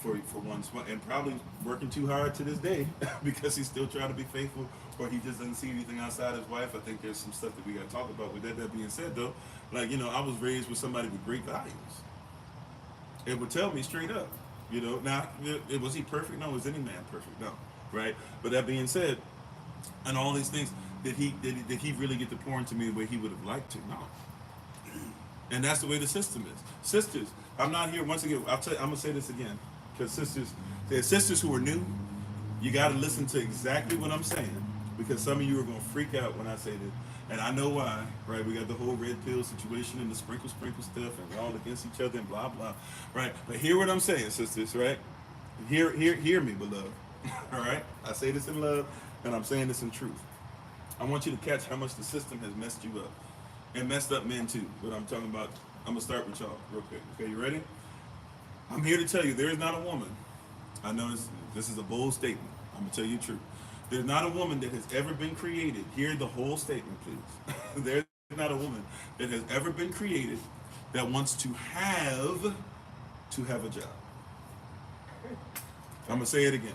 Speaker 1: for one's, and probably working too hard to this day because he's still trying to be faithful, or he just doesn't see anything outside his wife. I think there's some stuff that we got to talk about. With that being said, though, like, you know, I was raised with somebody with great values. it would tell me straight up. Now, was he perfect? No. Was any man perfect? No. Right? But that being said, and all these things, did he really get to pour into me the way he would have liked to? No. And that's the way the system is. Sisters, I'm not here, once again, I'm going to say this again, because sisters who are new, you got to listen to exactly what I'm saying, because some of you are going to freak out when I say this. And I know why, right? We got the whole red pill situation and the sprinkle stuff, and we're all against each other and blah, blah, right? But hear what I'm saying, sisters, right? Hear me, beloved, all right? I say this in love, and I'm saying this in truth. I want you to catch how much the system has messed you up, and messed up men too. What I'm talking about, I'm going to start with y'all real quick. Okay, you ready? I'm here to tell you, there is not a woman, I know this is a bold statement, I'm going to tell you the truth. There's not a woman that has ever been created. Hear the whole statement, please. There's not a woman that has ever been created that wants to have a job. I'm going to say it again.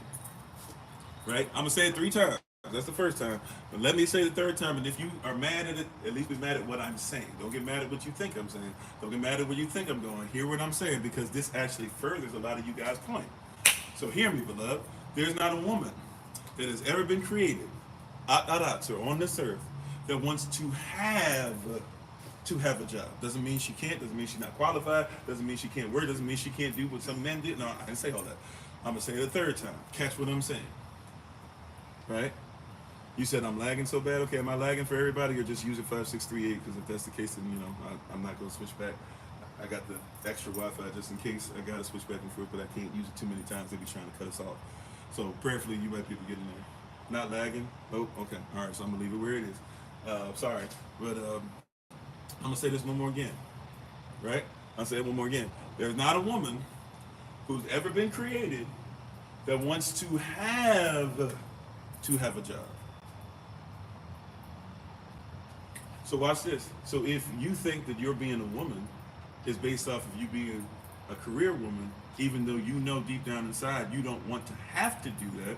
Speaker 1: Right? I'm going to say it 3 times. That's the first time. But let me say the 3rd time. And if you are mad at it, at least be mad at what I'm saying. Don't get mad at what you think I'm saying. Don't get mad at where you think I'm going. Hear what I'm saying, because this actually furthers a lot of you guys' point. So hear me, beloved. There's not a woman that has ever been created, on this earth, that wants to have a job. Doesn't mean she can't, doesn't mean she's not qualified, doesn't mean she can't work, doesn't mean she can't do what some men did. No, I didn't say all that. I'm going to say it a 3rd time. Catch what I'm saying. Right? You said I'm lagging so bad. Okay, am I lagging for everybody, or just use it 5638? Because if that's the case, then, I'm not going to switch back. I got the extra Wi-Fi just in case I got to switch back and forth, but I can't use it too many times. They'll be trying to cut us off. So prayerfully, you might be able to get in there. Not lagging? Oh, okay. All right, so I'm going to leave it where it is. Sorry. But I'm going to say this one more again. Right? I'll say it one more again. There's not a woman who's ever been created that wants to have a job. So watch this. So if you think that you're being a woman is based off of you being a career woman, even though you know deep down inside you don't want to have to do that,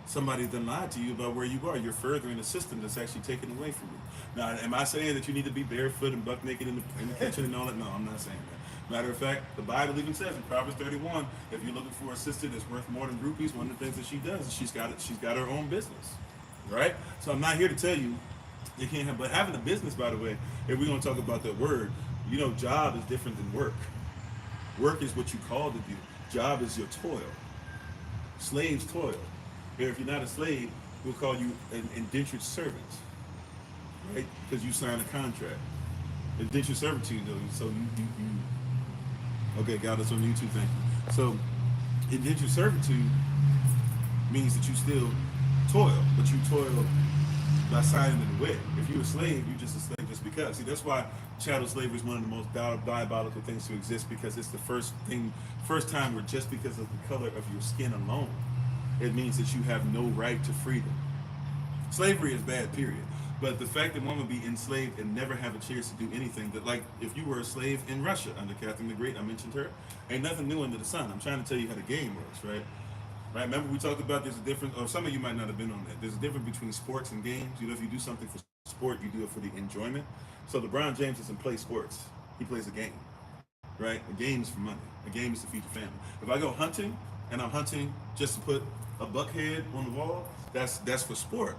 Speaker 1: somebody then lied to you about where you are. You're furthering a system that's actually taken away from you. Now, am I saying that you need to be barefoot and buck naked in the kitchen and all that? No, I'm not saying that. Matter of fact, the Bible even says in Proverbs 31, if you're looking for a sister that's worth more than rupees, one of the things that she does is she's got her own business, right? So I'm not here to tell you you can't have, but having a business, by the way, if we're going to talk about that word, job is different than work. Work is what you call to do. Job is your toil. Slaves toil. If you're not a slave, we'll call you an indentured servant, right? Because you sign a contract. Indentured servitude, though. So you okay, got us on YouTube, thank you. So indentured servitude means that you still toil, but you toil by signing it away. If you're a slave, you're just a slave just because. See, that's why chattel slavery is one of the most diabolical things to exist, because it's the first time where just because of the color of your skin alone, it means that you have no right to freedom. Slavery is bad, period. But the fact that one would be enslaved and never have a chance to do anything, that like if you were a slave in Russia under Catherine the Great, I mentioned her, ain't nothing new under the sun. I'm trying to tell you how the game works, right? Right? Remember we talked about there's a difference, or some of you might not have been on that. There's a difference between sports and games. If you do something for sport, you do it for the enjoyment. So LeBron James doesn't play sports. He plays a game, right? A game is for money. A game is to feed your family. If I go hunting and I'm hunting just to put a buck head on the wall, that's for sport.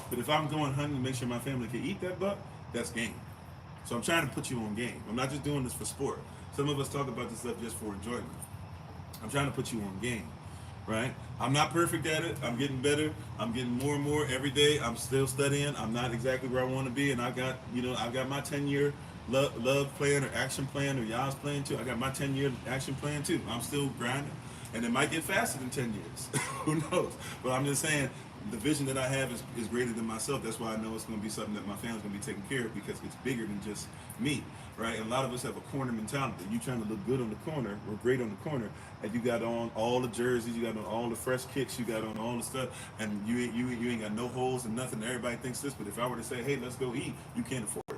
Speaker 1: But if I'm going hunting to make sure my family can eat that buck, that's game. So I'm trying to put you on game. I'm not just doing this for sport. Some of us talk about this stuff just for enjoyment. I'm trying to put you on game, right? I'm not perfect at it. I'm getting better. I'm getting more and more every day. I'm still studying. I'm not exactly where I want to be. And I've got my 10-year love plan or action plan, or y'all's plan too. I got my 10-year action plan too. I'm still grinding. And it might get faster than 10 years. Who knows? But I'm just saying, the vision that I have is greater than myself. That's why I know it's going to be something that my family's going to be taking care of, because it's bigger than just me, right? And a lot of us have a corner mentality. You trying to look good on the corner, or great on the corner, and you got on all the jerseys, you got on all the fresh kicks, you got on all the stuff, and you ain't got no holes and nothing. Everybody thinks this, but if I were to say, hey, let's go eat, you can't afford it.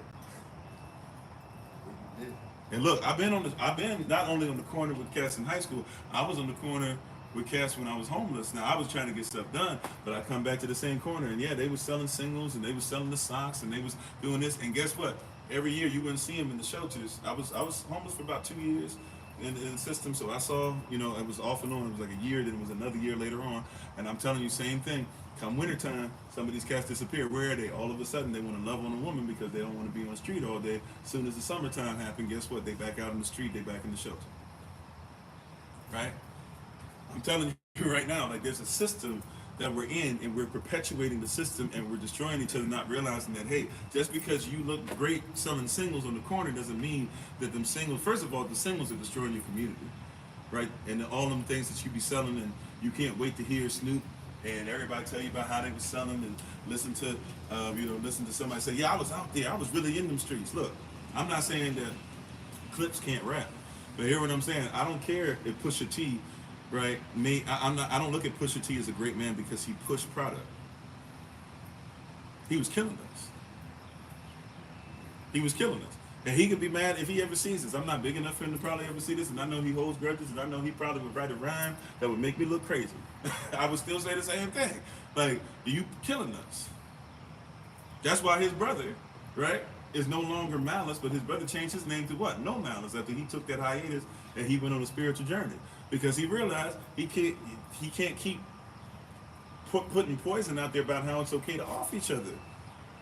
Speaker 1: And look, I've been not only on the corner with cats in high school, I was on the corner with cats when I was homeless. Now I was trying to get stuff done, but I come back to the same corner, and yeah, they was selling singles, and they was selling the socks, and they was doing this. And guess what? Every year you wouldn't see them in the shelters. I was homeless for about 2 years. in the system. So I saw, you know, it was off and on. It was like a year, then it was another year later on. And I'm telling you, same thing. Come wintertime, some of these cats disappear. Where are they? All of a sudden, they want to love on a woman because they don't want to be on the street all day. As soon as the summertime happens, guess what? They back out in the street. They back in the shelter. Right? I'm telling you right now, like there's a system that we're in, and we're perpetuating the system, and we're destroying each other, not realizing that, hey, just because you look great selling singles on the corner doesn't mean that them singles, first of all, the singles are destroying your community, right? And all them things that you be selling, and you can't wait to hear Snoop and everybody tell you about how they was selling, and listen to, listen to somebody say, yeah, I was out there, I was really in them streets. Look, I'm not saying that Clips can't rap, but hear what I'm saying. I don't care if Pusha T, right? I don't look at Pusha T as a great man because he pushed product. He was killing us. He was killing us. And he could be mad if he ever sees this. I'm not big enough for him to probably ever see this, and I know he holds grudges, and I know he probably would write a rhyme that would make me look crazy. I would still say the same thing. Like, you killing us. That's why his brother, right, is no longer Malice, but his brother changed his name to what? No Malice, after he took that hiatus and he went on a spiritual journey. Because he realized he can't keep putting poison out there about how it's okay to off each other.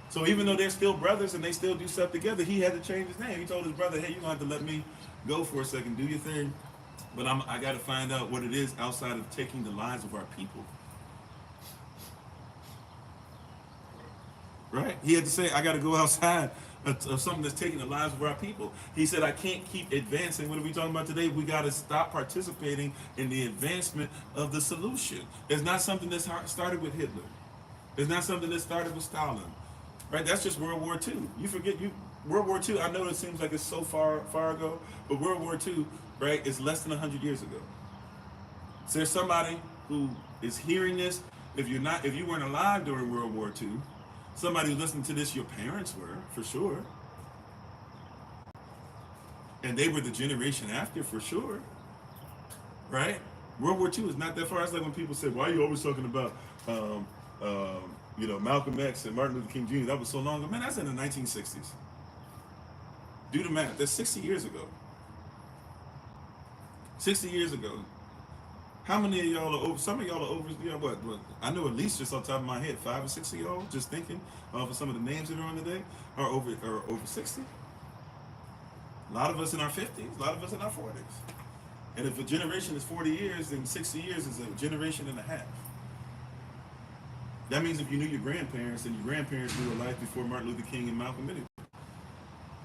Speaker 1: So even though they're still brothers and they still do stuff together, he had to change his name. He told his brother, hey, you're going to have to let me go for a second, do your thing. But I got to find out what it is outside of taking the lives of our people. Right? He had to say, I got to go outside of something that's taking the lives of our people. He said, I can't keep advancing. What are we talking about today? We got to stop participating in the advancement of the solution. It's not something that started with Hitler. It's not something that started with Stalin. Right? That's just World War II. You forget, World War II, I know it seems like it's so far ago, but World War II, right, is less than 100 years ago. So there's somebody who is hearing this. If you weren't alive during World War II, somebody who's listening to this, your parents were, for sure. And they were the generation after, for sure. Right? World War II is not that far. It's like when people say, why are you always talking about, Malcolm X and Martin Luther King Jr.? That was so long ago. Man, that's in the 1960s. Do the math. That's 60 years ago. 60 years ago. How many of y'all are over? Some of y'all are over, what? I know at least just off the top of my head, 5 or 6 of y'all, just thinking of some of the names that are on today, are over 60. A lot of us in our 50s, a lot of us in our 40s. And if a generation is 40 years, then 60 years is a generation and a half. That means if you knew your grandparents, then your grandparents knew a life before Martin Luther King and Malcolm X.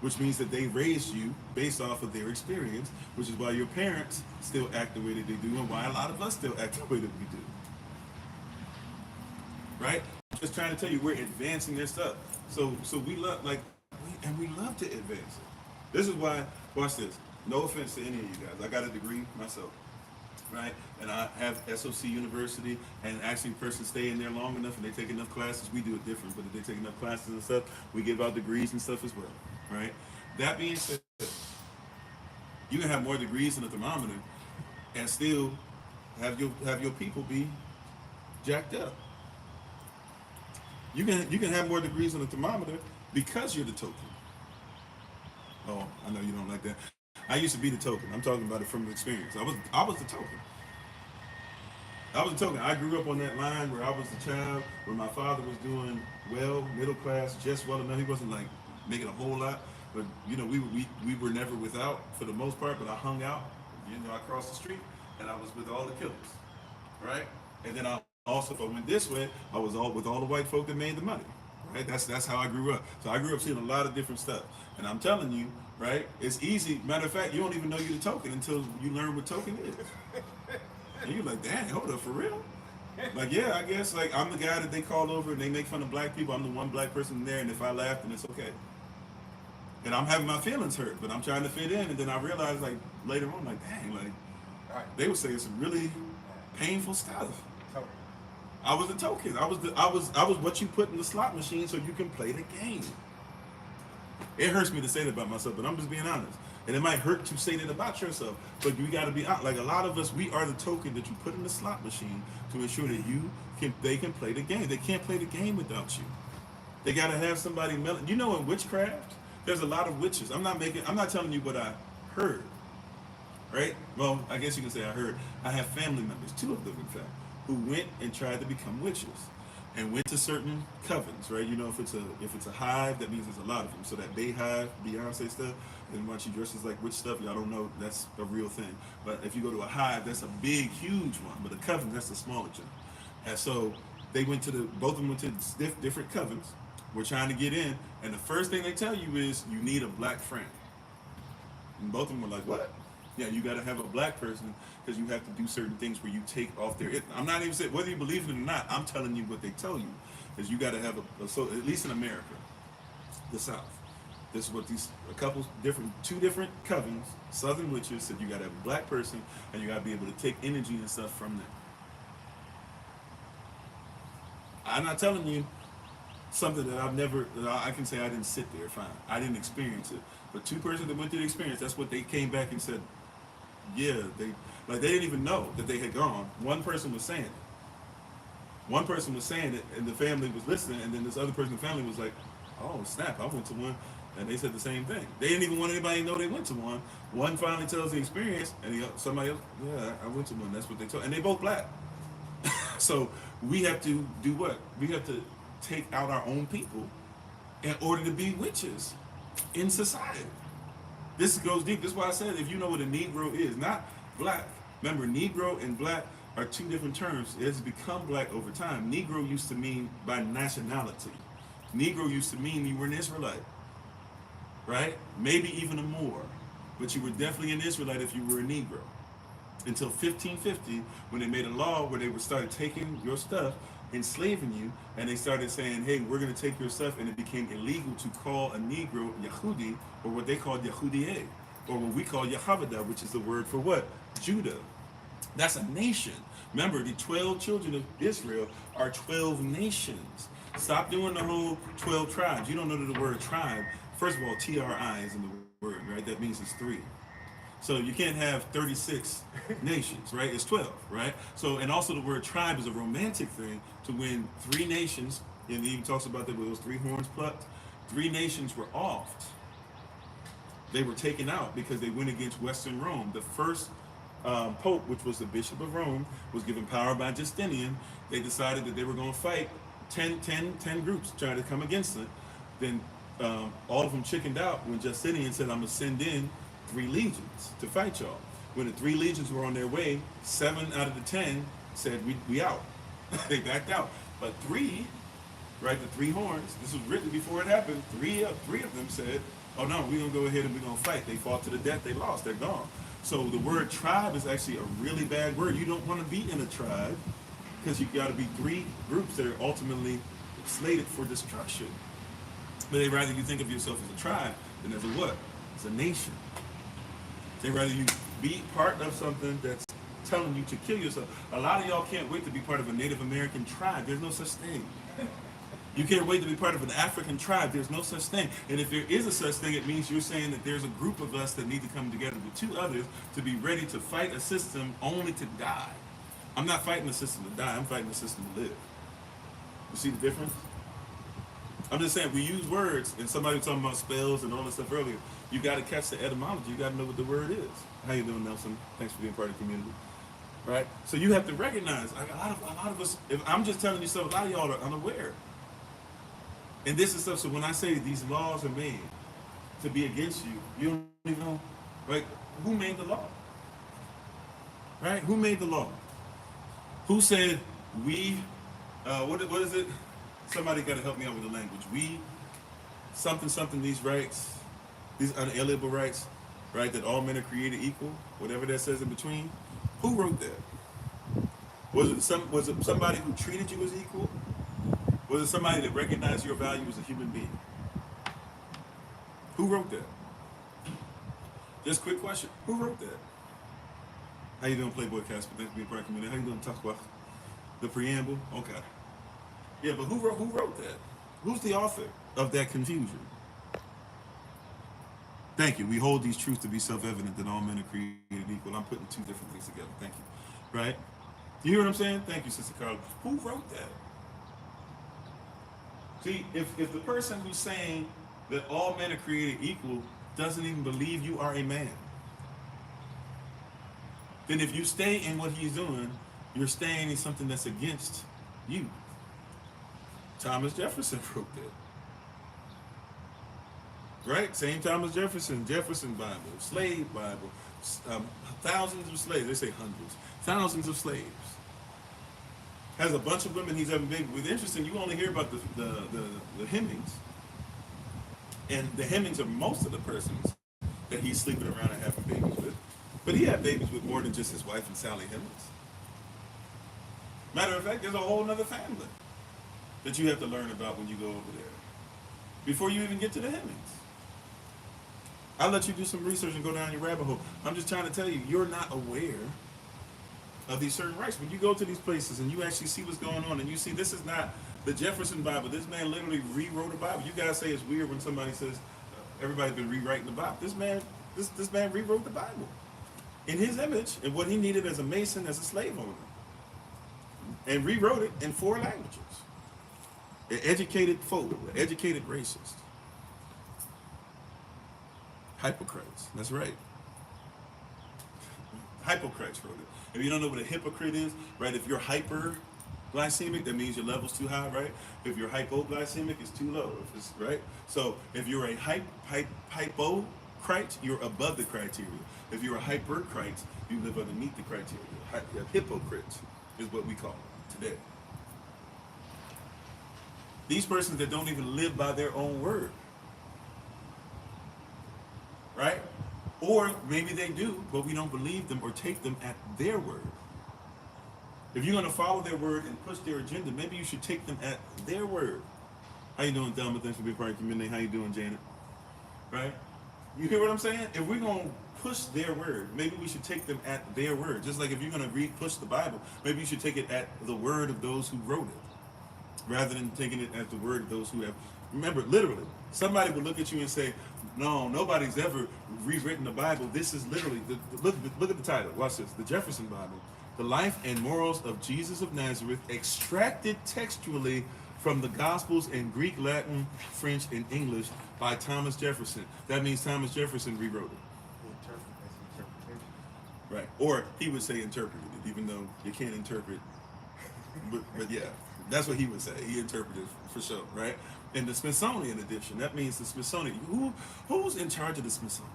Speaker 1: Which means that they raised you based off of their experience, which is why your parents still act the way that they do, and why a lot of us still act the way that we do. Right? Just trying to tell you, we're advancing their stuff. So we love, we love to advance it. This is why, watch this. No offense to any of you guys. I got a degree myself, right? And I have SOC University, and actually a person stay in there long enough and they take enough classes, we do it different, but if they take enough classes and stuff, we give out degrees and stuff as well. Right? That being said, you can have more degrees than a thermometer and still have your people be jacked up. You can have more degrees than a thermometer because you're the token. Oh, I know you don't like that. I used to be the token. I'm talking about it from experience. I was the token. I was the token. I grew up on that line where I was the child, where my father was doing well, middle class, just well enough. He wasn't like making a whole lot, but we were never without for the most part, but I hung out, I crossed the street and I was with all the killers, right? And then I also, if I went this way, I was all with all the white folk that made the money, right? That's how I grew up. So I grew up seeing a lot of different stuff. And I'm telling you, right, it's easy. Matter of fact, you don't even know you're the token until you learn what token is. And you're like, dang, hold up, for real? Like, yeah, I guess, like, I'm the guy that they call over and they make fun of black people. I'm the one black person there, and if I laugh, then it's okay. And I'm having my feelings hurt, but I'm trying to fit in, and then I realized, like, later on, like, dang, like, they were saying some really painful stuff. I was a token. I was what you put in the slot machine so you can play the game. It hurts me to say that about myself, but I'm just being honest. And it might hurt to say that about yourself, but you got to be out. Like a lot of us, we are the token that you put in the slot machine to ensure that they can play the game. They can't play the game without you. They got to have somebody in witchcraft, there's a lot of witches. I'm not telling you what I heard. right? Well, I guess you can say I have family members, 2 of them in fact, who went and tried to become witches, and went to certain covens, right? You know, if it's a hive, that means there's a lot of them. So that Bay Hive, Beyonce stuff, and when she dresses like witch stuff, y'all don't know that's a real thing. But if you go to a hive, that's a big, huge one. But a coven, that's a smaller joint. And so they went to both of them went to different covens. We're trying to get in, and the first thing they tell you is you need a black friend. And both of them were like, "What?" Yeah, you got to have a black person because you have to do certain things where you take off their. I'm not even saying whether you believe it or not. I'm telling you what they tell you is you got to have so at least in America, the South. This is what two different covens, Southern witches said you got to have a black person and you got to be able to take energy and stuff from them. I'm not telling you something that I can say I didn't sit there, fine. I didn't experience it. But 2 persons that went through the experience, that's what they came back and said, yeah, they didn't even know that they had gone. One person was saying it, and the family was listening, and then this other person in the family was like, oh, snap, I went to one, and they said the same thing. They didn't even want anybody to know they went to one. One finally tells the experience, and somebody else, yeah, I went to one, that's what they told, and they both black. So we have to do what? We have to take out our own people in order to be witches in society. This goes deep. This is why I said if you know what a Negro is, not black. Remember, Negro and black are 2 different terms. It has become black over time. Negro used to mean by nationality. Negro used to mean you were an Israelite, right? Maybe even a Moor, but you were definitely an Israelite if you were a Negro. Until 1550, when they made a law where they started taking your stuff, enslaving you, and they started saying, hey, we're going to take your stuff, and it became illegal to call a Negro Yehudi, or what they called Yehudiyeh, or what we call Yehavada, which is the word for what? Judah. That's a nation. Remember, the 12 children of Israel are 12 nations. Stop doing the whole 12 tribes. You don't know the word tribe. First of all, TRI is in the word, right? That means it's 3. So you can't have 36 nations, right? It's 12, right? So, and also the word tribe is a romantic thing to when 3 nations, and he even talks about that with those 3 horns plucked, 3 nations were offed. They were taken out because they went against Western Rome. The first Pope, which was the Bishop of Rome, was given power by Justinian. They decided that they were going to fight 10 groups trying to come against it. Then all of them chickened out when Justinian said, I'm going to send in 3 legions to fight y'all. When the 3 legions were on their way, 7 out of the 10 said, we out. They backed out. But 3, right, the 3 horns, this was written before it happened, 3 of them said, oh no, we're going to go ahead and we're going to fight. They fought to the death, they lost, they're gone. So the word tribe is actually a really bad word. You don't want to be in a tribe because you got to be 3 groups that are ultimately slated for destruction. But they'd rather you think of yourself as a tribe than as a what? As a nation. They'd rather you be part of something that's telling you to kill yourself. A lot of y'all can't wait to be part of a Native American tribe. There's no such thing. You can't wait to be part of an African tribe. There's no such thing. And if there is a such thing, it means you're saying that there's a group of us that need to come together with 2 others to be ready to fight a system only to die. I'm not fighting the system to die. I'm fighting the system to live. You see the difference? I'm just saying, we use words, and somebody was talking about spells and all this stuff earlier. You got to catch the etymology. You got to know what the word is. How you doing, Nelson? Thanks for being part of the community. Right? So you have to recognize, like a lot of us, if I'm just telling you stuff, a lot of y'all are unaware. And this is stuff, so when I say these laws are made to be against you, you don't even know, like, who made the law? Right? Who made the law? Who said we, what is it? Somebody got to help me out with the language. We, something, these rights, these unalienable rights, right, that all men are created equal, whatever that says in between. Who wrote that? Was it somebody who treated you as equal? Was it somebody that recognized your value as a human being? Who wrote that? Just a quick question. Who wrote that? How you doing, Playboy Casper? Thanks for being part of the community. How you doing, Takwa? The preamble? Okay. Yeah, but who wrote that? Who's the author of that confusion? Thank you. We hold these truths to be self-evident that all men are created equal. I'm putting 2 different things together. Thank you. Right? You hear what I'm saying? Thank you, Sister Carla. Who wrote that? See, if the person who's saying that all men are created equal doesn't even believe you are a man, then if you stay in what he's doing, you're staying in something that's against you. Thomas Jefferson wrote that. Right? Same Thomas Jefferson Bible, slave Bible, thousands of slaves. They say hundreds. Thousands of slaves. Has a bunch of women he's ever been with. Interesting, you only hear about the Hemings. And the Hemings are most of the persons that he's sleeping around and having babies with. But he had babies with more than just his wife and Sally Hemings. Matter of fact, there's a whole other family that you have to learn about when you go over there before you even get to the Hemings. I'll let you do some research and go down your rabbit hole. I'm just trying to tell you, you're not aware of these certain rights. When you go to these places and you actually see what's going on and you see this is not the Jefferson Bible. This man literally rewrote a Bible. You guys say it's weird when somebody says everybody's been rewriting the Bible. This man rewrote the Bible in his image and what he needed as a Mason, as a slave owner. And rewrote it in 4 languages. An educated folk, an educated racist. Hypocrites, that's right. Hypocrites wrote it. If you don't know what a hypocrite is, right, if you're hyperglycemic, that means your level's too high, right? If you're hypoglycemic, it's too low, if it's, right? So if you're a hypocrite, you're above the criteria. If you're a hypercrite, you live underneath the criteria. A hypocrite is what we call them today. These persons that don't even live by their own word. Right? Or maybe they do, but we don't believe them or take them at their word. If you're going to follow their word and push their agenda, maybe you should take them at their word. How you doing, Thelma? Thanks for being part of the community. How you doing, Janet? Right? You hear what I'm saying? If we're going to push their word, maybe we should take them at their word. Just like if you're going to push the Bible, maybe you should take it at the word of those who wrote it, rather than taking it at the word of those who have. Remember, literally, somebody would look at you and say, no, nobody's ever rewritten the Bible. This is literally, look at the title. Watch this. The Jefferson Bible. The Life and Morals of Jesus of Nazareth, extracted textually from the Gospels in Greek, Latin, French, and English by Thomas Jefferson. That means Thomas Jefferson rewrote it. Right. Or he would say interpreted it, even though you can't interpret. But yeah, that's what he would say. He interpreted for sure, right? In the Smithsonian edition, that means the Smithsonian. Who's in charge of the Smithsonian?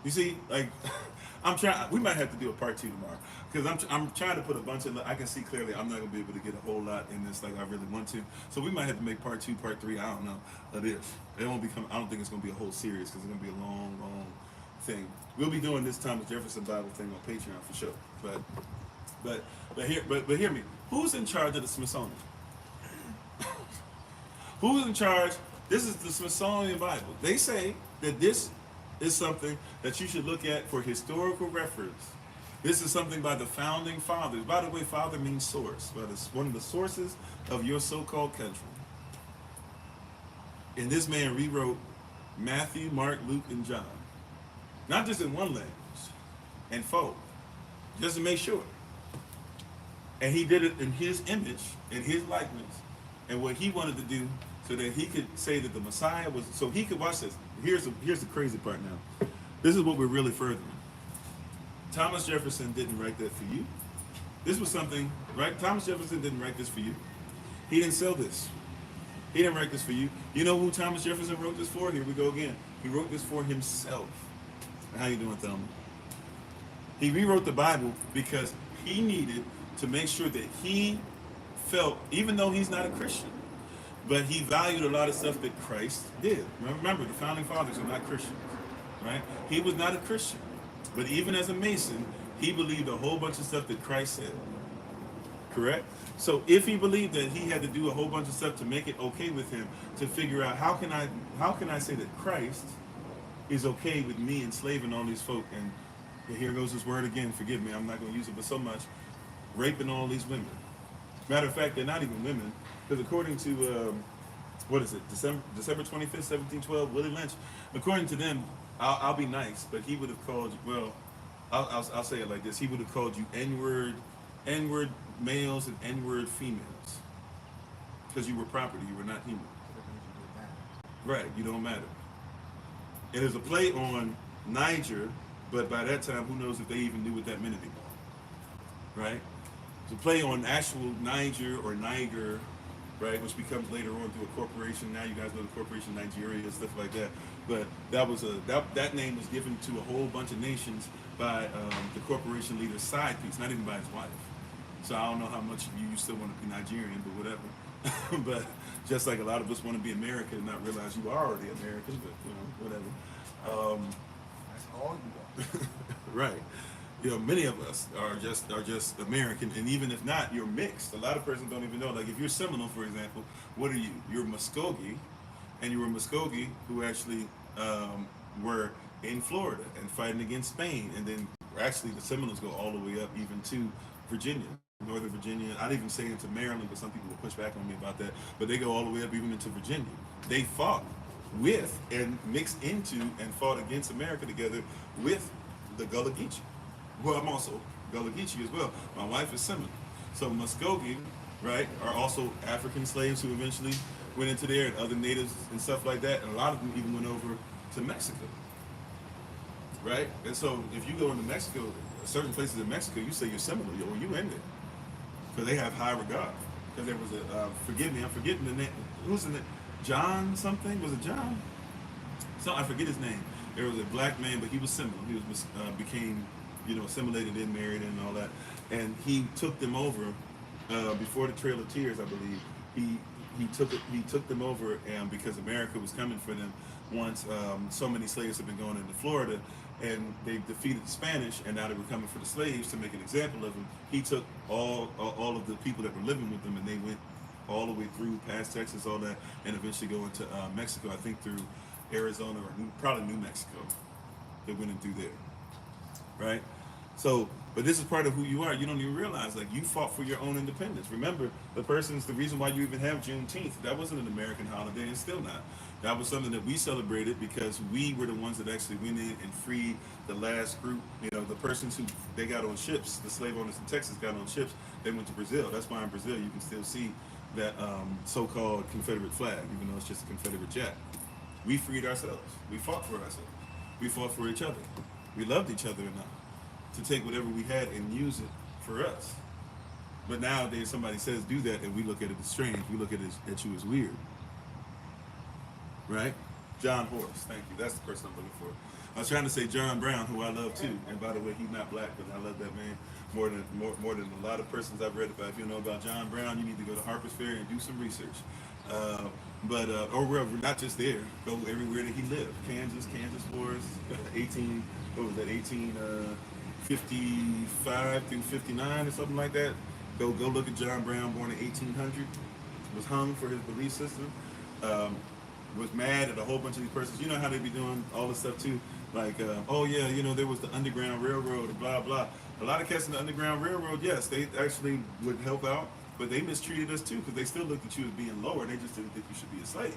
Speaker 1: You see, like, I'm trying. We might have to do a part 2 tomorrow because I'm trying to put a bunch of. I can see clearly I'm not gonna be able to get a whole lot in this like I really want to. So we might have to make part 2, part 3. I don't know of this. It won't become. I don't think it's gonna be a whole series because it's gonna be a long thing. We'll be doing this Thomas Jefferson Bible thing on Patreon for sure. But hear me. Who's in charge of the Smithsonian? Who's in charge? This is the Smithsonian Bible. They say that this is something that you should look at for historical reference. This is something by the founding fathers. By the way, father means source. One of the sources of your so-called country. And this man rewrote Matthew, Mark, Luke, and John. Not just in one language, and 4, just to make sure. And he did it in his image, in his likeness, and what he wanted to do so that he could say that the Messiah was, so he could watch this. Here's the crazy part now. This is what we're really furthering. Thomas Jefferson didn't write that for you. This was something, right? Thomas Jefferson didn't write this for you. He didn't sell this. He didn't write this for you. You know who Thomas Jefferson wrote this for? Here we go again. He wrote this for himself. How you doing, Thelma? He rewrote the Bible because he needed to make sure that he felt, even though he's not a Christian, but he valued a lot of stuff that Christ did. Remember, the founding fathers are not Christians, right? He was not a Christian, but even as a Mason, he believed a whole bunch of stuff that Christ said, correct? So if he believed that he had to do a whole bunch of stuff to make it okay with him, to figure out how can I say that Christ is okay with me enslaving all these folk, and here goes this word again, forgive me, I'm not going to use it, but so much, raping all these women. Matter of fact, they're not even women, because according to, December 25th, 1712, Willie Lynch, according to them, I'll be nice, but he would have called you, well, I'll say it like this, he would have called you N-word males and N-word females, because you were property, you were not human. Right, you don't matter. It is a play on Niger, but by that time, who knows if they even knew what that meant anymore. right? To play on actual Niger or Niger, right, which becomes later on through a corporation. Now you guys know the corporation Nigeria and stuff like that. But that name was given to a whole bunch of nations by the corporation leader's side piece, not even by his wife. So I don't know how much of you still want to be Nigerian, but whatever. But just like a lot of us want to be American and not realize you are already American, but whatever.
Speaker 2: That's all you are.
Speaker 1: Right. Many of us are just American, and even if not, you're mixed. A lot of persons don't even know. Like if you're Seminole, for example, what are you? You're Muskogee, and you were Muskogee who actually were in Florida and fighting against Spain, and then actually the Seminoles go all the way up even to Virginia, Northern Virginia. I'd even say into Maryland, but some people will push back on me about that. But they go all the way up even into Virginia. They fought with and mixed into and fought against America together with the Gullah Geechee. Well, I'm also Gullah Geechee as well. My wife is Seminole. So Muskogee, right, are also African slaves who eventually went into there, and other natives and stuff like that. And a lot of them even went over to Mexico, right? And so if you go into Mexico, certain places in Mexico, you say you're Seminole, or you in there. Because they have high regard. Because there was forgive me, I'm forgetting the name. Who's in it? John something? Was it John? So I forget his name. There was a black man, but he was Seminole. He was became, assimilated and married and all that. And he took them over before the Trail of Tears, I believe. He took them over because America was coming for them once so many slaves had been going into Florida, and they defeated the Spanish, and now they were coming for the slaves to make an example of them. He took all of the people that were living with them, and they went all the way through past Texas, all that, and eventually go into Mexico, I think through Arizona or probably New Mexico. They went in through there, right? So, but this is part of who you are. You don't even realize, like, you fought for your own independence. Remember, the reason why you even have Juneteenth, that wasn't an American holiday, and still not. That was something that we celebrated because we were the ones that actually went in and freed the last group. The persons who they got on ships, the slave owners in Texas got on ships, they went to Brazil. That's why in Brazil you can still see that so-called Confederate flag, even though it's just a Confederate jack. We freed ourselves. We fought for ourselves. We fought for each other. We loved each other enough to take whatever we had and use it for us. But nowadays somebody says do that and we look at it as strange. We look at you as weird. Right? John Horace, thank you. That's the person I'm looking for. I was trying to say John Brown, who I love too. And by the way, he's not black, but I love that man more than a lot of persons I've read about. If you know about John Brown, you need to go to Harper's Ferry and do some research. Or wherever, not just there, go everywhere that he lived. Kansas Wars, 1855 through 59 or something like that. Go look at John Brown, born in 1800, was hung for his belief system. Was mad at a whole bunch of these persons. You know how they be doing all this stuff too, like, there was the Underground Railroad and blah blah. A lot of cats in the Underground Railroad, yes, they actually would help out, but they mistreated us too because they still looked at you as being lower. They just didn't think you should be a slave.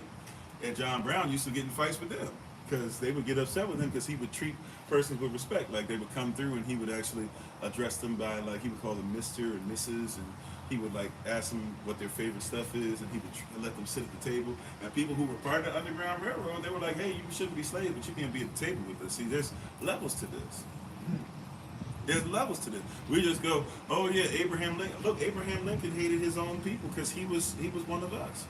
Speaker 1: And John Brown used to get in fights with them because they would get upset with him because he would treat persons with respect. Like they would come through and he would actually address them by, like, he would call them Mr. and Mrs. and he would, like, ask them what their favorite stuff is, and he would let them sit at the table. And people who were part of the Underground Railroad, they were like, hey, you shouldn't be slaves, but you can't be at the table with us. See, there's levels to this. There's levels to this. We just go, oh yeah, Abraham Lincoln. Look, Abraham Lincoln hated his own people because he was one of us.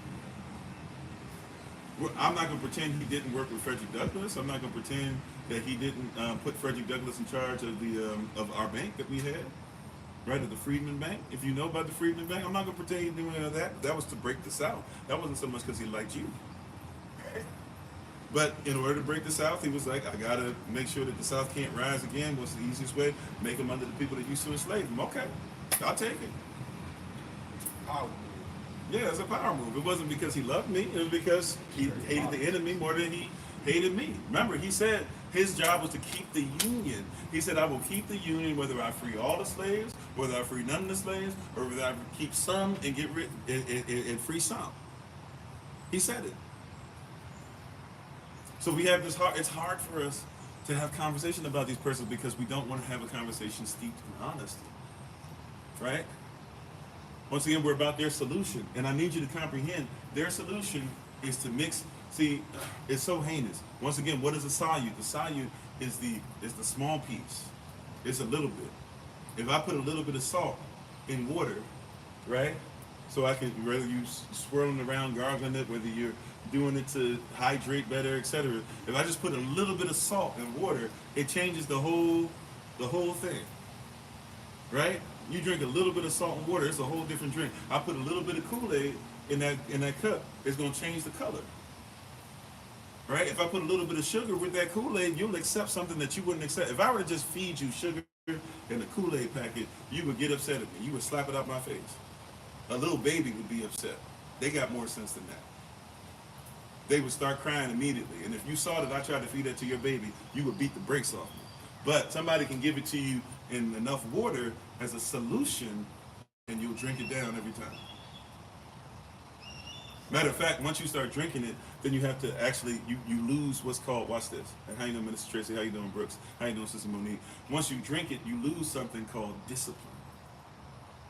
Speaker 1: I'm not going to pretend he didn't work with Frederick Douglass. I'm not going to pretend that he didn't put Frederick Douglass in charge of our bank that we had. Right, at the Freedman Bank. If you know about the Freedman Bank, I'm not going to pretend he didn't do any of that. That was to break the South. That wasn't so much because he liked you. But in order to break the South, he was like, I got to make sure that the South can't rise again. What's the easiest way? Make them under the people that used to enslave them. Okay, I'll take it.
Speaker 2: Power move.
Speaker 1: Yeah, it's a power move. It wasn't because he loved me. It was because he hated the enemy more than he hated me. Remember, he said his job was to keep the Union. He said, I will keep the Union whether I free all the slaves, whether I free none of the slaves, or whether I keep some and get rid and free some. He said it. So we have this hard. It's hard for us to have conversation about these persons because we don't want to have a conversation steeped in honesty. Right? Once again, we're about their solution, and I need you to comprehend their solution is to mix. See, it's so heinous. Once again, what is a salute? The salute is the small piece. It's a little bit. If I put a little bit of salt in water, right? So I can, whether you swirling around, gargling it, whether you're doing it to hydrate better, etc. If I just put a little bit of salt in water, it changes the whole thing, right? You drink a little bit of salt and water, it's a whole different drink. I put a little bit of Kool-Aid in that cup, it's gonna change the color. Right? If I put a little bit of sugar with that Kool-Aid, you'll accept something that you wouldn't accept. If I were to just feed you sugar in a Kool-Aid packet, you would get upset at me. You would slap it out my face. A little baby would be upset. They got more sense than that. They would start crying immediately. And if you saw that I tried to feed that to your baby, you would beat the brakes off me. But somebody can give it to you in enough water as a solution, and you'll drink it down every time. Matter of fact, once you start drinking it, then you have to actually, you lose what's called, watch this. And how you doing, Minister Tracy? How you doing, Brooks? How you doing, Sister Monique? Once you drink it, you lose something called discipline.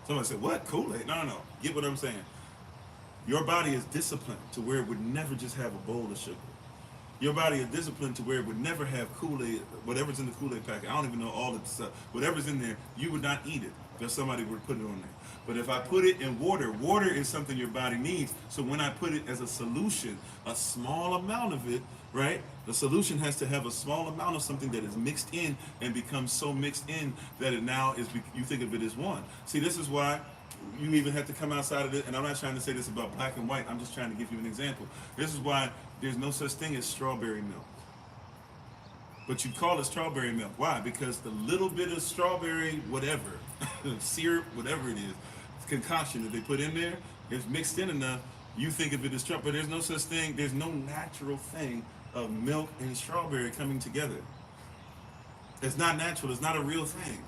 Speaker 1: Somebody said, what? Kool-Aid? No. Get what I'm saying? Your body is disciplined to where it would never just have a bowl of sugar. Your body is disciplined to where it would never have Kool-Aid, whatever's in the Kool-Aid packet. I don't even know all of the stuff. Whatever's in there, you would not eat it if somebody were to put it on there. But if I put it in water, water is something your body needs. So when I put it as a solution, a small amount of it, right? The solution has to have a small amount of something that is mixed in and becomes so mixed in that it now is, you think of it as one. See, this is why you even have to come outside of it. And I'm not trying to say this about black and white. I'm just trying to give you an example. This is why there's no such thing as strawberry milk. But you call it strawberry milk. Why? Because the little bit of strawberry, whatever, syrup, whatever it is, concoction that they put in there is mixed in enough, you think of it as strawberry. But there's no such thing, there's no natural thing of milk and strawberry coming together. It's not natural, it's not a real thing.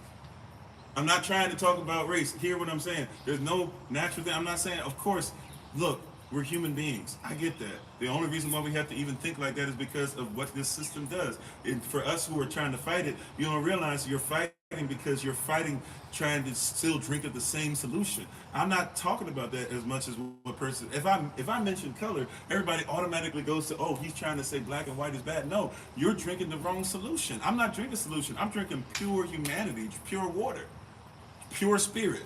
Speaker 1: I'm not trying to talk about race. Hear what I'm saying. There's no natural thing. I'm not saying, of course, look, we're human beings. I get that. The only reason why we have to even think like that is because of what this system does. And for us who are trying to fight it, you don't realize you're fighting because you're fighting trying to still drink of the same solution. I'm not talking about that as much as one person. If I mention color, everybody automatically goes to, oh, he's trying to say black and white is bad. No, you're drinking the wrong solution. I'm not drinking solution. I'm drinking pure humanity, pure water, pure spirit.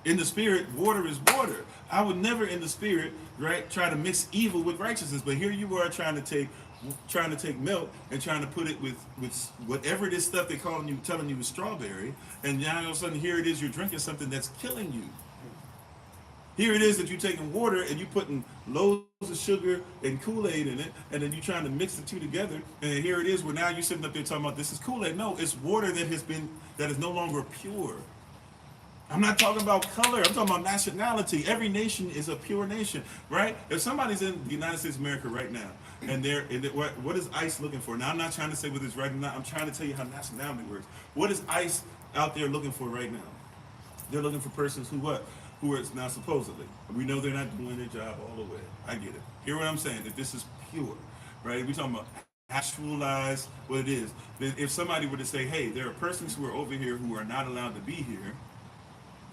Speaker 1: In the spirit, water is water. I would never in the spirit, right, try to mix evil with righteousness. But here you are trying to take milk and trying to put it with whatever this stuff they telling you is strawberry, and now all of a sudden here it is, you're drinking something that's killing you. Here it is that you're taking water and you're putting loads of sugar and Kool-Aid in it, and then you're trying to mix the two together, and here it is where now you're sitting up there talking about this is Kool-Aid. No, it's water that is no longer pure. I'm not talking about color. I'm talking about nationality. Every nation is a pure nation, right? If somebody's in the United States of America right now, and what is ICE looking for? Now, I'm not trying to say whether it's right or not. I'm trying to tell you how nationality works. What is ICE out there looking for right now? They're looking for persons who what? Who are now supposedly. We know they're not doing their job all the way. I get it. Hear what I'm saying? That this is pure, right? We're talking about actualize what it is. If somebody were to say, hey, there are persons who are over here who are not allowed to be here,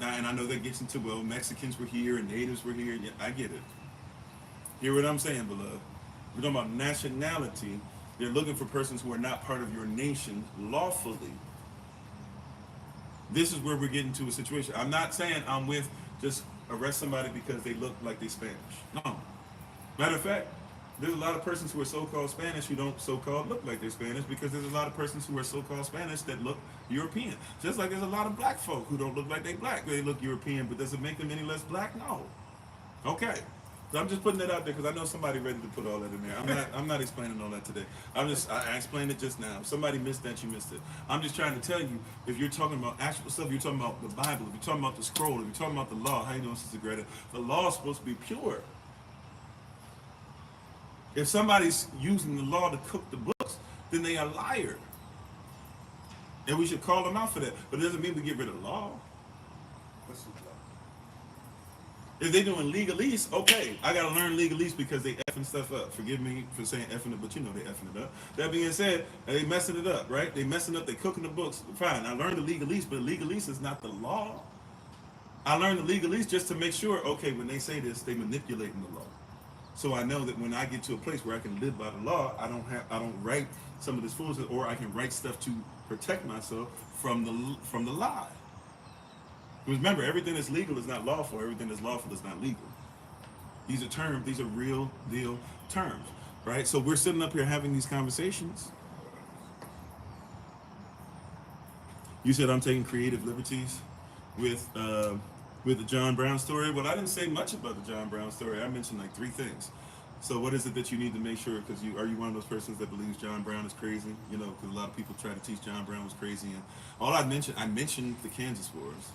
Speaker 1: and I know that gets into, well, Mexicans were here and natives were here. Yeah, I get it. Hear what I'm saying, beloved? We're talking about nationality. They're looking for persons who are not part of your nation lawfully. This is where we're getting to a situation. I'm not saying I'm with just arrest somebody because they look like they Spanish. No. Matter of fact, there's a lot of persons who are so-called Spanish who don't so-called look like they're Spanish, because there's a lot of persons who are so-called Spanish that look European. Just like there's a lot of black folk who don't look like they black. They look European, but does it make them any less black? No. Okay. So I'm just putting that out there because I know somebody ready to put all that in there. I'm not explaining all that today. I explained it just now. If somebody missed that, you missed it. I'm just trying to tell you, if you're talking about actual stuff, you're talking about the Bible, if you're talking about the scroll, if you're talking about the law, how you doing, Sister Greta? The law is supposed to be pure. If somebody's using the law to cook the books, then they are a liar. And we should call them out for that. But it doesn't mean we get rid of the law.
Speaker 2: What's the law?
Speaker 1: If they're doing legalese, okay, I gotta learn legalese because they effing stuff up. Forgive me for saying effing it, but you know they effing it up. That being said, they messing it up, right? They messing up, they cooking the books. Fine, I learned the legalese, but legalese is not the law. I learned the legalese just to make sure, okay, when they say this, they manipulating the law. So I know that when I get to a place where I can live by the law, I don't write some of this foolishness, or I can write stuff to protect myself from the lie. Remember, everything that's legal is not lawful. Everything that's lawful is not legal. These are terms. These are real deal terms, right? So we're sitting up here having these conversations. You said I'm taking creative liberties with the John Brown story. Well, I didn't say much about the John Brown story. I mentioned like 3 things. So what is it that you need to make sure? Because are you one of those persons that believes John Brown is crazy? You know, because a lot of people try to teach John Brown was crazy. And all I mentioned the Kansas Wars.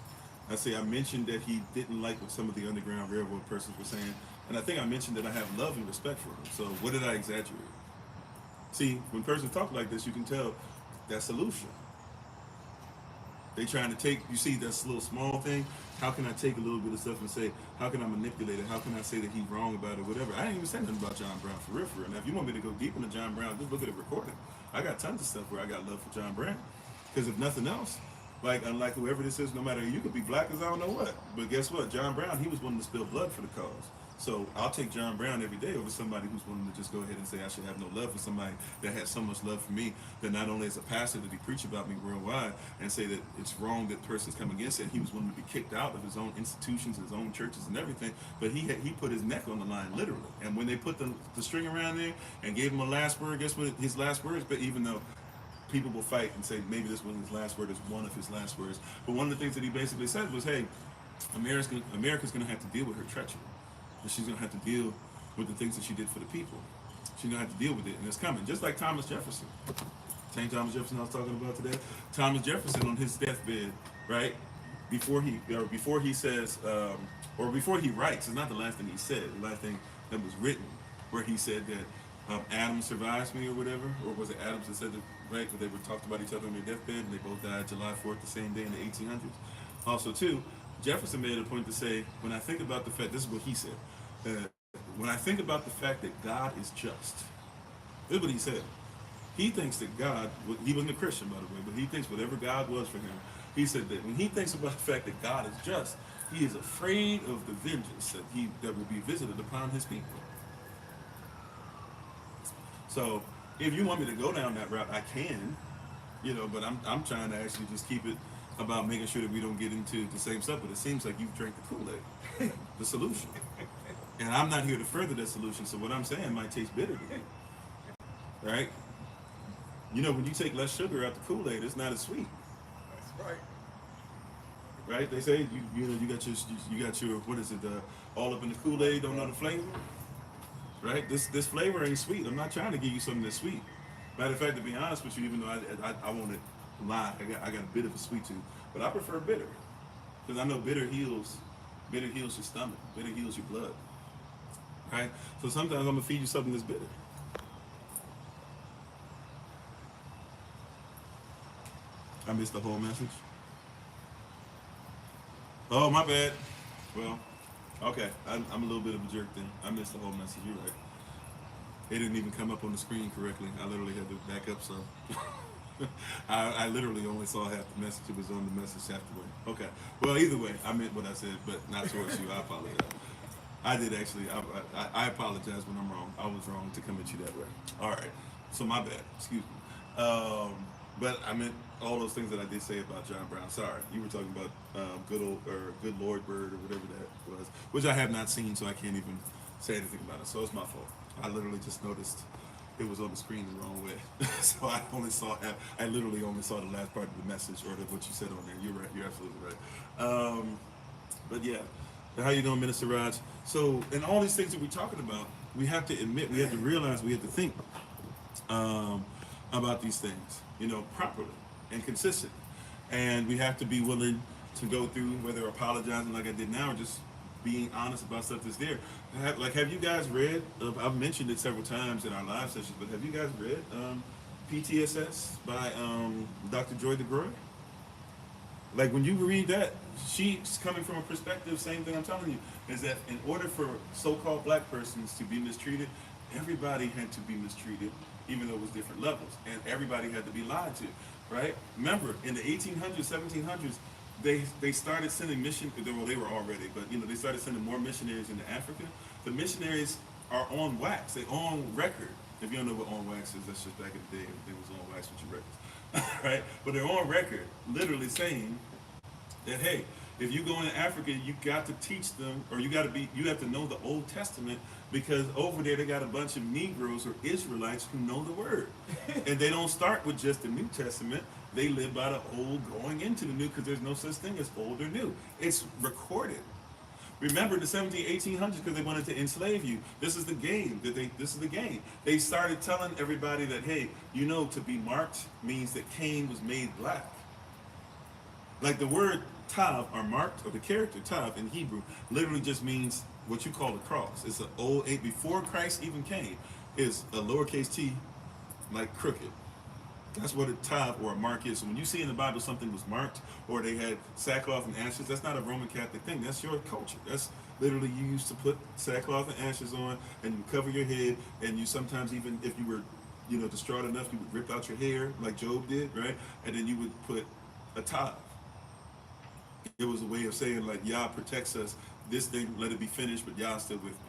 Speaker 1: I mentioned that he didn't like what some of the Underground Railroad persons were saying. And I think I mentioned that I have love and respect for him. So what did I exaggerate? See, when persons talk like this, you can tell that's solution. They trying to take, you see, that's a little small thing. How can I take a little bit of stuff and say, how can I manipulate it? How can I say that he's wrong about it, whatever? I ain't even saying nothing about John Brown for real. Now, if you want me to go deep into John Brown, just look at the recording. I got tons of stuff where I got love for John Brown. Because if nothing else, like, unlike whoever this is, no matter, you could be black as I don't know what. But guess what? John Brown, he was willing to spill blood for the cause. So I'll take John Brown every day over somebody who's willing to just go ahead and say I should have no love for somebody that has so much love for me that not only as a pastor did he preach about me worldwide and say that it's wrong that persons come against it, he was willing to be kicked out of his own institutions, his own churches and everything, but he put his neck on the line, literally. And when they put the string around there and gave him a last word, guess what his last words? But even though people will fight and say maybe this wasn't his last word, it's one of his last words. But one of the things that he basically said was, hey, America's going to have to deal with her treachery. And she's going to have to deal with the things that she did for the people. She's going to have to deal with it, and it's coming. Just like Thomas Jefferson. Same Thomas Jefferson I was talking about today. Thomas Jefferson on his deathbed, right? Before he says, or before he writes, it's not the last thing he said, the last thing that was written, where he said that Adam survives me or whatever, or was it Adams that said that, right? But they were talked about each other on their deathbed, and they both died July 4th, the same day in the 1800s. Also, too, Jefferson made it a point to say, when I think about the fact, this is what he said, when I think about the fact that God is just, this is what he said. He thinks that God, he wasn't a Christian, by the way, but he thinks whatever God was for him, he said that when he thinks about the fact that God is just, he is afraid of the vengeance that will be visited upon his people. So, if you want me to go down that route, I can, but I'm trying to actually just keep it about making sure that we don't get into the same stuff, but it seems like you've drank the Kool-Aid, the solution. And I'm not here to further that solution, so what I'm saying might taste bitter to you, right? When you take less sugar out the Kool-Aid, it's not as sweet.
Speaker 2: That's right.
Speaker 1: Right? They say you got your what is it? All up in the Kool-Aid, don't know the flavor. Right? This flavor ain't sweet. I'm not trying to give you something that's sweet. Matter of fact, to be honest with you, even though I want to lie, I got a bit of a sweet tooth, but I prefer bitter because I know bitter heals your stomach. Bitter heals your blood. Right? So sometimes I'm gonna feed you something that's bitter. I missed the whole message. Oh, my bad. Well, okay. I'm a little bit of a jerk then. I missed the whole message. You're right. It didn't even come up on the screen correctly. I literally had to back up some. I literally only saw half the message. It was on the message half the way. Okay. Well, either way, I meant what I said, but not towards you. I apologize. I did actually. I apologize when I'm wrong. I was wrong to come at you that way. All right. So my bad. Excuse me. But I meant all those things that I did say about John Brown. Sorry. You were talking about Good Lord Bird or whatever that was, which I have not seen, so I can't even say anything about it. So it's my fault. I literally just noticed it was on the screen the wrong way. So I literally only saw the last part of the message or what you said on there. You're right. You're absolutely right. But yeah. How you doing, Minister Raj? So, in all these things that we're talking about, we have to admit, we have to realize, we have to think about these things, properly and consistent. And we have to be willing to go through, whether apologizing like I did now or just being honest about stuff that's there. Have you guys read, I've mentioned it several times in our live sessions, but have you guys read PTSS by Dr. Joy DeGroy? Like when you read that, she's coming from a perspective, same thing I'm telling you, is that in order for so-called black persons to be mistreated, everybody had to be mistreated, even though it was different levels, and everybody had to be lied to, right? Remember, in the 1800s, 1700s, they started sending well, they were already, but they started sending more missionaries into Africa. The missionaries are on wax. They on record. If you don't know what on wax is, that's just back in the day. Everything was on wax with your records, right? But they're on record, literally saying that, hey, if you go into Africa, you got to teach them, or you have to know the Old Testament, because over there they got a bunch of Negroes or Israelites who know the word. And they don't start with just the New Testament. They live by the old going into the new, because there's no such thing as old or new. It's recorded. Remember the 1800s, because they wanted to enslave you. This is the game this is the game. They started telling everybody that, hey, to be marked means that Cain was made black. Like the word tav, or marked, or the character tav in Hebrew, literally just means what you call a cross. It's before Christ even came, is a lowercase t, like crooked. That's what a tav or a mark is. So when you see in the Bible something was marked, or they had sackcloth and ashes, that's not a Roman Catholic thing. That's your culture. That's literally, you used to put sackcloth and ashes on, and you cover your head, and you sometimes, even if you were, distraught enough, you would rip out your hair like Job did, right? And then you would put a tav. It was a way of saying, like, Yah protects us. This thing, let it be finished, but Yah's still with me.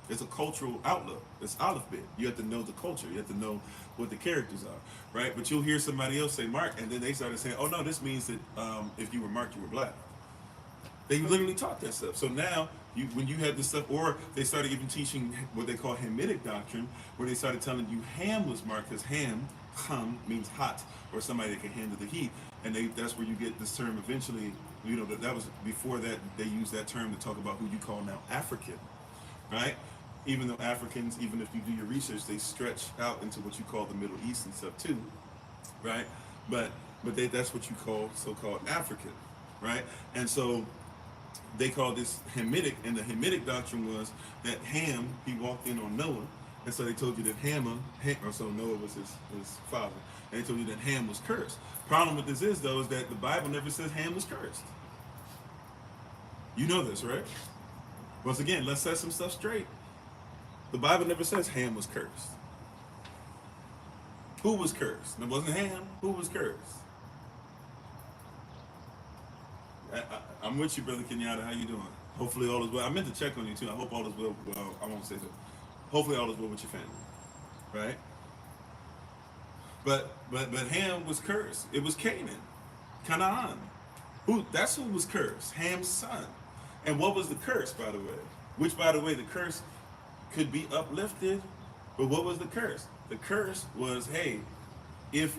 Speaker 1: It's a cultural outlook. It's Aleph Bet. You have to know the culture. You have to know what the characters are, right? But you'll hear somebody else say mark, and then they started saying, oh no, this means that if you were marked, you were black. They literally taught that stuff. So now, when you have this stuff, or they started even teaching what they call Hamitic doctrine, where they started telling you Ham was marked, because Ham means hot, or somebody that can handle the heat. And that's where you get this term eventually, that was before that, they used that term to talk about who you call now African, right? Even though Africans, even if you do your research, they stretch out into what you call the Middle East and stuff too, right? But that's what you call so-called African, right? And so they call this Hamitic, and the Hamitic doctrine was that Ham, he walked in on Noah, and so they told you that so Noah was his father, and they told you that Ham was cursed. Problem with this is, though, is that the Bible never says Ham was cursed. You know this, right? Once again, let's set some stuff straight. The Bible never says Ham was cursed. Who was cursed? It wasn't Ham. Who was cursed? I'm with you, Brother Kenyatta. How you doing? Hopefully all is well. I meant to check on you, too. I hope all is well. Well, I won't say that. Hopefully all is well with your family. Right? But Ham was cursed. It was Canaan. That's who was cursed. Ham's son. And what was the curse, by the way? Which, by the way, the curse could be uplifted. But what was the curse? The curse was, hey, if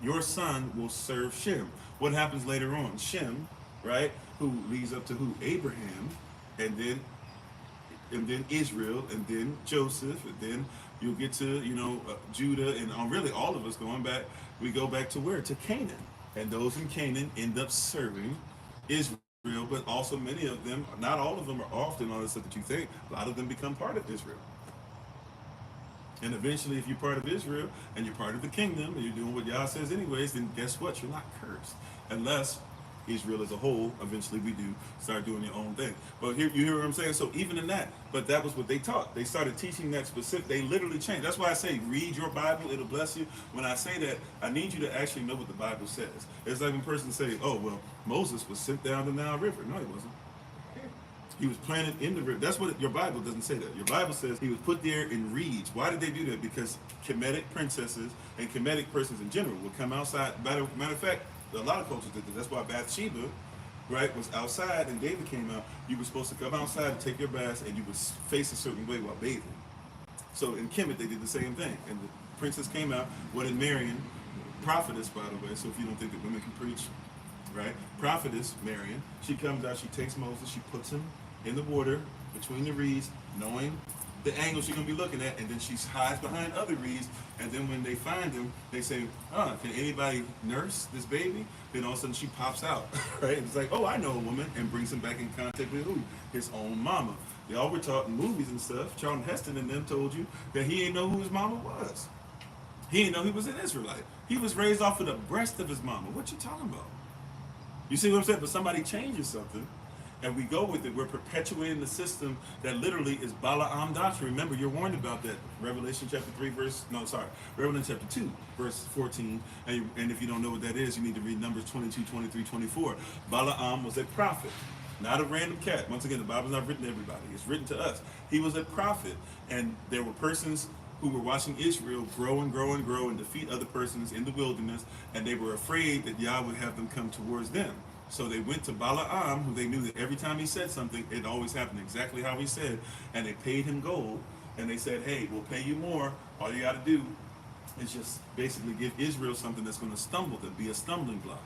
Speaker 1: your son will serve Shem. What happens later on? Shem, right, who leads up to who? Abraham, and then Israel, and then Joseph, and then you'll get to, Judah, and really all of us going back, we go back to where? To Canaan. And those in Canaan end up serving Israel, but also many of them, not all of them are often all the stuff that you think, a lot of them become part of Israel. And eventually, if you're part of Israel, and you're part of the kingdom, and you're doing what Yah says anyways, then guess what? You're not cursed. Unless Israel as a whole, eventually we do start doing your own thing. But here, you hear what I'm saying? So even in that, but that was what they taught. They started teaching that specific, they literally changed. That's why I say, read your Bible, it'll bless you. When I say that, I need you to actually know what the Bible says. It's like when a person say, oh, well, Moses was sent down the Nile River. No, he wasn't. He was planted in the river. That's what your Bible doesn't say that. Your Bible says he was put there in reeds. Why did they do that? Because Kemetic princesses and Kemetic persons in general would come outside. Matter of fact, a lot of cultures did this. That's why Bathsheba, right, was outside, and David came out. You were supposed to come outside and take your bath, and you would face a certain way while bathing. So in Kemet, they did the same thing. And the princess came out. What did Marian, prophetess, by the way, so if you don't think that women can preach, right? Prophetess, Marian, she comes out, she takes Moses, she puts him in the water between the reeds, knowing the angle she's going to be looking at, and then she hides behind other reeds, and then when they find him, they say, can anybody nurse this baby? Then all of a sudden she pops out, right? It's like, oh, I know a woman, and brings him back in contact with who? His own mama. Y'all were taught in movies and stuff, Charlton Heston and them told you that he ain't know who his mama was. He ain't know he was an Israelite. He was raised off of the breast of his mama. What you talking about? You see what I'm saying? But somebody changes something, and we go with it. We're perpetuating the system that literally is Balaam doctrine. Remember, you're warned about that. Revelation chapter 2, verse 14. And if you don't know what that is, you need to read Numbers 22, 23, 24. Balaam was a prophet. Not a random cat. Once again, the Bible's not written to everybody. It's written to us. He was a prophet, and there were persons who were watching Israel grow and grow and grow and defeat other persons in the wilderness, and they were afraid that Yah would have them come towards them. So they went to Balaam, who they knew that every time he said something, it always happened exactly how he said, and they paid him gold, and they said, hey, we'll pay you more. All you got to do is just basically give Israel something that's going to stumble them, be a stumbling block.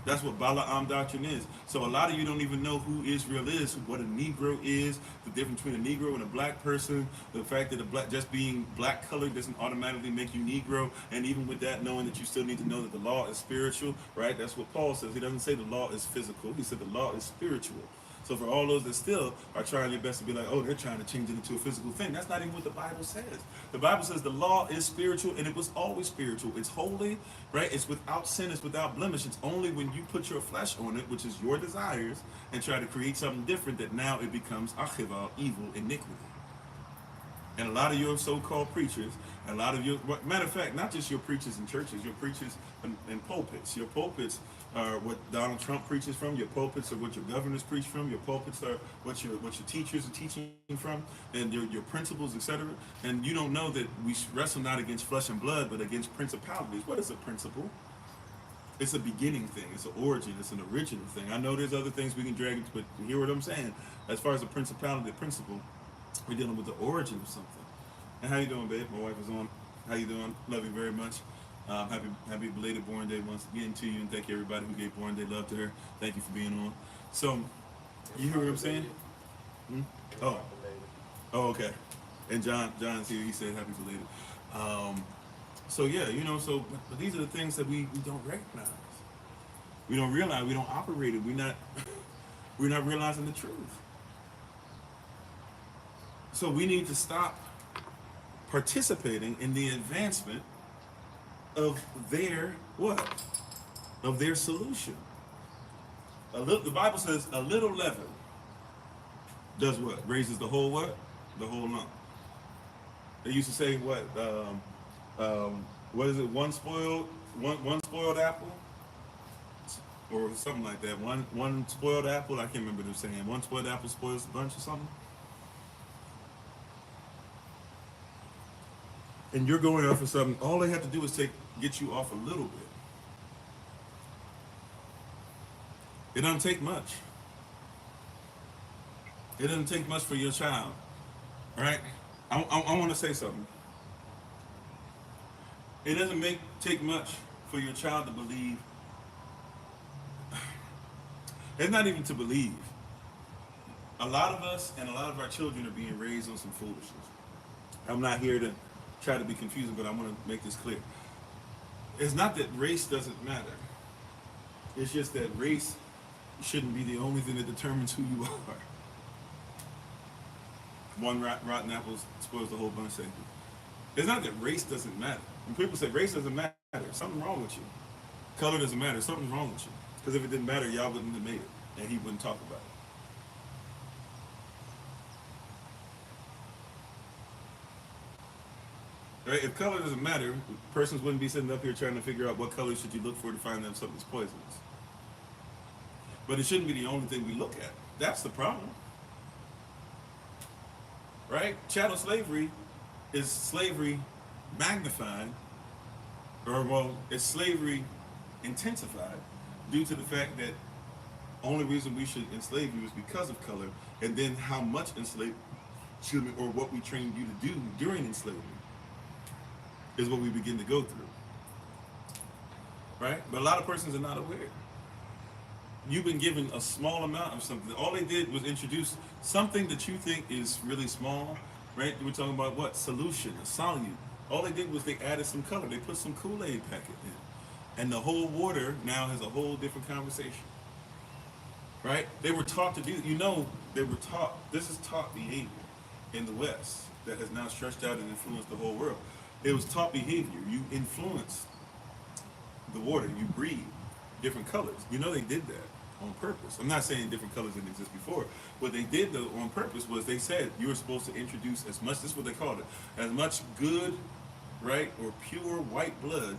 Speaker 1: That's what Balaam doctrine is. So a lot of you don't even know who Israel is, what a Negro is, the difference between a Negro and a black person, the fact that just being black colored doesn't automatically make you Negro, and even with that, knowing that you still need to know that the law is spiritual, right? That's what Paul says. He doesn't say the law is physical. He said the law is spiritual. So for all those that still are trying their best to be like, oh, they're trying to change it into a physical thing. That's not even what the Bible says. The Bible says the law is spiritual, and it was always spiritual. It's holy, right? It's without sin. It's without blemish. It's only when you put your flesh on it, which is your desires, and try to create something different, that now it becomes achival, evil, iniquity. And a lot of your so-called preachers, and a lot of your, matter of fact, not just your preachers in churches, your preachers in pulpits. Your pulpits are what Donald Trump preaches from. Your pulpits are what your governors preach from. Your pulpits are what your teachers are teaching from, and your principles, etc. And you don't know that we wrestle not against flesh and blood, but against principalities. What is a principle? It's a beginning thing. It's an origin. It's an original thing. I know there's other things we can drag into, but you hear what I'm saying? As far as a principality, a principle, we're dealing with the origin of something. And how you doing, babe? My wife is on. How you doing? Love you very much. Happy belated Born Day once again to you, and thank you everybody who gave Born Day love to her. Thank you for being on. So, you hear what I'm saying? Hmm? Oh, okay. And John's here. He said happy belated. So yeah, but these are the things that we don't recognize. We don't realize. We don't operate it. We're not realizing the truth. So we need to stop participating in the advancement of their what? Of their solution. The Bible says a little leaven does what? Raises the whole what? The whole lump. They used to say what? What is it? One spoiled apple, or something like that. One spoiled apple. I can't remember them saying. One spoiled apple spoils the bunch or something. And you're going off of something. All they have to do is get you off a little bit. It doesn't take much. It doesn't take much for your child, right? I want to say something. It doesn't take much for your child to believe. It's not even to believe. A lot of us and a lot of our children are being raised on some foolishness. I'm not here to try to be confusing, but I want to make this clear. It's not that race doesn't matter. It's just that race shouldn't be the only thing that determines who you are. One rotten apple spoils the whole bunch. It's not that race doesn't matter. When people say race doesn't matter, something's wrong with you. Color doesn't matter, something's wrong with you. Because if it didn't matter, y'all wouldn't have made it, and he wouldn't talk about it. Right? If color doesn't matter, persons wouldn't be sitting up here trying to figure out what color should you look for to find out something's poisonous. But it shouldn't be the only thing we look at. That's the problem. Right? Chattel slavery is slavery magnified, it's slavery intensified due to the fact that only reason we should enslave you is because of color, and then how much or what we trained you to do during enslavement is what we begin to go through. Right? But a lot of persons are not aware. You've been given a small amount of something. All they did was introduce something that you think is really small, right? We're talking about what? Solution, a solute. All they did was they added some color. They put some Kool-Aid packet in. And the whole water now has a whole different conversation. Right? They were taught to do, this is taught behavior in the West that has now stretched out and influenced the whole world. It was taught behavior. You influence the water. You breathe different colors. They did that on purpose. I'm not saying different colors didn't exist before. What they did though on purpose was they said you were supposed to introduce as much, this is what they called it, as much good, right, or pure white blood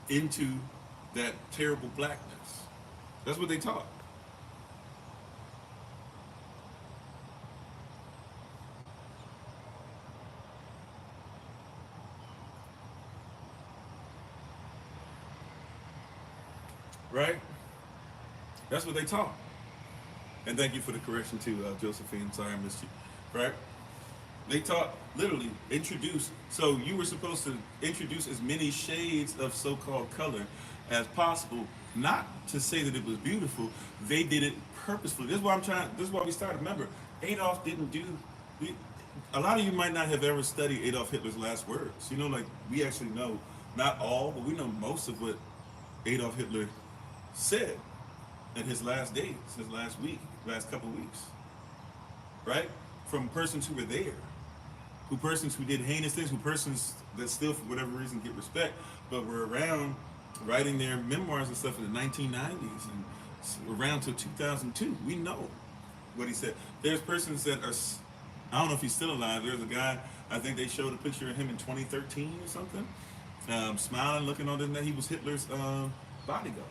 Speaker 1: into that terrible blackness. That's what they taught. right? That's what they taught. And thank you for the correction too, Josephine. Sorry I missed you. Right? They taught literally introduce. So you were supposed to introduce as many shades of so-called color as possible. Not to say that it was beautiful. They did it purposefully. This is why I'm trying. This is why we started. Remember, Adolf didn't do. We, a lot of you might not have ever studied Adolf Hitler's last words. You know, like we actually know not all, but we know most of what Adolf Hitler said in his last days, his last week, last couple of weeks, right? From persons who were there, who persons who did heinous things, who persons that still, for whatever reason, get respect, but were around writing their memoirs and stuff in the 1990s and around till 2002. We know what he said. There's persons that are, I don't know if he's still alive. There's a guy, I think they showed a picture of him in 2013 or something, smiling, looking on that. He was Hitler's bodyguard.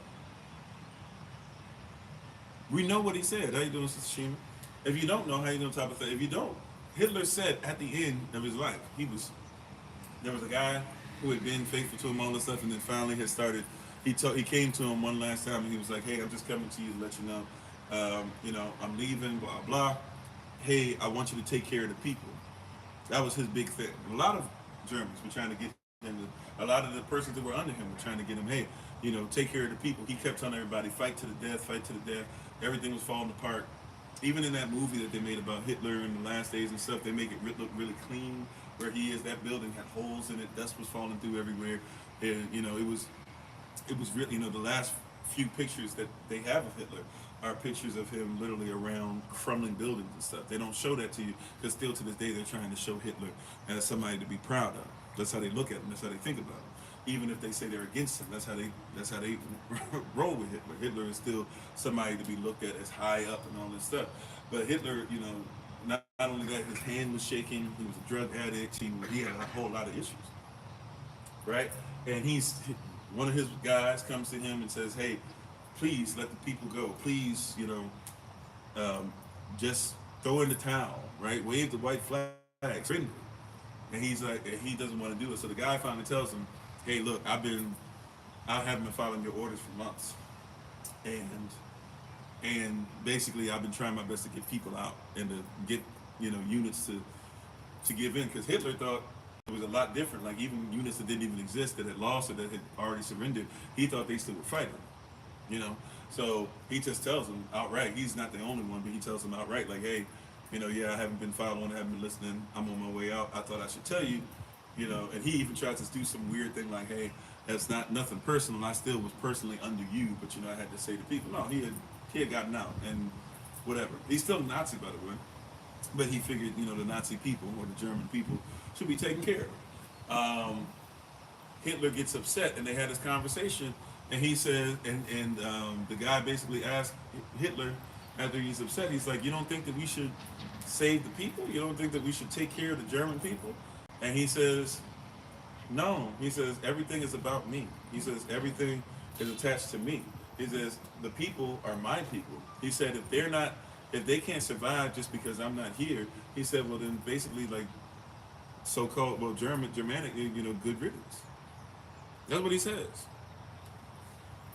Speaker 1: We know what he said. How you doing, Sister Shima? If you don't know, how you doing, top of that? If you don't, Hitler said at the end of his life, there was a guy who had been faithful to him all this stuff, and then finally had started. He came to him one last time, and he was like, "Hey, I'm just coming to you to let you know, I'm leaving, blah blah. Hey, I want you to take care of the people." That was his big thing. And a lot of Germans were trying to get him. A lot of the persons that were under him were trying to get him. Hey, take care of the people. He kept telling everybody, fight to the death, fight to the death. Everything was falling apart. Even in that movie that they made about Hitler in the last days and stuff, they make it look really clean where he is. That building had holes in it. Dust was falling through everywhere. And, it was really, the last few pictures that they have of Hitler are pictures of him literally around crumbling buildings and stuff. They don't show that to you because still to this day they're trying to show Hitler as somebody to be proud of. That's how they look at him. That's how they think about him. Even if they say they're against him, that's how they roll with Hitler. Hitler is still somebody to be looked at as high up and all this stuff. But Hitler, not only that, his hand was shaking. He was a drug addict. He had a whole lot of issues, right? And one of his guys comes to him and says, "Hey, please let the people go. Please, just throw in the towel, right? Wave the white flag, friendly." And he's like, he doesn't want to do it. So the guy finally tells him, "Hey, look, I haven't been following your orders for months, and basically I've been trying my best to get people out and to get units to give in, because Hitler thought it was a lot different. Like even units that didn't even exist, that had lost or that had already surrendered, he thought they still were fighting, So he just tells them outright. He's not the only one, but he tells them outright, like, "Hey, yeah, I haven't been following, I haven't been listening. I'm on my way out. I thought I should tell you." And he even tries to do some weird thing like, "Hey, that's not nothing personal. I still was personally under you, but I had to say to people." No, he had gotten out and whatever. He's still a Nazi, by the way, but he figured, the Nazi people or the German people should be taken care of. Hitler gets upset, and they had this conversation, and he said, and the guy basically asked Hitler after he's upset, he's like, "You don't think that we should save the people? You don't think that we should take care of the German people?" And he says, "No." He says, "Everything is about me." He says, "Everything is attached to me." He says, "The people are my people." He said, if they can't survive just because I'm not here, he said, well then basically like so-called, Germanic, good riddance. That's what he says.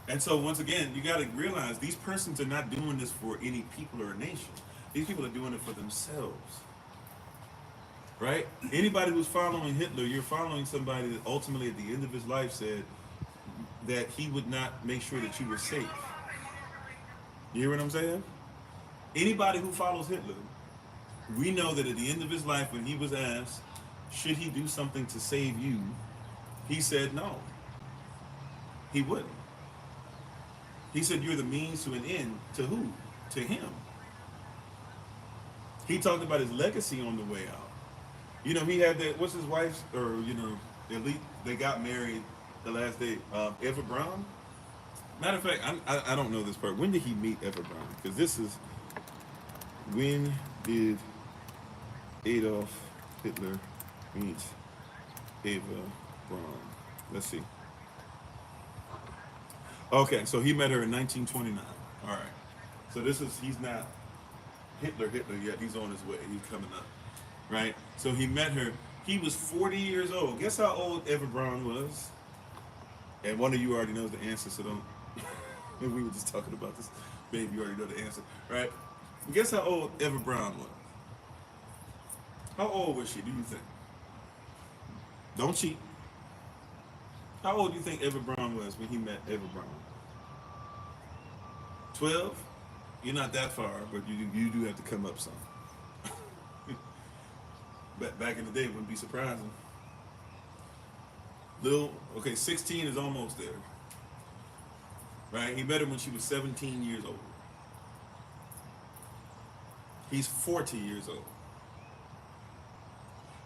Speaker 1: And so once again, you got to realize these persons are not doing this for any people or a nation. These people are doing it for themselves. Right? Anybody who's following Hitler, you're following somebody that ultimately at the end of his life said that he would not make sure that you were safe. You hear what I'm saying? Anybody who follows Hitler, we know that at the end of his life, when he was asked, should he do something to save you, he said no. He wouldn't. He said you're the means to an end. To who? To him. He talked about his legacy on the way out. He had that, what's his wife's, or, they got married the last day. Eva Braun? Matter of fact, I don't know this part. When did he meet Eva Braun? Because when did Adolf Hitler meet Eva Braun? Let's see. Okay, so he met her in 1929. All right. So he's not Hitler yet. He's on his way. He's coming up. Right? So he met her. He was 40 years old. Guess how old Eva Braun was? And one of you already knows the answer, so don't. And we were just talking about this. Babe, you already know the answer, right? Guess how old Eva Brown was? How old was she, do you think? Don't cheat. How old do you think Eva Brown was when he met Eva Brown? 12? You're not that far, but you do have to come up some. But back in the day, it wouldn't be surprising. Okay, 16 is almost there. Right? He met her when she was 17 years old. He's 40 years old.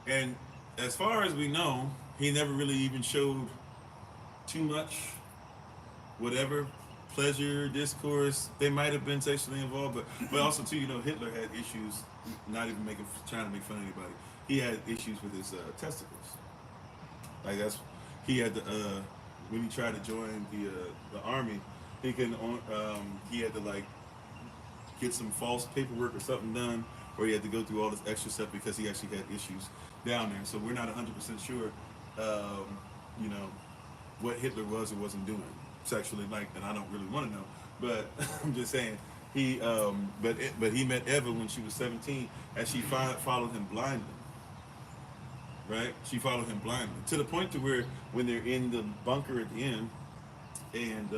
Speaker 1: And as far as we know, he never really even showed too much, whatever, pleasure, discourse. They might have been sexually involved, but also too, Hitler had issues, not even trying to make fun of anybody. He had issues with his testicles. Like he had when he tried to join the army, he had to like get some false paperwork or something done, or he had to go through all this extra stuff because he actually had issues down there. So we're not 100% sure, what Hitler was or wasn't doing sexually, and I don't really want to know. But I'm just saying but he met Eva when she was 17, and she followed him blindly. Right? She followed him blindly to the point to where when they're in the bunker at the end, and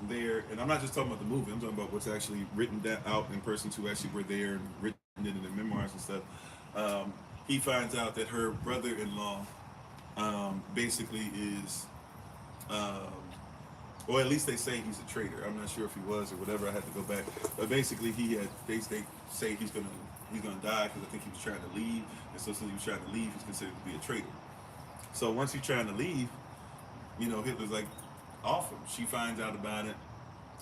Speaker 1: and I'm not just talking about the movie, I'm talking about what's actually written out in persons who actually were there and written it in their memoirs and stuff. He finds out that her brother-in-law basically is, or at least they say he's a traitor. I'm not sure if he was or whatever. I had to go back, but basically they say he's gonna die because I think he was trying to leave, and so since he was trying to leave, he's considered to be a traitor. So once he's trying to leave, Hitler's like, off him. She finds out about it.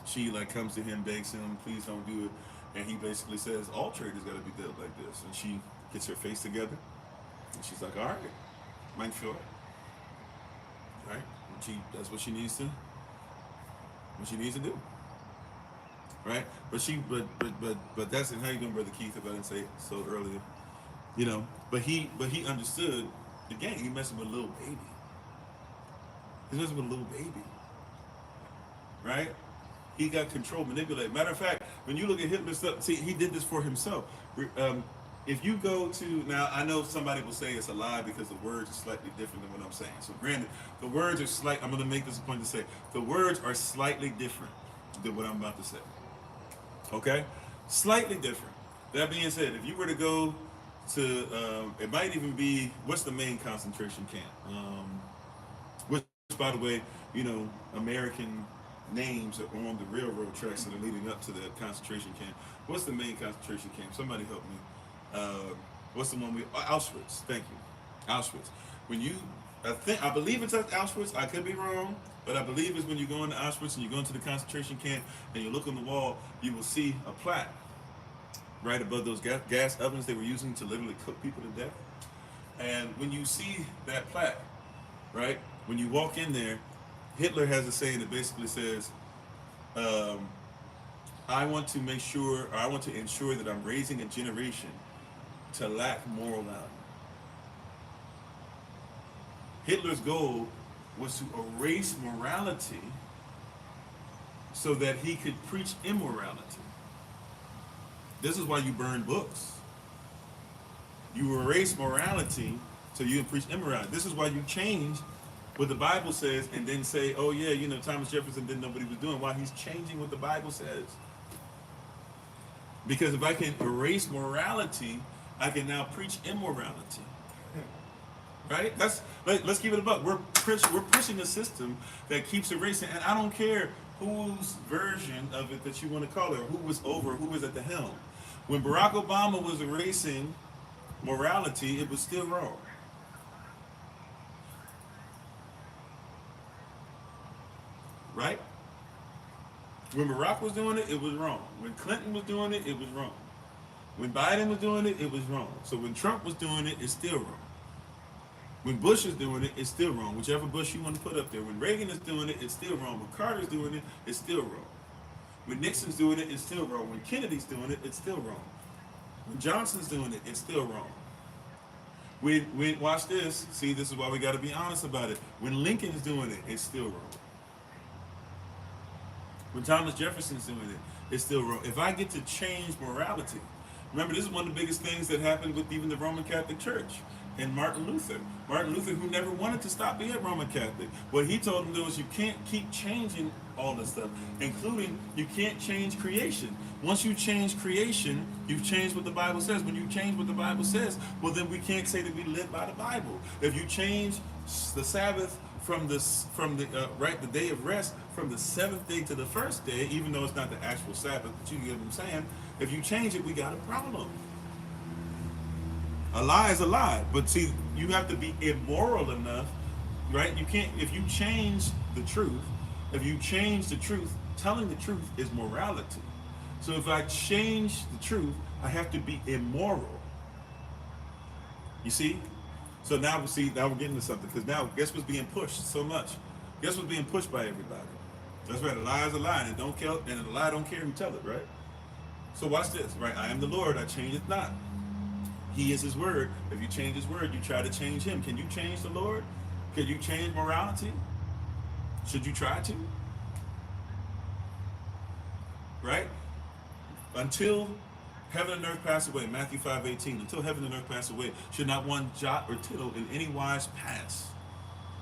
Speaker 1: She comes to him, begs him, please don't do it. And he basically says, all traitors got to be dealt like this. And she gets her face together, and she's like, all right, mein Führer. Right? And that's what she needs to do. Right? But that's it. How you doing, Brother Keith? If I didn't say it so earlier. But he understood the game. He messing with a little baby. He's messing with a little baby. Right? He got control, manipulated. Matter of fact, when you look at Hitler's stuff, see, he did this for himself. If you go to, now I know somebody will say it's a lie because the words are slightly different than what I'm saying. So granted, the words are I'm going to make this a point to say, the words are slightly different than what I'm about to say. Okay? Slightly different. That being said, if you were to go to, it might even be, what's the main concentration camp? Which, by the way, American names are on the railroad tracks that are leading up to the concentration camp. What's the main concentration camp? Somebody help me. What's the one Auschwitz. Thank you. Auschwitz. I believe it's at Auschwitz. I could be wrong, but I believe it's when you go into Auschwitz and you go into the concentration camp and you look on the wall, you will see a plaque right above those gas ovens they were using to literally cook people to death. And when you see that plaque, right, when you walk in there, Hitler has a saying that basically says, I want to ensure that I'm raising a generation to lack moral value. Hitler's goal was to erase morality so that he could preach immorality. This is why you burn books. You erase morality so you can preach immorality. This is why you change what the Bible says and then say, oh yeah, Thomas Jefferson didn't know what he was doing. Why? He's changing what the Bible says. Because if I can erase morality, I can now preach immorality. Right? Let's keep it a buck. We're pushing a system that keeps erasing, and I don't care whose version of it that you want to call it, or who was at the helm. When Barack Obama was erasing morality, it was still wrong. Right? When Barack was doing it, it was wrong. When Clinton was doing it, it was wrong. When Biden was doing it, it was wrong. So when Trump was doing it, it's still wrong. When Bush is doing it, it's still wrong. Whichever Bush you want to put up there. When Reagan is doing it, it's still wrong. When Carter's doing it, it's still wrong. When Nixon's doing it, it's still wrong. When Kennedy's doing it, it's still wrong. When Johnson's doing it, it's still wrong. When watch this. See, this is why we got to be honest about it. When Lincoln's doing it, it's still wrong. When Thomas Jefferson's doing it, it's still wrong. If I get to change morality, remember, this is one of the biggest things that happened with even the Roman Catholic Church and Martin Luther. Martin Luther, who never wanted to stop being Roman Catholic. What he told them was, you can't keep changing all this stuff, including you can't change creation. Once you change creation, you've changed what the Bible says. When you change what the Bible says, well, then we can't say that we live by the Bible. If you change the Sabbath from the day of rest from the seventh day to the first day, even though it's not the actual Sabbath, but you get what I'm saying. If you change it, we got a problem. A lie is a lie, but see, you have to be immoral enough, right? You can't, if you change the truth, telling the truth is morality. So if I change the truth, I have to be immoral. You see? So now we're getting to something, because now guess what's being pushed so much? Guess what's being pushed by everybody? That's right, a lie is a lie, and a lie don't care who tell it, right? So watch this, right? I am the Lord, I change it not. He is his word. If you change his word, you try to change him. Can you change the Lord? Can you change morality? Should you try to? Right? Until heaven and earth pass away, Matthew 5:18, until heaven and earth pass away, should not one jot or tittle in any wise pass.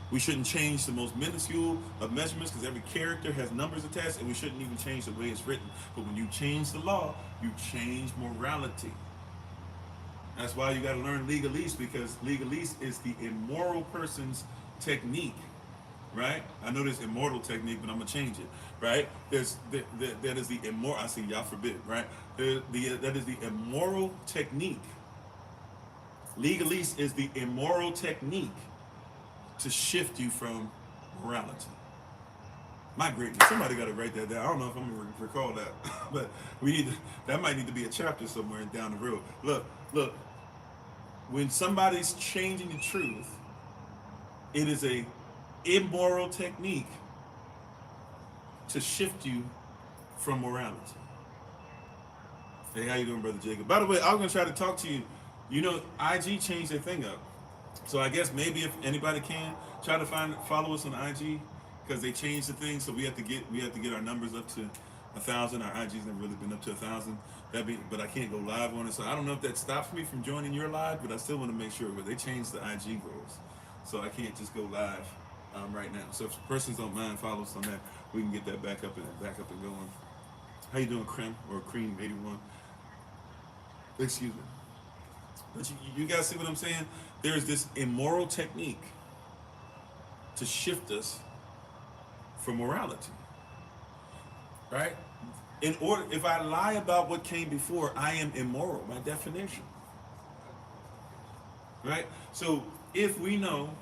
Speaker 1: We shouldn't change the most minuscule of measurements, because every character has numbers attached, and we shouldn't even change the way it's written. But when you change the law, you change morality. That's why you got to learn legalese, because legalese is the immoral person's technique, right? I know there's immortal technique, but I'm gonna change it, right? That is the immoral. I see, y'all forbid, right? That is the immoral technique. Legalese is the immoral technique to shift you from morality. My greatness. Somebody got to write that down. I don't know if I'm gonna recall that, but that might need to be a chapter somewhere down the road. Look. When somebody's changing the truth, it is a immoral technique to shift you from morality. Hey, how you doing, Brother Jacob? By the way, I was gonna try to talk to you. You know, IG changed their thing up, so I guess maybe if anybody can try to follow us on IG, because they changed the thing. So we have to get our numbers up to 1,000. Our IG's never really been up to 1,000. But I can't go live on it, so I don't know if that stops me from joining your live. But I still want to make sure. But they changed the IG rules, so I can't just go live right now. So if persons don't mind, follow us on that. We can get that back up and going. How you doing, Cream 81? Excuse me. But you guys see what I'm saying? There's this immoral technique to shift us from morality, right? If I lie about what came before, I am immoral by definition, right? So if we know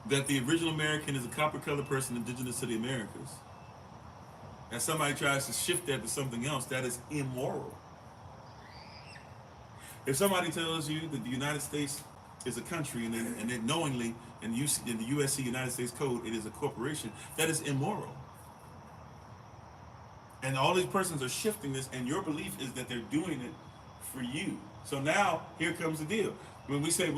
Speaker 1: that the original American is a copper-colored person indigenous to the Americas, and somebody tries to shift that to something else, that is immoral. If somebody tells you that the United States is a country, and then knowingly in the USC United States Code it is a corporation, that is immoral. And all these persons are shifting this, and your belief is that they're doing it for you. So now, here comes the deal. When we say,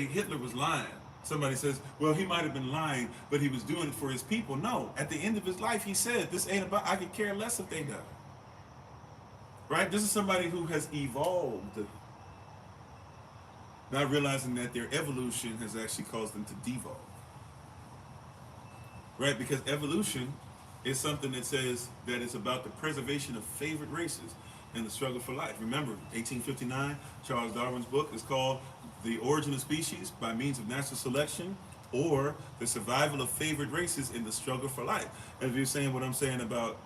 Speaker 1: Hitler was lying, somebody says, well, he might have been lying, but he was doing it for his people. No, at the end of his life, he said, this ain't about, I could care less if they die. Right? This is somebody who has evolved, not realizing that their evolution has actually caused them to devolve. Right, because evolution is something that says that it's about the preservation of favored races in the struggle for life. Remember, 1859, Charles Darwin's book is called The Origin of Species by Means of Natural Selection, or The Survival of Favored Races in the Struggle for Life. And if you're saying what I'm saying about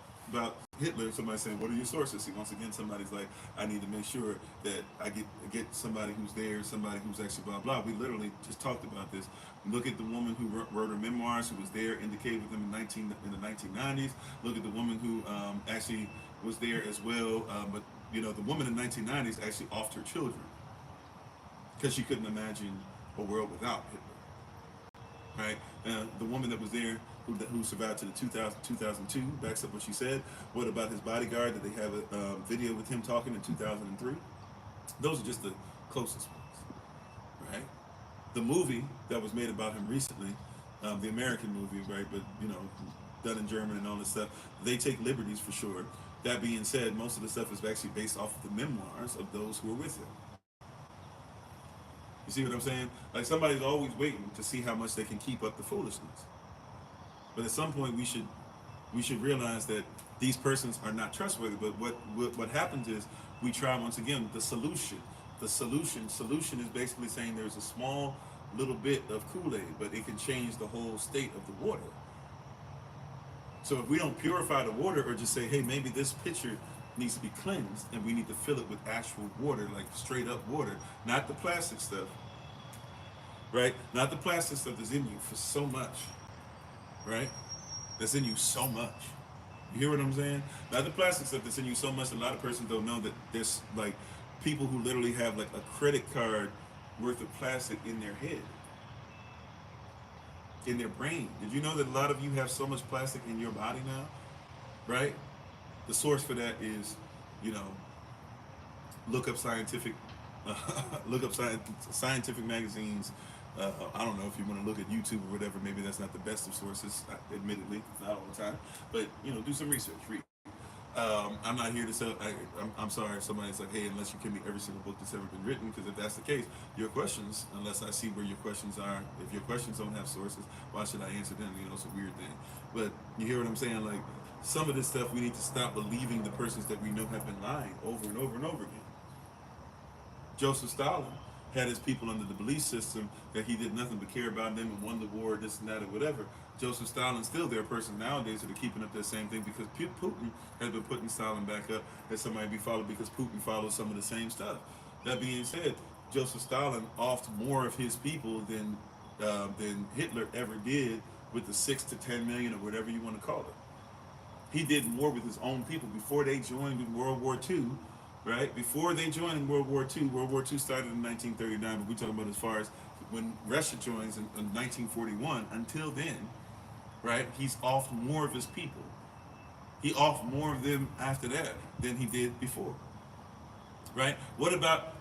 Speaker 1: Hitler, somebody's saying, what are your sources? See, once again, somebody's like, I need to make sure that I get somebody who's there, somebody who's actually blah, blah. We literally just talked about this. Look at the woman who wrote her memoirs, who was there, indicated with them in the 1990s. Look at the woman who actually was there as well. But, the woman in the 1990s actually offed her children because she couldn't imagine a world without Hitler. Right? The woman that was there, who survived to the 2002, backs up what she said. What about his bodyguard? Did they have a video with him talking in 2003? Those are just the closest ones, right? The movie that was made about him recently the American movie, right? But you know, done in German and all this stuff. They take liberties for sure. That being said, most of the stuff is actually based off of the memoirs of those who were with him. You see what I'm saying? Like somebody's always waiting to see how much they can keep up the foolishness. But at some point, we should realize that these persons are not trustworthy. But what happens is we try once again the solution. The solution is basically saying there's a small little bit of Kool-Aid, but it can change the whole state of the water. So if we don't purify the water, or just say, hey, maybe this pitcher needs to be cleansed, and we need to fill it with actual water, like straight up water, not the plastic stuff, right? Not the plastic stuff that's in you for so much, right? That's in you so much. You hear what I'm saying? Not the plastic stuff that's in you so much. A lot of persons don't know that there's like people who literally have like a credit card worth of plastic in their head, in their brain. Did you know that a lot of you have so much plastic in your body now, right? The source for that is, you know, look up scientific, scientific magazines. I don't know if you want to look at YouTube or whatever. Maybe that's not the best of sources, admittedly, not all the time. But you know, do some research, read. I'm not here to sell. I'm sorry if somebody's like, hey, unless you give me every single book that's ever been written, because if that's the case, your questions, unless I see where your questions are, if your questions don't have sources, why should I answer them? You know, it's a weird thing. But you hear what I'm saying? Like, some of this stuff, we need to stop believing the persons that we know have been lying over and over and over again. Joseph Stalin had his people under the belief system that he did nothing but care about them and won the war, this and that, or whatever. Joseph Stalin's still there, person nowadays that are keeping up that same thing, because Putin has been putting Stalin back up as somebody to be followed, because Putin follows some of the same stuff. That being said, Joseph Stalin offed more of his people than Hitler ever did with the 6 to 10 million or whatever you want to call it. He did more with his own people before they joined in World War II, right? Before they joined in World War II started in 1939, but we're talking about as far as when Russia joins in 1941, until then, right? He's offed more of his people. He offed more of them after that than he did before, right? What about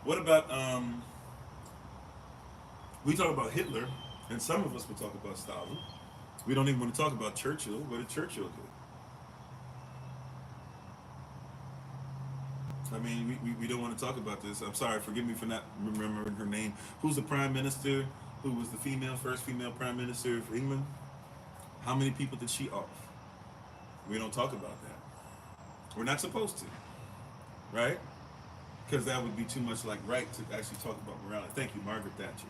Speaker 1: we talk about Hitler, and some of us will talk about Stalin. We don't even want to talk about Churchill. What did Churchill do? I mean, we don't want to talk about this. I'm sorry, forgive me for not remembering her name. Who's the prime minister? Who was the first female prime minister of England? How many people did she off? We don't talk about that. We're not supposed to, right? Because that would be too much like right to actually talk about morality. Thank you, Margaret Thatcher.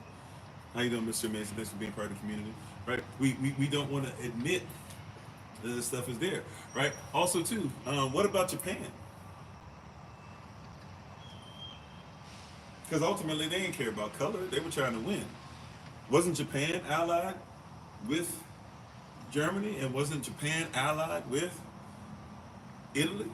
Speaker 1: How you doing, Mr. Mason? Thanks for being part of the community, right? We don't want to admit that this stuff is there, right? Also, too, what about Japan? Because ultimately they didn't care about color. They were trying to win. Wasn't Japan allied with Germany? And wasn't Japan allied with Italy?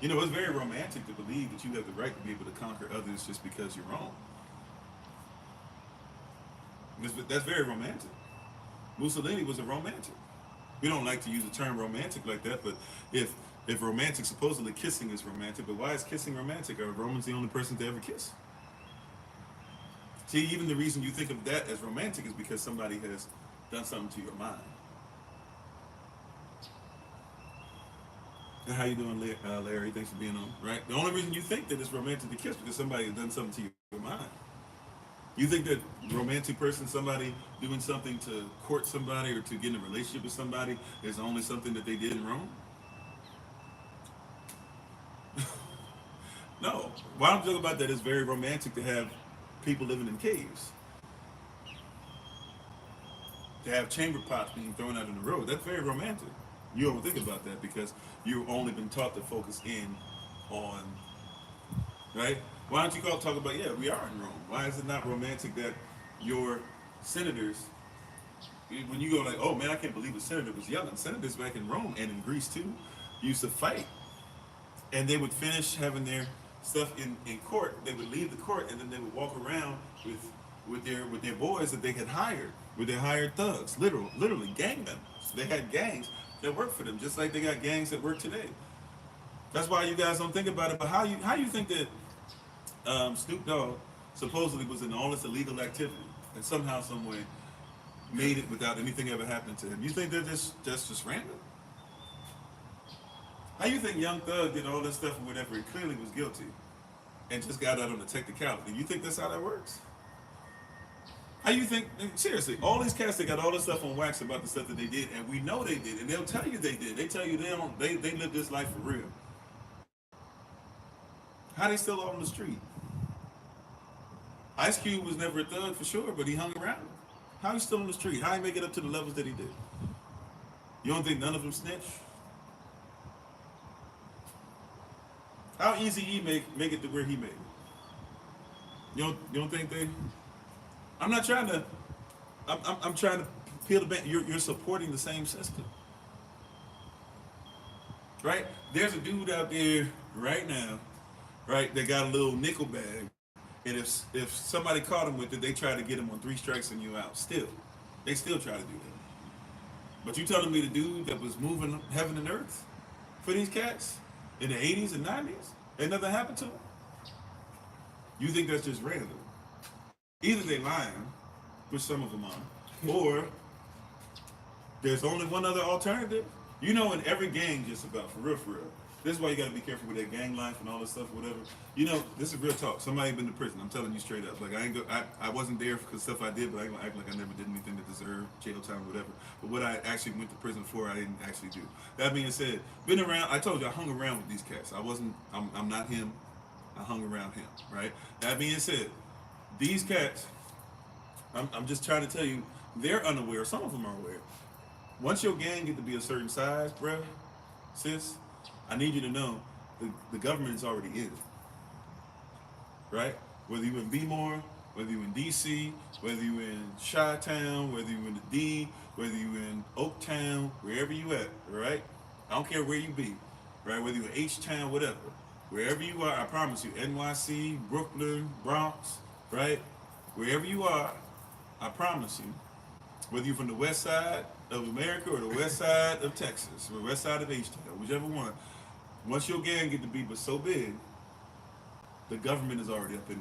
Speaker 1: You know, it's very romantic to believe that you have the right to be able to conquer others just because you're wrong. That's very romantic. Mussolini was a romantic. We don't like to use the term romantic like that, but if romantic, supposedly kissing is romantic, but why is kissing romantic? Are Romans the only person to ever kiss? See, even the reason you think of that as romantic is because somebody has done something to your mind. And how you doing, Larry? Thanks for being on. Right? The only reason you think that it's romantic to kiss is because somebody has done something to your mind. You think that romantic person, somebody doing something to court somebody or to get in a relationship with somebody, is only something that they did in Rome? No. Why I'm talking about that is very romantic to have people living in caves. To have chamber pots being thrown out in the road. That's very romantic. You don't think about that because you've only been taught to focus in on, right? Why don't you talk about, yeah, we are in Rome. Why is it not romantic that your senators, when you go like, oh man, I can't believe a senator was yelling. Senators back in Rome and in Greece too used to fight. And they would finish having their stuff in court. They would leave the court and then they would walk around with their boys that they had hired, with their hired thugs, literally gang members. They had gangs that work for them, just like they got gangs that work today. That's why you guys don't think about it. But how you think that Snoop Dogg supposedly was in all this illegal activity and somehow, some way, made it without anything ever happening to him. You think that that's just random? How you think Young Thug did all this stuff or whatever? He clearly was guilty and just got out on a technicality. You think that's how that works? How you think, seriously, all these cats, they got all this stuff on wax about the stuff that they did, and we know they did, and they'll tell you they did. They tell you they live this life for real. How they still out on the street? Ice Cube was never a thug for sure, but he hung around. How he still on the street? How he make it up to the levels that he did? You don't think none of them snitch? How easy he make it to where he made it? You don't think they? I'm not trying to. I'm trying to peel the back. You're supporting the same system, right? There's a dude out there right now, right? That got a little nickel bag, and if somebody caught him with it, they try to get him on 3 strikes and you out. They still try to do that. But you telling me the dude that was moving heaven and earth for these cats in the 80s and 90s, and nothing happened to him? You think that's just random? Either they lying, which some of them are, or there's only one other alternative. You know, in every gang, just about, for real, this is why you got to be careful with that gang life and all this stuff, whatever. You know, this is real talk. Somebody been to prison. I'm telling you straight up. Like, I wasn't there because stuff I did, but I ain't gonna act like I never did anything that deserved jail time or whatever. But what I actually went to prison for, I didn't actually do. That being said, been around. I told you I hung around with these cats. I'm not him. I hung around him, right? That being said, these cats, I'm just trying to tell you, they're unaware. Some of them are aware. Once your gang get to be a certain size, bruh, sis, I need you to know the government is already in it, right? Whether you in B-More, whether you in D.C., whether you in Chi-Town, whether you in the D, whether you in Oaktown, wherever you at, right? I don't care where you be, right? Whether you in H-Town, whatever. Wherever you are, I promise you, NYC, Brooklyn, Bronx, right? Wherever you are, I promise you, whether you're from the west side of America or the west side of Texas or the west side of H-Town, whichever one, once your gang get to be but so big, the government is already up in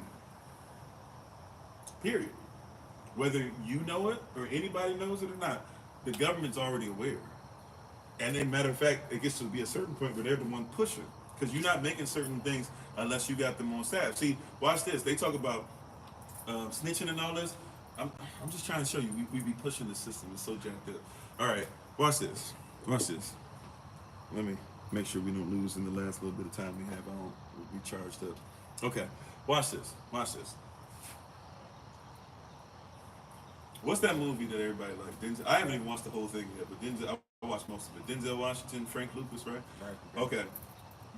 Speaker 1: there. Period. Whether you know it or anybody knows it or not, the government's already aware. And then, matter of fact, it gets to be a certain point where they're the one pushing. Because you're not making certain things unless you got them on staff. See, watch this. They talk about snitching and all this. I'm just trying to show you. We be pushing the system. It's so jacked up. All right. Watch this. Watch this. Let me make sure we don't lose in the last little bit of time we have on. We'll be charged up. Okay. Watch this. Watch this. What's that movie that everybody likes? Denzel. I haven't even watched the whole thing yet, but Denzel. I watched most of it. Denzel Washington, Frank Lucas, right? Right. Okay.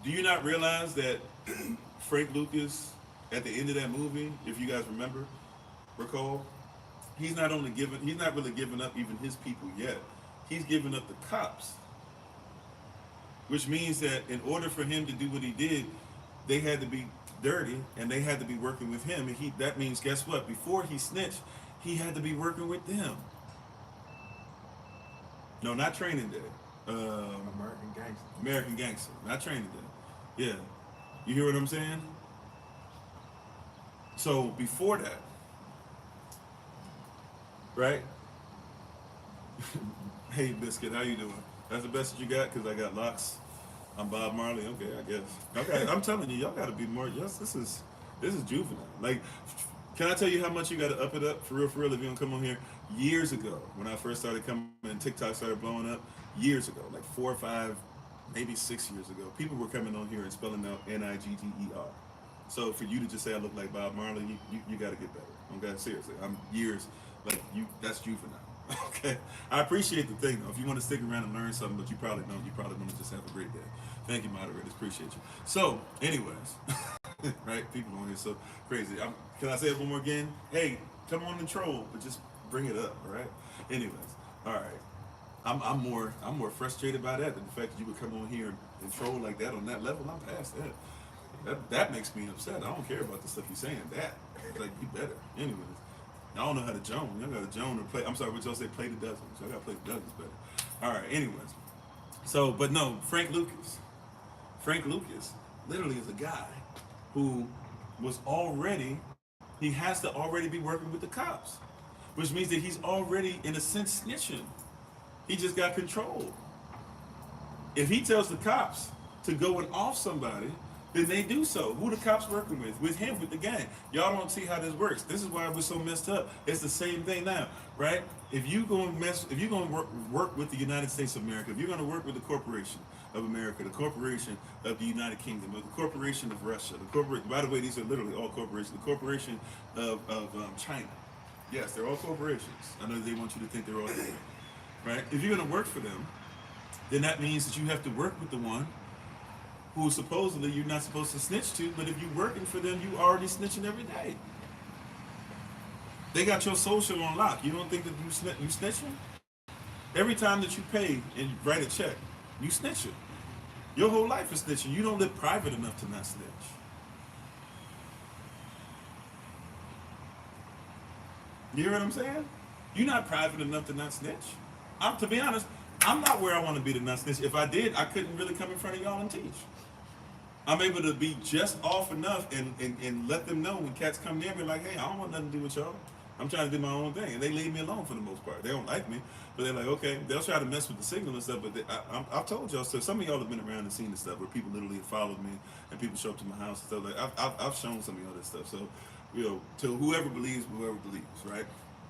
Speaker 1: Do you not realize that Frank Lucas, at the end of that movie, if you guys recall, he's not really giving up even his people yet. He's giving up the cops. Which means that in order for him to do what he did, they had to be dirty and they had to be working with him. And that means, guess what? Before he snitched, he had to be working with them. No, not Training Day.
Speaker 2: American Gangster.
Speaker 1: American Gangster, not Training Day. Yeah. You hear what I'm saying? So before that, right? Hey, Biscuit, how you doing? That's the best that you got? Because I got locks. I'm Bob Marley. Okay, I guess. Okay, I'm telling you, y'all got to be more. Yes, this is juvenile. Like, can I tell you how much you got to up it up for real? If you don't come on here, years ago when I first started coming and TikTok started blowing up, years ago, like 4 or 5, maybe 6 years ago, people were coming on here and spelling out Nigger. So for you to just say I look like Bob Marley, you got to get better. Okay, seriously, I'm years like you. That's juvenile. Okay, I appreciate the thing though. If you want to stick around and learn something, but you probably don't. You probably want to just have a great day. Thank you, moderators. Appreciate you. So, anyways, right? People on here so crazy. Can I say it one more again? Hey, come on and troll, but just bring it up, all right? Anyways, all right. I'm more frustrated by that than the fact that you would come on here and troll like that on that level. I'm past that. That makes me upset. I don't care about the stuff you're saying. Like, be better. Anyways, I don't know how to Joan. Y'all got to Joan or play. I'm sorry, what y'all say? Play the dozens. Y'all got to play the dozens better. All right. Anyways, so but no, Frank Lucas literally is a guy who he has to already be working with the cops, which means that he's already, in a sense, snitching. He just got control. If he tells the cops to go and off somebody, then they do so. Who the cops working with? With him, with the gang. Y'all don't see how this works. This is why we're so messed up. It's the same thing now, right? If you're going to work with the United States of America, if you're going to work with the Corporation of America, the Corporation of the United Kingdom, or the Corporation of Russia, by the way, these are literally all corporations, the Corporation of China. Yes, they're all corporations. I know they want you to think they're all different, right? If you're going to work for them, then that means that you have to work with the one who supposedly you're not supposed to snitch to, but if you're working for them, you already snitching every day. They got your social on lock. You don't think that you snitching? Every time that you pay and write a check, you snitching. Your whole life is snitching. You don't live private enough to not snitch. You hear what I'm saying? You're not private enough to not snitch. To be honest, I'm not where I want to be to not snitch. If I did, I couldn't really come in front of y'all and teach. I'm able to be just off enough and let them know when cats come near me like, hey, I don't want nothing to do with y'all. I'm trying to do my own thing. And they leave me alone for the most part. They don't like me, but they're like, okay. They'll try to mess with the signal and stuff, but I've told y'all, so some of y'all have been around and seen this stuff where people literally have followed me and people show up to my house and stuff. Like I've shown some of y'all this stuff. So, to whoever believes, right?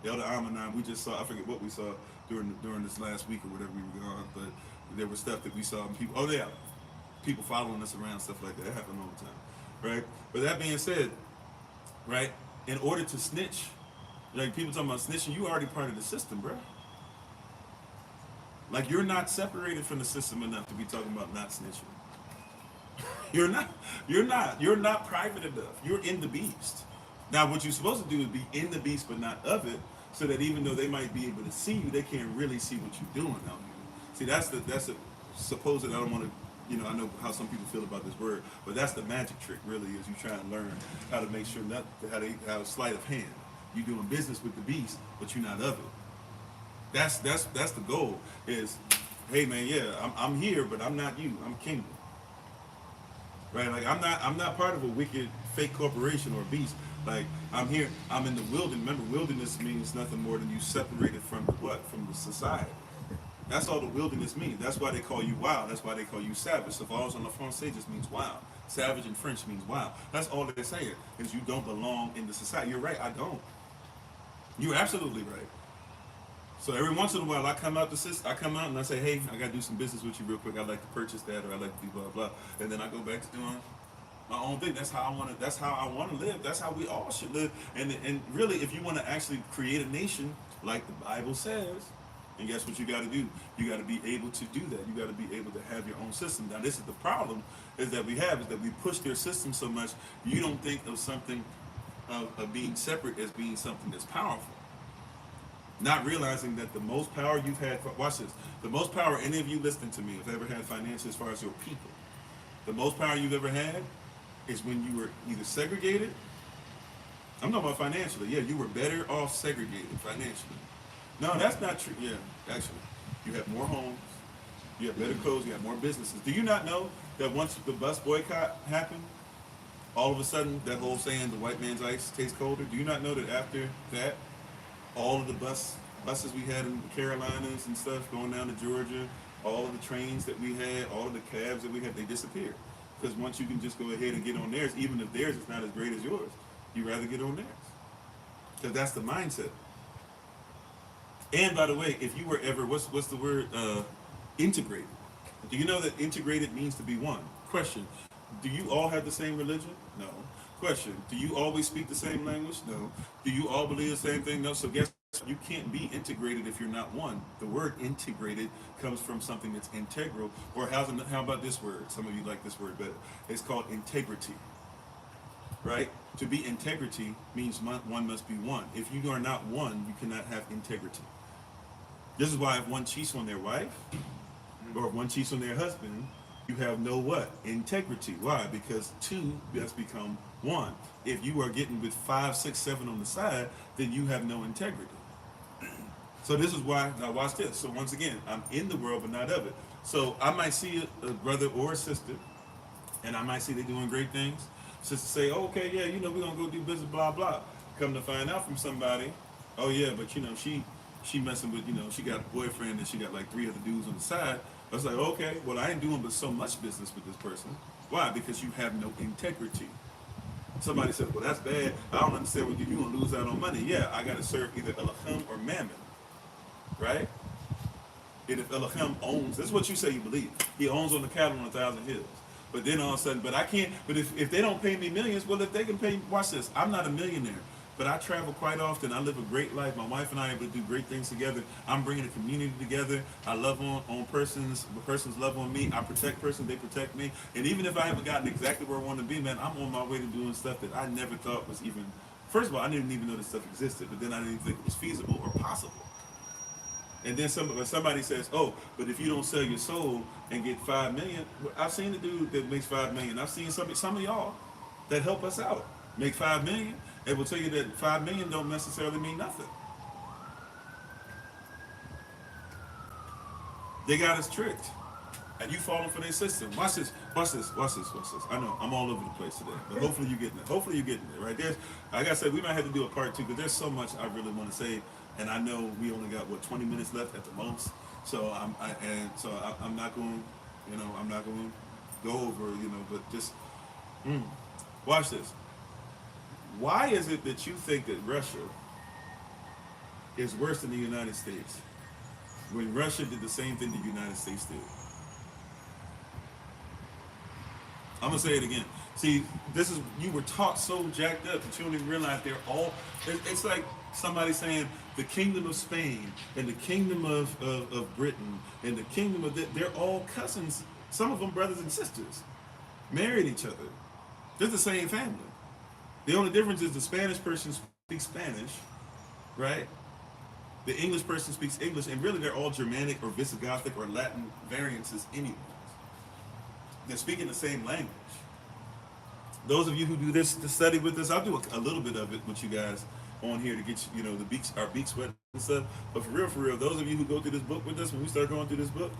Speaker 1: Elder Almanan, we just saw, I forget what we saw during this last week or whatever we were gone, but there was stuff that we saw and people following us around, stuff like that. That happened all the time, right? But that being said, right, in order to snitch, like people talking about snitching, you already part of the system, bro. Like you're not separated from the system enough to be talking about not snitching. You're not private enough. You're in the beast. Now what you're supposed to do is be in the beast but not of it, so that even though they might be able to see you, they can't really see what you're doing out here. See, that's a supposed, I don't want to, I know how some people feel about this word, but that's the magic trick really, is you try and learn how to make sure how to sleight of hand. You're doing business with the beast, but you're not of it. That's the goal, is, hey man, yeah, I'm here, but I'm not you. I'm kingdom. Right? Like I'm not part of a wicked fake corporation or beast. Like I'm here, I'm in the wilderness. Remember, wilderness means nothing more than you separated from the what? From the society. That's all the wilderness means. That's why they call you wild. That's why they call you savage. Sauvage en français just means wild. Savage in French means wild. That's all they're saying, is you don't belong in the society. You're right, I don't. You're absolutely right. So every once in a while, I come out and I say, hey, I gotta do some business with you real quick. I'd like to purchase that, or I'd like to do blah blah. And then I go back to doing my own thing. That's how I want to live. That's how we all should live. And really, if you want to actually create a nation, like the Bible says, and guess what you got to do? You got to be able to do that. You got to be able to have your own system. Now, this is the problem is that we push their system so much, you don't think of something of being separate as being something that's powerful. Not realizing that the most power you've had, watch this, the most power any of you listening to me have ever had financially as far as your people, the most power you've ever had is when you were either segregated, I'm talking about financially, yeah, you were better off segregated financially. No, that's not true. Yeah, actually, you have more homes, you have better clothes, you have more businesses. Do you not know that once the bus boycott happened, all of a sudden that whole saying, the white man's ice tastes colder? Do you not know that after that, all of the buses we had in the Carolinas and stuff going down to Georgia, all of the trains that we had, all of the cabs that we had, they disappeared. Because once you can just go ahead and get on theirs, even if theirs is not as great as yours, you'd rather get on theirs. Because that's the mindset. And by the way, if you were ever, what's the word, integrated. Do you know that integrated means to be one? Question, do you all have the same religion? No. Question, do you always speak the same language? No. Do you all believe the same thing? No. So guess you can't be integrated if you're not one. The word integrated comes from something that's integral, or how about this word? Some of you like this word better. It's called integrity. Right? To be integrity means one must be one. If you are not one, you cannot have integrity. This is why if one cheats on their wife, or if one cheats on their husband, you have no what? Integrity. Why? Because two must become one. If you are getting with 5, 6, 7 on the side, then you have no integrity. So this is why, now watch this. So once again, I'm in the world, but not of it. So I might see a brother or a sister, and I might see they're doing great things, Just to say, oh, okay, yeah, you know, we're gonna go do business, blah blah. Come to find out from somebody, oh yeah, but you know, she messing with, you know, she got a boyfriend and she got like 3 other dudes on the side. I was like, okay, well, I ain't doing but so much business with this person. Why? Because you have no integrity. Somebody said, well, that's bad. I don't understand what you're gonna lose out on money. Yeah, I gotta serve either Elohim or Mammon, right? And if Elohim owns, that's what you say you believe. He owns on the cattle on 1,000 hills. But then all of a sudden, but I can't, but if they don't pay me millions, well, if they can pay, watch this, I'm not a millionaire, but I travel quite often. I live a great life. My wife and I are able to do great things together. I'm bringing a community together. I love on persons, persons love on me. I protect persons, they protect me. And even if I haven't gotten exactly where I want to be, man, I'm on my way to doing stuff that I never thought was even, first of all, I didn't even know this stuff existed, but then I didn't even think it was feasible or possible. And then somebody says, "Oh, but if you don't sell your soul and get 5 million," I've seen the dude that makes 5 million. I've seen some of y'all that help us out make 5 million, and will tell you that 5 million don't necessarily mean nothing. They got us tricked, and you falling for their system. Watch this, watch this, watch this, watch this. I know I'm all over the place today, but hopefully you're getting it. Hopefully you're getting it. Right there. Like I said, we might have to do a part 2 because there's so much I really want to say. And I know we only got 20 minutes left at the most, so I'm not going, you know, I'm not going to go over, you know, but just watch this. Why is it that you think that Russia is worse than the United States when Russia did the same thing the United States did? I'm gonna say it again. See, this is, you were taught so jacked up that you don't even realize they're all. It's like somebody saying the kingdom of Spain and the kingdom of Britain and the kingdom of they're all cousins. Some of them brothers and sisters, married each other. They're the same family. The only difference is the Spanish person speaks Spanish, right? The English person speaks English, and really they're all Germanic or Visigothic or Latin variances anyway. They're speaking the same language. Those of you who do this study with us, I'll do a little bit of it with you guys on here to get you know our beaks wet and stuff. But for real, those of you who go through this book with us, when we start going through this book,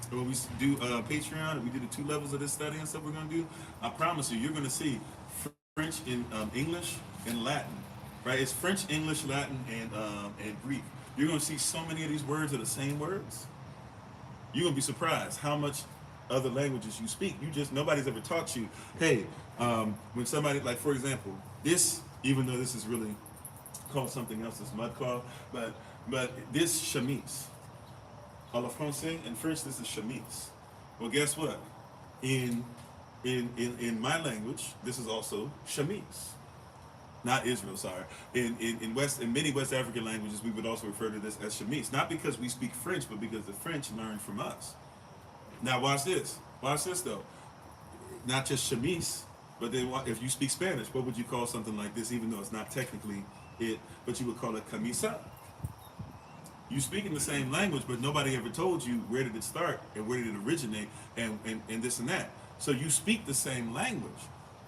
Speaker 1: when we do Patreon, and we do the 2 levels of this study and stuff we're going to do, I promise you're going to see French in English and Latin, right? It's French, English, Latin, and Greek. You're going to see so many of these words are the same words. You're going to be surprised how much other languages you speak. Nobody's ever taught you, hey, when somebody, like for example, this, even though this is really called something else, it's mud cloth, but this chemise, à la français, in French this is chemise. Well, guess what? In my language, this is also chemise. Not Israel, sorry. In many West African languages, we would also refer to this as chemise. Not because we speak French, but because the French learned from us. Now watch this. Watch this though. Not just chemise, but then if you speak Spanish, what would you call something like this, even though it's not technically it, but you would call it camisa. You speak in the same language, but nobody ever told you where did it start and where did it originate and this and that. So you speak the same language,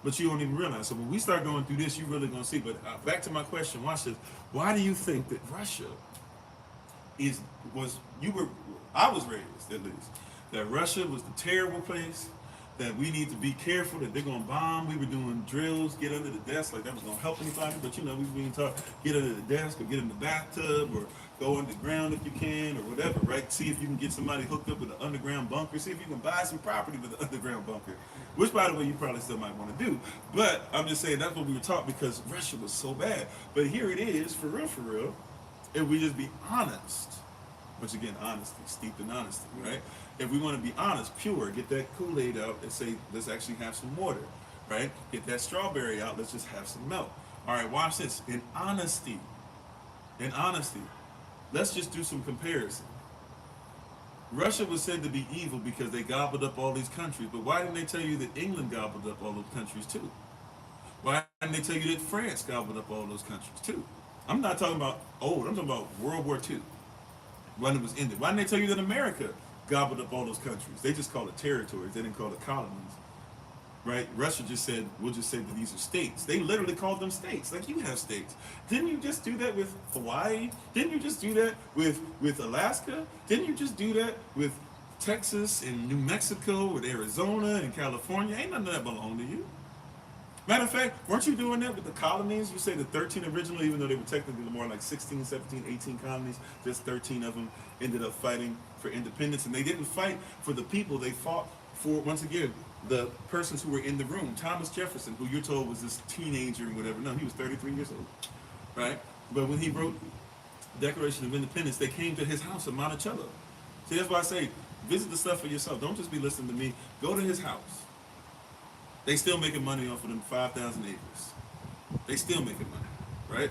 Speaker 1: but you don't even realize. So when we start going through this, you're really going to see. But back to my question, watch this. Why do you think that Russia I was raised at least, that Russia was the terrible place, that we need to be careful, that they're going to bomb. We were doing drills, get under the desk, like that was going to help anybody. But you know, we were being taught, get under the desk or get in the bathtub or go underground if you can or whatever, right? See if you can get somebody hooked up with an underground bunker. See if you can buy some property with an underground bunker, which by the way, you probably still might want to do. But I'm just saying that's what we were taught because Russia was so bad. But here it is, for real, if we just be honest. Which again, honesty, steeped in honesty, right? If we want to be honest, pure, get that Kool-Aid out and say, let's actually have some water, right? Get that strawberry out, let's just have some milk. All right, watch this. In honesty, let's just do some comparison. Russia was said to be evil because they gobbled up all these countries, but why didn't they tell you that England gobbled up all those countries too? Why didn't they tell you that France gobbled up all those countries too? I'm not talking about old, I'm talking about World War II. When it was ended. Why didn't they tell you that America gobbled up all those countries? They just called it territories. They didn't call it colonies. Right? Russia just said, we'll just say that these are states. They literally called them states. Like you have states. Didn't you just do that with Hawaii? Didn't you just do that with Alaska? Didn't you just do that with Texas and New Mexico, with Arizona and California? Ain't none of that belong to you. Matter of fact, weren't you doing that with the colonies? You say the 13 originally, even though they were technically more like 16, 17, 18 colonies, just 13 of them ended up fighting for independence. And they didn't fight for the people, they fought for, once again, the persons who were in the room. Thomas Jefferson, who you're told was this teenager and whatever, no, he was 33 years old, right? But when he wrote Declaration of Independence, they came to his house in Monticello. See, that's why I say, visit the stuff for yourself. Don't just be listening to me. Go to his house. They still making money off of them 5,000 acres. They still making money, right?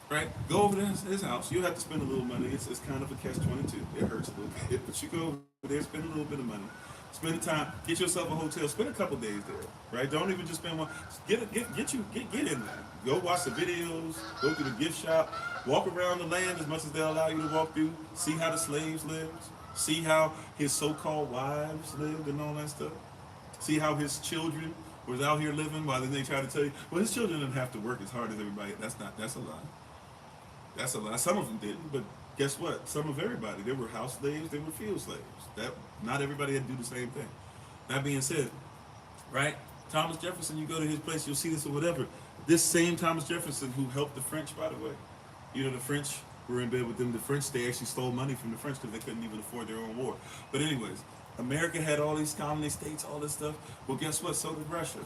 Speaker 1: Right? Go over to his house. You have to spend a little money. It's kind of a catch-22. It hurts a little bit, but you go over there, spend a little bit of money. Spend the time. Get yourself a hotel. Spend a couple days there, right? Don't even just spend one. Get in there. Go watch the videos. Go to the gift shop. Walk around the land as much as they'll allow you to walk through. See how the slaves lived. See how his so-called wives lived and all that stuff. See how his children was out here living while they try to tell you, well, his children didn't have to work as hard as everybody. That's a lie. That's a lie. Some of them didn't, but guess what? Some of everybody. There were house slaves, there were field slaves. That not everybody had to do the same thing. That being said, right? Thomas Jefferson, you go to his place, you'll see this or whatever. This same Thomas Jefferson who helped the French, by the way. You know, the French were in bed with them. The French, they actually stole money from the French because they couldn't even afford their own war. But anyways, America had all these colony states, all this stuff. Well, guess what? So did Russia,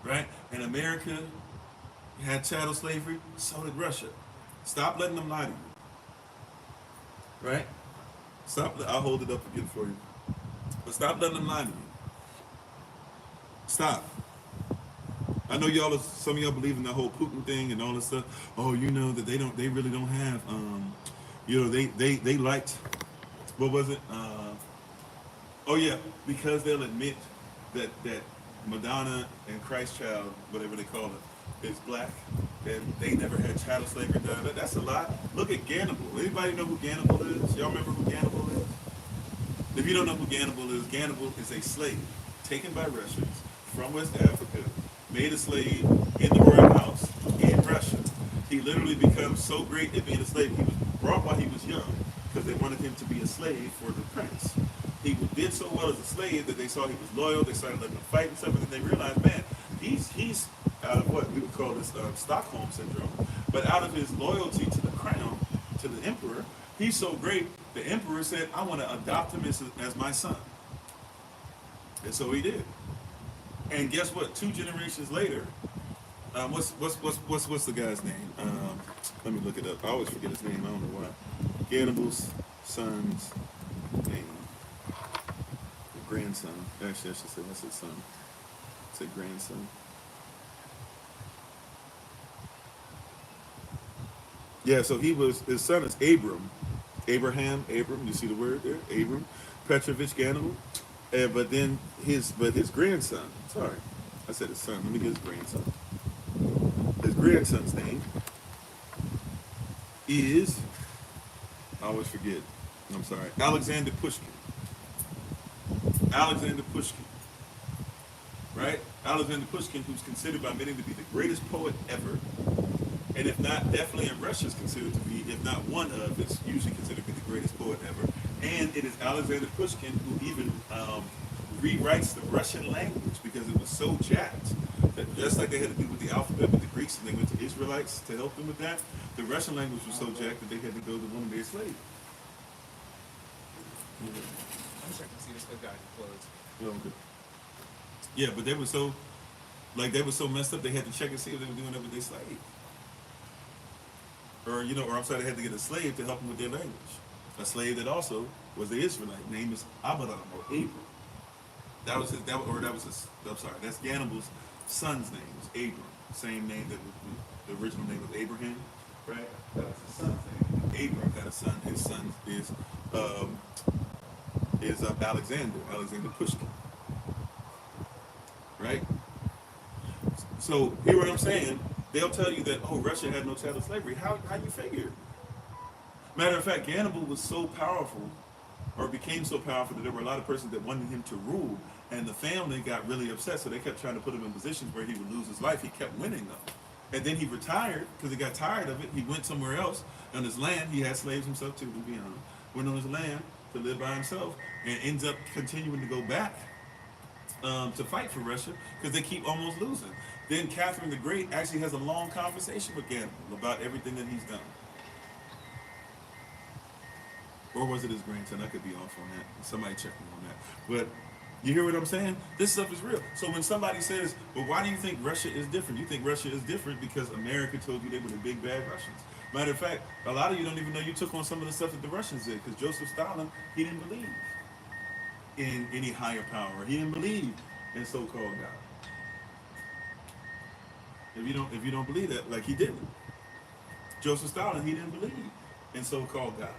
Speaker 1: right? And America had chattel slavery. So did Russia. Stop letting them lie to you, right? Stop. I'll hold it up again for you. But stop letting them lie to you. Stop. I know y'all. Some of y'all believe in the whole Putin thing and all this stuff. Oh, you know that they really don't have. You know, they liked. What was it? Oh yeah, because they'll admit that Madonna and Christ Child, whatever they call it, is black, and they never had chattel slavery done. That's a lie. Look at Gannibal. Anybody know who Gannibal is? Y'all remember who Gannibal is? If you don't know who Gannibal is a slave taken by Russians from West Africa, made a slave in the royal house in Russia. He literally becomes so great at being a slave. He was brought while he was young because they wanted him to be a slave for the prince. He did so well as a slave that they saw he was loyal. They started letting him fight and stuff, and then they realized, man, he's out of what we would call this Stockholm syndrome. But out of his loyalty to the crown, to the emperor, he's so great. The emperor said, "I want to adopt him as my son," and so he did. And guess what? 2 generations later, what's the guy's name? Let me look it up. I always forget his name. I don't know why. Gannibal's son's name. Grandson. Actually, I should say that's his son. Say grandson. Yeah, so his son is Abraham, you see the word there? Abram Petrovich Gannibal. But his grandson, sorry, I said his son, let me get his grandson. His grandson's name is, I always forget, I'm sorry, Alexander Pushkin. Alexander Pushkin, right? Alexander Pushkin, who's considered by many to be the greatest poet ever, and if not, definitely in Russia is considered to be, if not one of, it's usually considered to be the greatest poet ever. And it is Alexander Pushkin who even rewrites the Russian language because it was so jacked that just like they had to do with the alphabet with the Greeks and they went to Israelites to help them with that, the Russian language was so jacked that they had to go to one-day slave.
Speaker 3: I'm checking to see this guy clothes.
Speaker 1: Okay. Yeah, but they were so messed up they had to check and see if they were doing it with their slave. Or I'm sorry, they had to get a slave to help them with their language. A slave that also was the Israelite. Name is Abraham or Abram. That's Gannibal's son's name, was Abram. Same name that the original name was Abraham, right? That was his son's name. Abram had a son. His son is Alexander Pushkin. Right? So hear what I'm saying? They'll tell you that, Russia had no chattel slavery. How you figure? Matter of fact, Gannibal was so powerful, or became so powerful, that there were a lot of persons that wanted him to rule, and the family got really upset, so they kept trying to put him in positions where he would lose his life. He kept winning though. And then he retired because he got tired of it. He went somewhere else on his land. He had slaves himself too, to be honest. Went on his land to live by himself, and ends up continuing to go back to fight for Russia because they keep almost losing. Then Catherine the Great actually has a long conversation with Gandalf about everything that he's done. Or was it his grandson? I could be off on that. Somebody check me on that. But you hear what I'm saying? This stuff is real. So when somebody says, well, why do you think Russia is different? You think Russia is different because America told you they were the big bad Russians. Matter of fact, a lot of you don't even know you took on some of the stuff that the Russians did, because Joseph Stalin, he didn't believe in any higher power. He didn't believe in so-called God. If you don't believe that, like he didn't. Joseph Stalin, he didn't believe in so-called God.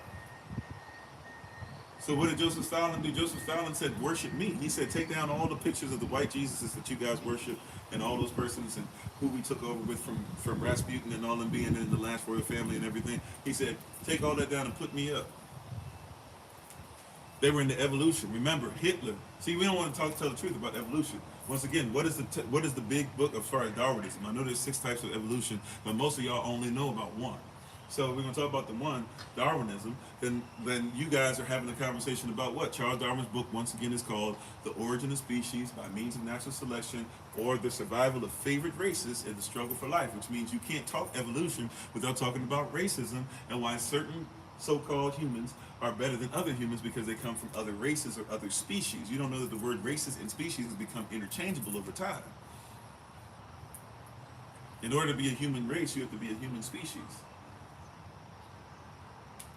Speaker 1: So what did Joseph Stalin do? Joseph Stalin said, worship me. He said, take down all the pictures of the white Jesuses that you guys worship and all those persons and who we took over with from Rasputin and all them being in the last royal family and everything. He said, take all that down and put me up. They were in the evolution. Remember, Hitler. See, we don't want to tell the truth about evolution. Once again, what is the big book as far as Darwinism? I know there's 6 types of evolution, but most of y'all only know about one. So we're going to talk about the one, Darwinism. Then you guys are having a conversation about what? Charles Darwin's book, once again, is called The Origin of Species by Means of Natural Selection, or The Survival of Favored Races in the Struggle for Life, which means you can't talk evolution without talking about racism and why certain so-called humans are better than other humans because they come from other races or other species. You don't know that the word races and species has become interchangeable over time. In order to be a human race, you have to be a human species.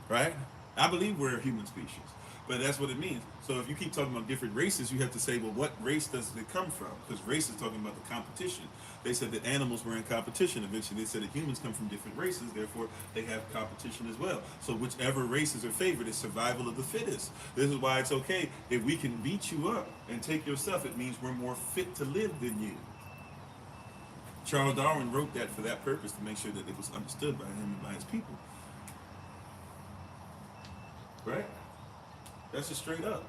Speaker 1: Right? I believe we're a human species, but that's what it means. So if you keep talking about different races, you have to say, well, what race does it come from? Because race is talking about the competition. They said that animals were in competition. Eventually, they said that humans come from different races, therefore they have competition as well. So whichever races are favored is survival of the fittest. This is why it's okay if we can beat you up and take your stuff. It means we're more fit to live than you. Charles Darwin wrote that for that purpose, to make sure that it was understood by him and by his people. Right? That's just straight up.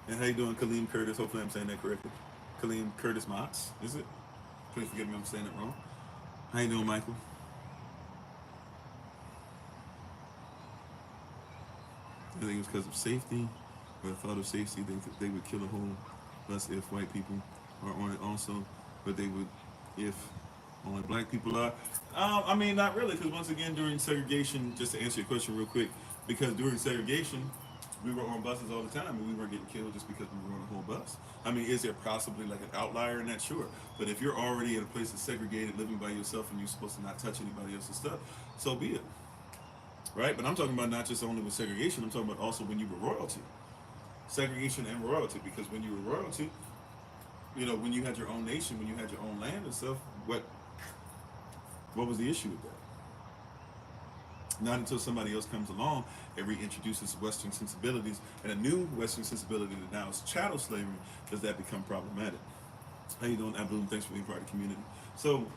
Speaker 1: And how you doing, Kaleem Curtis? Hopefully I'm saying that correctly. Kaleem Curtis Motts, is it? Please forgive me if I'm saying it wrong. How you doing, Michael? I think it was because of safety, or the thought of safety. They would kill a whole less if white people are on it also, but they would if only black people are. I mean, not really, because once again, during segregation, just to answer your question real quick, because during segregation, we were on buses all the time, and we weren't getting killed just because we were on a whole bus. I mean, is there possibly like an outlier in that? Sure. But if you're already in a place that's segregated, living by yourself, and you're supposed to not touch anybody else's stuff, so be it. Right? But I'm talking about not just only with segregation, I'm talking about also when you were royalty. Segregation and royalty, because when you were royalty, you know, when you had your own nation, when you had your own land and stuff, what was the issue with that? Not until somebody else comes along and reintroduces Western sensibilities, and a new Western sensibility that now is chattel slavery, does that become problematic. How you doing, Abdul? Thanks for being part of the community. So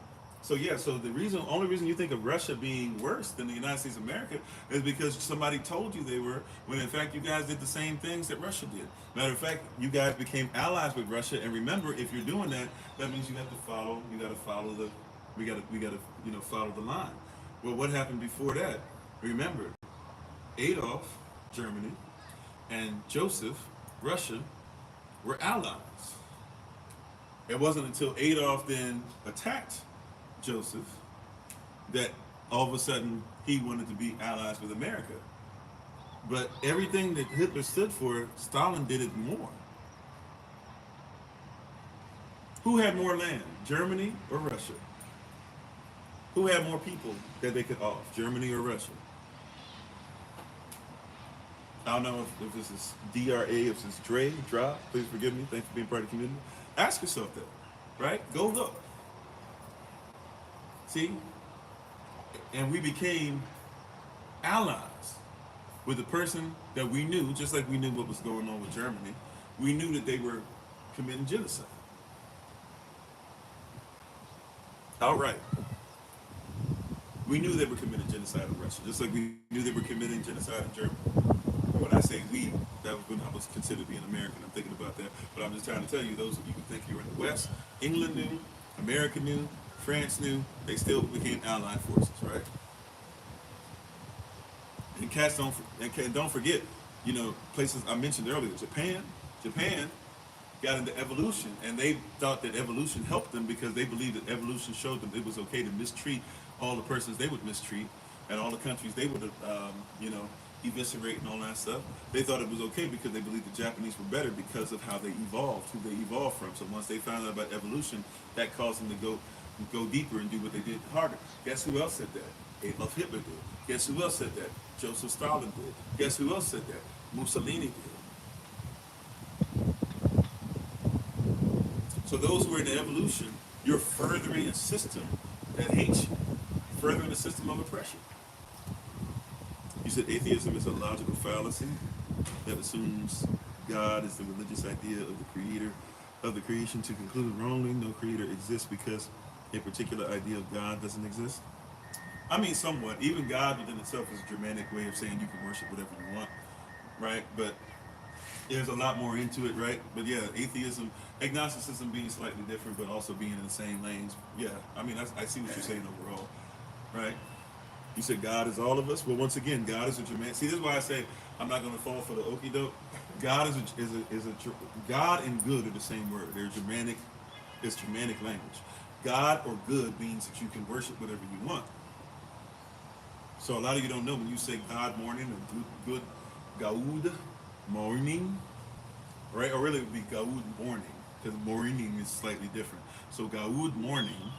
Speaker 1: the only reason you think of Russia being worse than the United States of America is because somebody told you they were, when in fact you guys did the same things that Russia did. Matter of fact, you guys became allies with Russia, and remember, if you're doing that, that means you gotta follow the line. Well, what happened before that? Remember, Adolf, Germany, and Joseph, Russia, were allies. It wasn't until Adolf then attacked Joseph that all of a sudden he wanted to be allies with America. But everything that Hitler stood for, Stalin did it more. Who had more land, Germany or Russia? Who had more people that they could off, Germany or Russia? I don't know if this is DRA, if this is Dre, Drop, please forgive me, thanks for being part of the community. Ask yourself that, right? Go look. See? And we became allies with the person that we knew, just like we knew what was going on with Germany. We knew that they were committing genocide. Outright. We knew they were committing genocide in Russia, just like we knew they were committing genocide in Germany. When I say we, that was when I was considered to be an American. I'm thinking about that. But I'm just trying to tell you, those of you who think you were in the West, England knew, America knew, France knew, they still became allied forces, right? And cats don't forget, you know, places I mentioned earlier, Japan got into evolution, and they thought that evolution helped them because they believed that evolution showed them it was okay to mistreat all the persons they would mistreat, and all the countries they would, eviscerate and all that stuff. They thought it was okay because they believed the Japanese were better because of how they evolved, who they evolved from. So once they found out about evolution, that caused them to go deeper and do what they did harder. Guess who else said that? Adolf Hitler did. Guess who else said that? Joseph Stalin did. Guess who else said that? Mussolini did. So those who are in the evolution, you're furthering a system that hates you, furthering a system of oppression. You said atheism is a logical fallacy that assumes God is the religious idea of the creator of the creation to conclude wrongly no creator exists because a particular idea of God doesn't exist. I mean, somewhat. Even God within itself is a Germanic way of saying you can worship whatever you want, right? But there's a lot more into it, right? But yeah, atheism, agnosticism being slightly different, but also being in the same lanes. Yeah, I mean, I see what you're saying overall, right? You said God is all of us. Well, once again, God is a Germanic. See, this is why I say I'm not going to fall for the okie doke. God is a God and good are the same word. They're Germanic. It's Germanic language. God or good means that you can worship whatever you want. So a lot of you don't know when you say God morning or good Gaud morning, right? Or really it would be Gaud morning because morning is slightly different. So Gaud morning,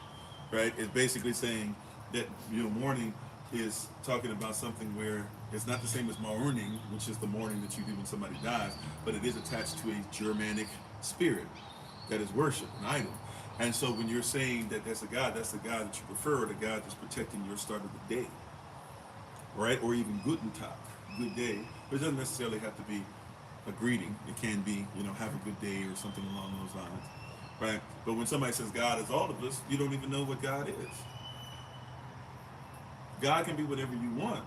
Speaker 1: right, is basically saying that morning is talking about something where it's not the same as morning, which is the mourning that you do when somebody dies, but it is attached to a Germanic spirit that is worship, an idol. And so when you're saying that that's the God that you prefer, or the God that's protecting your start of the day, right? Or even Guten Tag, good day. But it doesn't necessarily have to be a greeting. It can be, have a good day or something along those lines, right? But when somebody says God is all of us, you don't even know what God is. God can be whatever you want.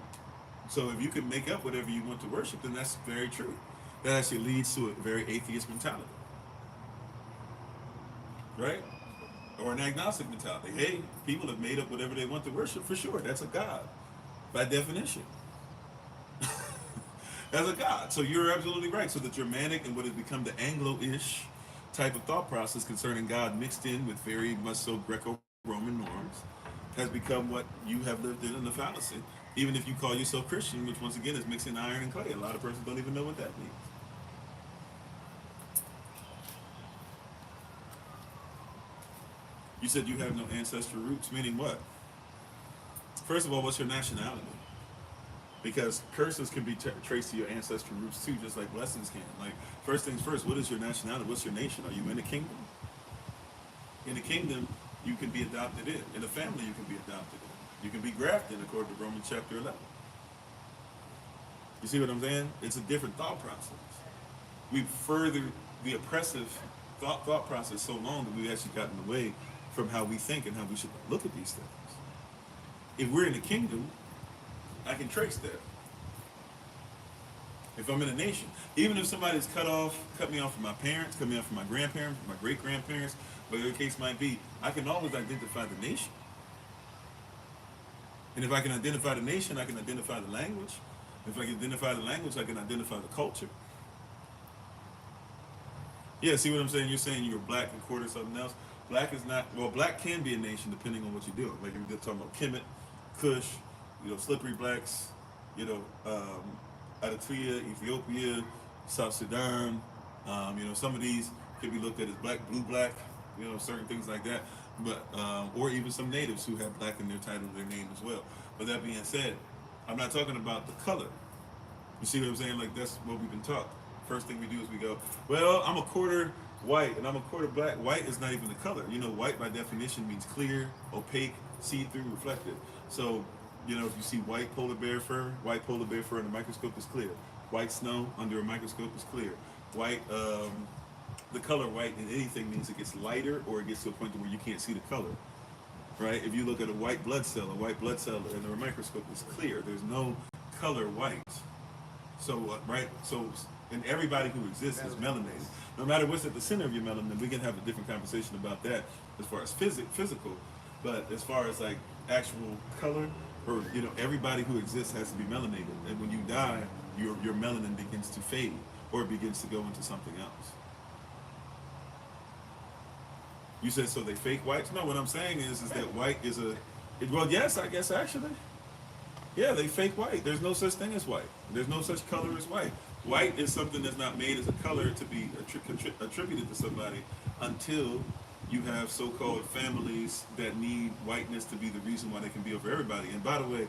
Speaker 1: So if you can make up whatever you want to worship, then that's very true. That actually leads to a very atheist mentality, right? Or an agnostic mentality. Hey, people have made up whatever they want to worship, for sure. That's a God, by definition. That's a God. So you're absolutely right. So the Germanic and what has become the Anglo-ish type of thought process concerning God mixed in with very much so Greco-Roman norms has become what you have lived in the fallacy. Even if you call yourself Christian, which once again is mixing iron and clay. A lot of persons don't even know what that means. You said you have no ancestral roots, meaning what? First of all, what's your nationality? Because curses can be traced to your ancestral roots too, just like blessings can. Like, first things first, what is your nationality? What's your nation? Are you in the kingdom? In the kingdom, you can be adopted in. In the family, you can be adopted in. You can be grafted according to Romans chapter 11. You see what I'm saying? It's a different thought process. We've furthered the oppressive thought process so long that we've actually gotten away from how we think and how we should look at these things. If we're in the kingdom, I can trace that. If I'm in a nation, even if somebody's cut me off from my parents, cut me off from my grandparents, my great-grandparents, whatever the case might be, I can always identify the nation. And if I can identify the nation, I can identify the language. If I can identify the language, I can identify the culture. Yeah, see what I'm saying? You're saying you're black and quarter something else. Black is not, well, black can be a nation depending on what you do. Like you're talking about Kemet, Kush, slippery blacks, Eritrea, Ethiopia, South Sudan. Some of these can be looked at as black, blue black, certain things like that. But or even some natives who have black in their title, their name as well. But that being said, I'm not talking about the color. You see what I'm saying? Like that's what we've been taught. First thing we do is we go, well, I'm a quarter white and I'm a quarter black. White is not even the color. White by definition means clear, opaque, see-through, reflective. So, if you see white polar bear fur under a microscope is clear. White snow under a microscope is clear. White, the color white in anything means it gets lighter or it gets to a point where you can't see the color. Right? If you look at a white blood cell under a microscope is clear. There's no color white. So, right? So, and everybody who exists is melanated. No matter what's at the center of your melanin, we can have a different conversation about that as far as physical. But as far as like actual color, or everybody who exists has to be melanated. And when you die, your melanin begins to fade or it begins to go into something else. You said so they fake whites? No, what I'm saying is that white is well, yes, I guess actually. Yeah, they fake white. There's no such thing as white. There's no such color as white. White is something that's not made as a color to be attributed to somebody until you have so-called families that need whiteness to be the reason why they can be over everybody. And by the way,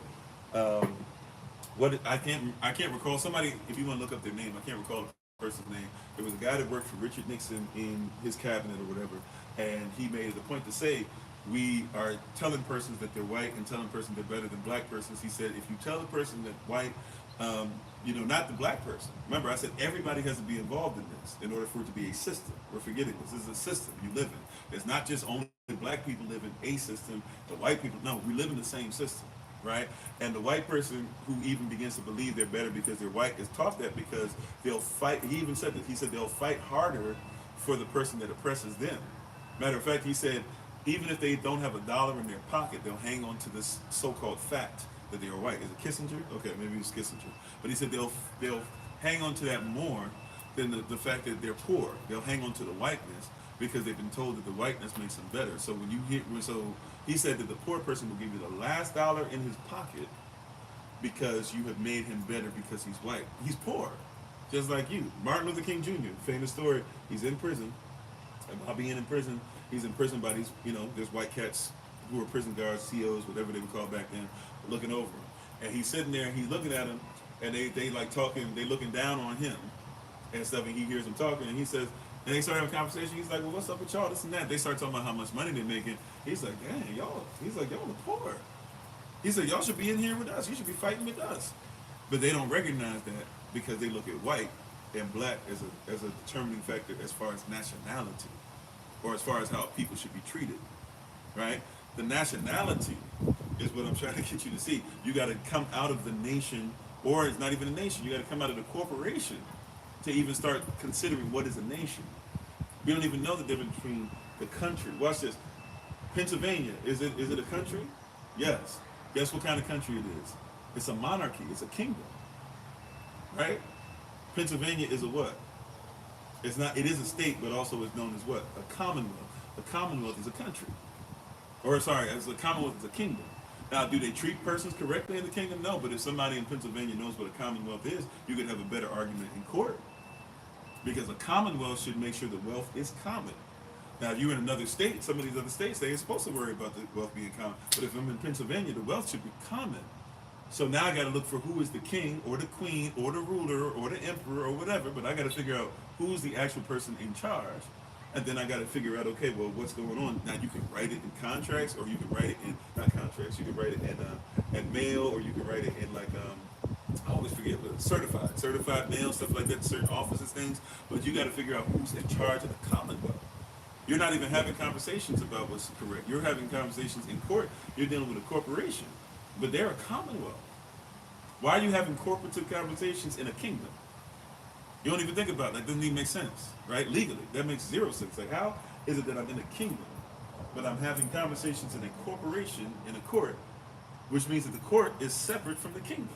Speaker 1: I can't recall somebody. If you want to look up their name, I can't recall the person's name. There was a guy that worked for Richard Nixon in his cabinet or whatever, and he made it a point to say, we are telling persons that they're white and telling persons they're better than black persons. He said, if you tell a person that white, not the black person. Remember, I said everybody has to be involved in this in order for it to be a system. We're forgetting this is a system you live in. It's not just only black people live in a system, the white people, no, we live in the same system, right? And the white person who even begins to believe they're better because they're white is taught that because they'll fight. He even said that. He said they'll fight harder for the person that oppresses them. Matter of fact, he said, even if they don't have a dollar in their pocket, they'll hang on to this so-called fact that they are white. Is it Kissinger? Okay, maybe it's Kissinger. But he said they'll hang on to that more than the fact that they're poor. They'll hang on to the whiteness because they've been told that the whiteness makes them better. So he said that the poor person will give you the last dollar in his pocket because you have made him better because he's white. He's poor, just like you. Martin Luther King Jr., famous story. He's in prison. And while being in prison, he's in prison by these, there's white cats who are prison guards, COs, whatever they were called back then, looking over him. And he's sitting there, and he's looking at him, and they like talking, they looking down on him and stuff, and he hears them talking, and he says, and they start having a conversation. He's like, well, what's up with y'all, this and that. They start talking about how much money they're making. He's like, dang, y'all are poor. He said, y'all should be in here with us. You should be fighting with us. But they don't recognize that because they look at white and black as a determining factor as far as nationality, or as far as how people should be treated, right? The nationality is what I'm trying to get you to see. You got to come out of the nation, or it's not even a nation. You got to come out of the corporation to even start considering what is a nation. We don't even know the difference between the country. Watch this. Pennsylvania, is it a country? Yes. Guess what kind of country it is? It's a monarchy. It's a kingdom, right? Pennsylvania is a what? It's not. It is a state, but also is known as what? A commonwealth. A commonwealth is a country. Or sorry, as a commonwealth is a kingdom. Now, do they treat persons correctly in the kingdom? No, but if somebody in Pennsylvania knows what a commonwealth is, you could have a better argument in court. Because a commonwealth should make sure the wealth is common. Now, if you're in another state, some of these other states, they ain't supposed to worry about the wealth being common. But if I'm in Pennsylvania, the wealth should be common. So now I got to look for who is the king or the queen or the ruler or the emperor or whatever, but I got to figure out who's the actual person in charge. And then I got to figure out, okay, well, what's going on? Now, you can write it in contracts, or you can write it in, not contracts, you can write it in mail, or you can write it in like, I always forget, but certified mail, stuff like that, certain offices, things. But you got to figure out who's in charge of the commonwealth. You're not even having conversations about what's correct. You're having conversations in court. You're dealing with a corporation, but they're a commonwealth. Why are you having corporative conversations in a kingdom? You don't even think about it. That doesn't even make sense, right? Legally, that makes zero sense. Like, how is it that I'm in a kingdom, but I'm having conversations in a corporation, in a court, which means that the court is separate from the kingdom?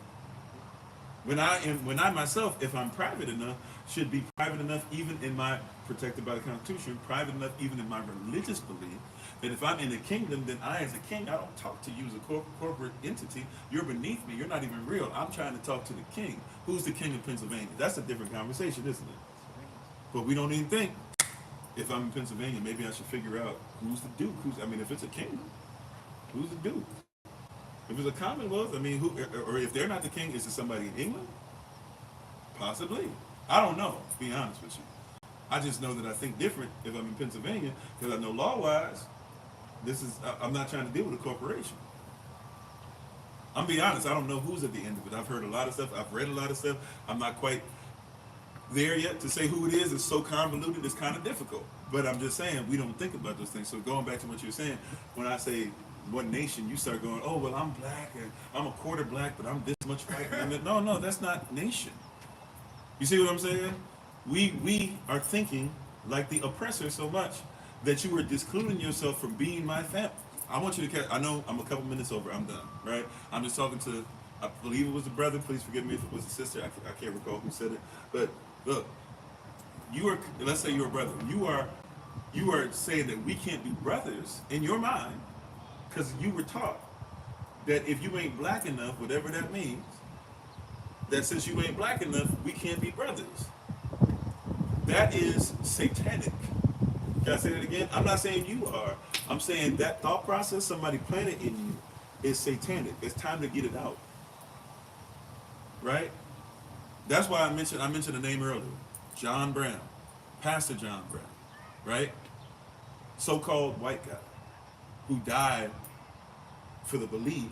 Speaker 1: When I myself, if I'm private enough, should be private enough even in my, protected by the Constitution, private enough even in my religious belief, that if I'm in a kingdom, then I as a king, I don't talk to you as a corporate entity. You're beneath me. You're not even real. I'm trying to talk to the king. Who's the king of Pennsylvania? That's a different conversation, isn't it? But we don't even think, if I'm in Pennsylvania, maybe I should figure out who's the duke. If it's a kingdom, who's the duke? If it's a commonwealth, or if they're not the king, is it somebody in England? Possibly. I don't know, to be honest with you. I just know that I think different if I'm in Pennsylvania, because I know law-wise, I'm not trying to deal with a corporation. I'm being honest, I don't know who's at the end of it. I've heard a lot of stuff, I've read a lot of stuff. I'm not quite there yet to say who it is. It's so convoluted, it's kind of difficult. But I'm just saying, we don't think about those things. So going back to what you're saying, when I say one nation, you start going, oh, well, I'm black, and I'm a quarter black, but I'm this much white. No, that's not nation. You see what I'm saying? We are thinking like the oppressor so much that you are discluding yourself from being my family. I want you to catch, I know I'm a couple minutes over, I'm done, right? I'm just talking to, I believe it was a brother, please forgive me if it was a sister, I can't recall who said it, but look, let's say you're a brother, you are You are saying that we can't be brothers in your mind because you were taught that if you ain't black enough, whatever that means, that since you ain't black enough, we can't be brothers. That is satanic. Can I say that again? I'm not saying you are. I'm saying that thought process somebody planted in you is satanic. It's time to get it out. Right? That's why I mentioned the name earlier. John Brown. Pastor John Brown. Right? So-called white guy who died for the belief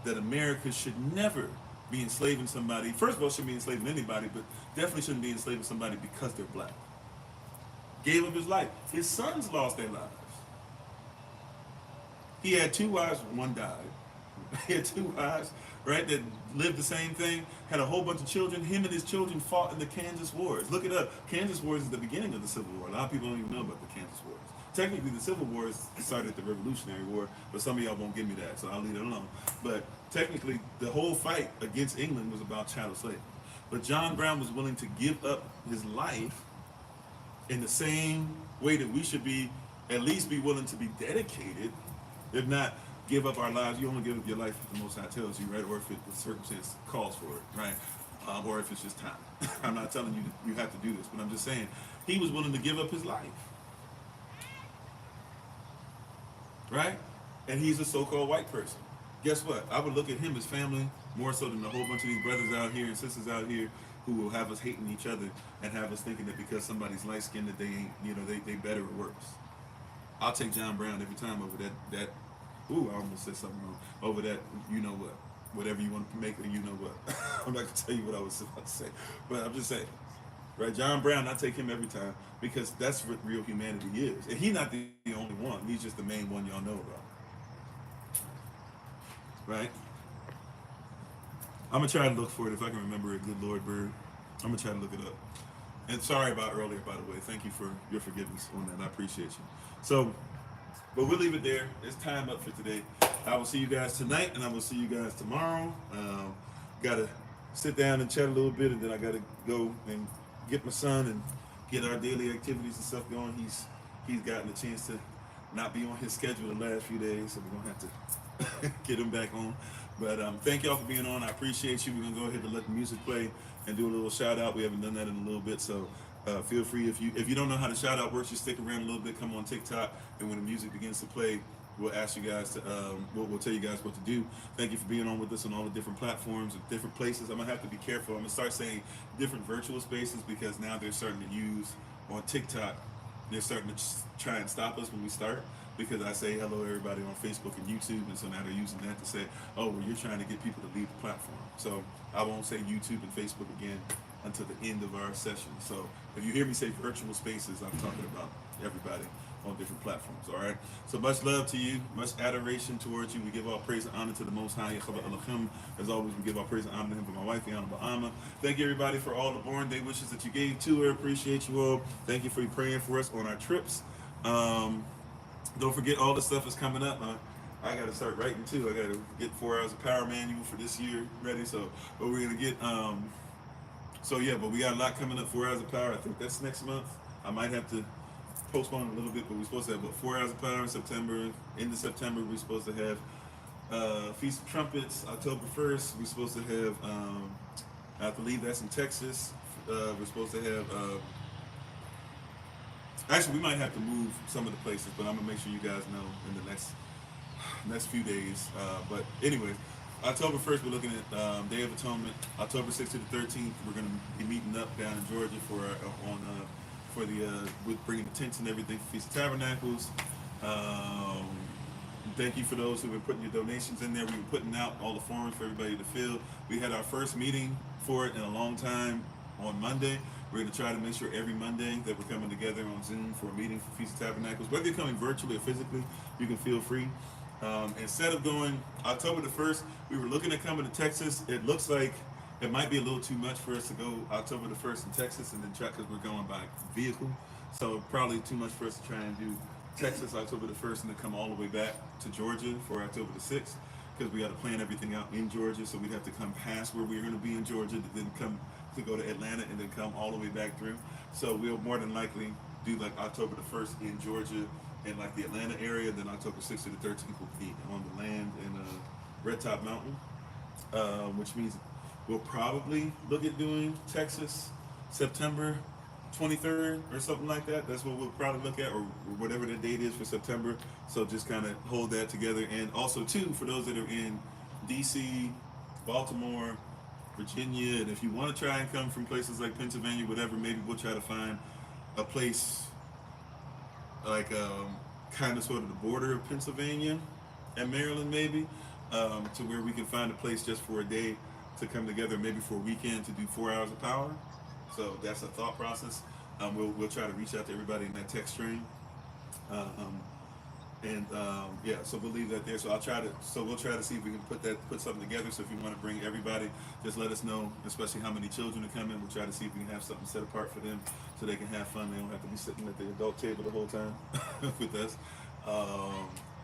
Speaker 1: that America should never be enslaving somebody. First of all, shouldn't be enslaving anybody, but definitely shouldn't be enslaving somebody because they're black. Gave up his life. His sons lost their lives. He had 2 wives, one died. He had 2 wives, right, that lived the same thing, had a whole bunch of children. Him and his children fought in the Kansas Wars. Look it up. Kansas Wars is the beginning of the Civil War. A lot of people don't even know about the Kansas Wars. Technically, the Civil War started at the Revolutionary War, but some of y'all won't give me that, so I'll leave it alone. But technically, the whole fight against England was about chattel slavery. But John Brown was willing to give up his life in the same way that we should be, at least be willing to be dedicated, if not give up our lives. You only give up your life if the Most High tells you, right? Or if the circumstance calls for it, right? Or if it's just time. I'm not telling you that you have to do this, but I'm just saying he was willing to give up his life. Right? And he's a so-called white person. Guess what? I would look at him as family more so than a whole bunch of these brothers out here and sisters out here who will have us hating each other and have us thinking that because somebody's light-skinned that they ain't, they better or worse. I'll take John Brown every time over that ooh, I almost said something wrong. Over that, you know what. Whatever you want to make it, you know what. I'm not going to tell you what I was about to say. But I'm just saying. Right, John Brown, I take him every time because that's what real humanity is. And he's not the only one. He's just the main one y'all know about. Right? I'm going to try to look for it if I can remember it. Good Lord, Bird. I'm going to try to look it up. And sorry about earlier, by the way. Thank you for your forgiveness on that. I appreciate you. So, but we'll leave it there. It's time up for today. I will see you guys tonight, and I will see you guys tomorrow. Got to sit down and chat a little bit, and then I got to go and get my son and get our daily activities and stuff going. He's gotten a chance to not be on his schedule the last few days, so we're gonna have to get him back on. But thank y'all for being on. I appreciate you. We're gonna go ahead and let the music play and do a little shout out. We haven't done that in a little bit, so feel free if you don't know how the shout out works, just stick around a little bit. Come on TikTok, and when the music begins to play, we'll ask you guys to we'll tell you guys what to do. Thank you for being on with us on all the different platforms and different places. I'm gonna have to be careful. I'm gonna start saying different virtual spaces because now they're starting to use on TikTok. They're starting to try and stop us when we start because I say hello everybody on Facebook and YouTube, and so now they're using that to say, oh, well, you're trying to get people to leave the platform. So I won't say YouTube and Facebook again until the end of our session. So if you hear me say virtual spaces, I'm talking about everybody on different platforms. All right. So much love to you, much adoration towards you. We give all praise and honor to the Most High. As always, we give all praise and honor to Him for my wife, the Honorable Amma. Thank you, everybody, for all the born day wishes that you gave to her. Appreciate you all. Thank you for praying for us on our trips. Don't forget, all the stuff is coming up. I got to start writing too. I got to get 4 hours of power manual for this year ready. So, but we're gonna get. So yeah, but we got a lot coming up. 4 hours of power. I think that's next month. I might have to postpone a little bit, but we're supposed to have 4 hours of power in September. End of September, we're supposed to have Feast of Trumpets. October 1st, we're supposed to have. I believe that's in Texas. We're supposed to have. Actually, we might have to move some of the places, but I'm gonna make sure you guys know in the next few days. But anyway, October 1st, we're looking at Day of Atonement. October 6th to the 13th, we're gonna be meeting up down in Georgia with bringing the tents and everything for Feast of Tabernacles. Thank you for those who've been putting your donations in there. We've been putting out all the forms for everybody to fill. We had our first meeting for it in a long time on Monday. We're going to try to make sure every Monday that we're coming together on Zoom for a meeting for Feast of Tabernacles. Whether you're coming virtually or physically, you can feel free. Instead of going October the 1st, we were looking at coming to Texas. It looks like it might be a little too much for us to go October the 1st in Texas and then try, because we're going by vehicle. So probably too much for us to try and do Texas October the 1st and then come all the way back to Georgia for October the 6th, because we got to plan everything out in Georgia. So we'd have to come past where we're going to be in Georgia to then come to go to Atlanta and then come all the way back through. So we'll more than likely do like October the 1st in Georgia and like the Atlanta area. Then October 6th to the 13th will be on the land in Red Top Mountain, which means we'll probably look at doing Texas September 23rd or something like that. That's what we'll probably look at, or whatever the date is for September. So just kind of hold that together. And also too, for those that are in DC, Baltimore, Virginia, and if you want to try and come from places like Pennsylvania, whatever, maybe we'll try to find a place like kind of sort of the border of Pennsylvania and Maryland, maybe, to where we can find a place just for a day to come together, maybe for a weekend to do 4 hours of power. So that's a thought process. We'll try to reach out to everybody in that text stream. Yeah, so we'll leave that there. So we'll try to see if we can put something together. So if you want to bring everybody, just let us know, especially how many children are coming. We'll try to see if we can have something set apart for them so they can have fun. They don't have to be sitting at the adult table the whole time with us.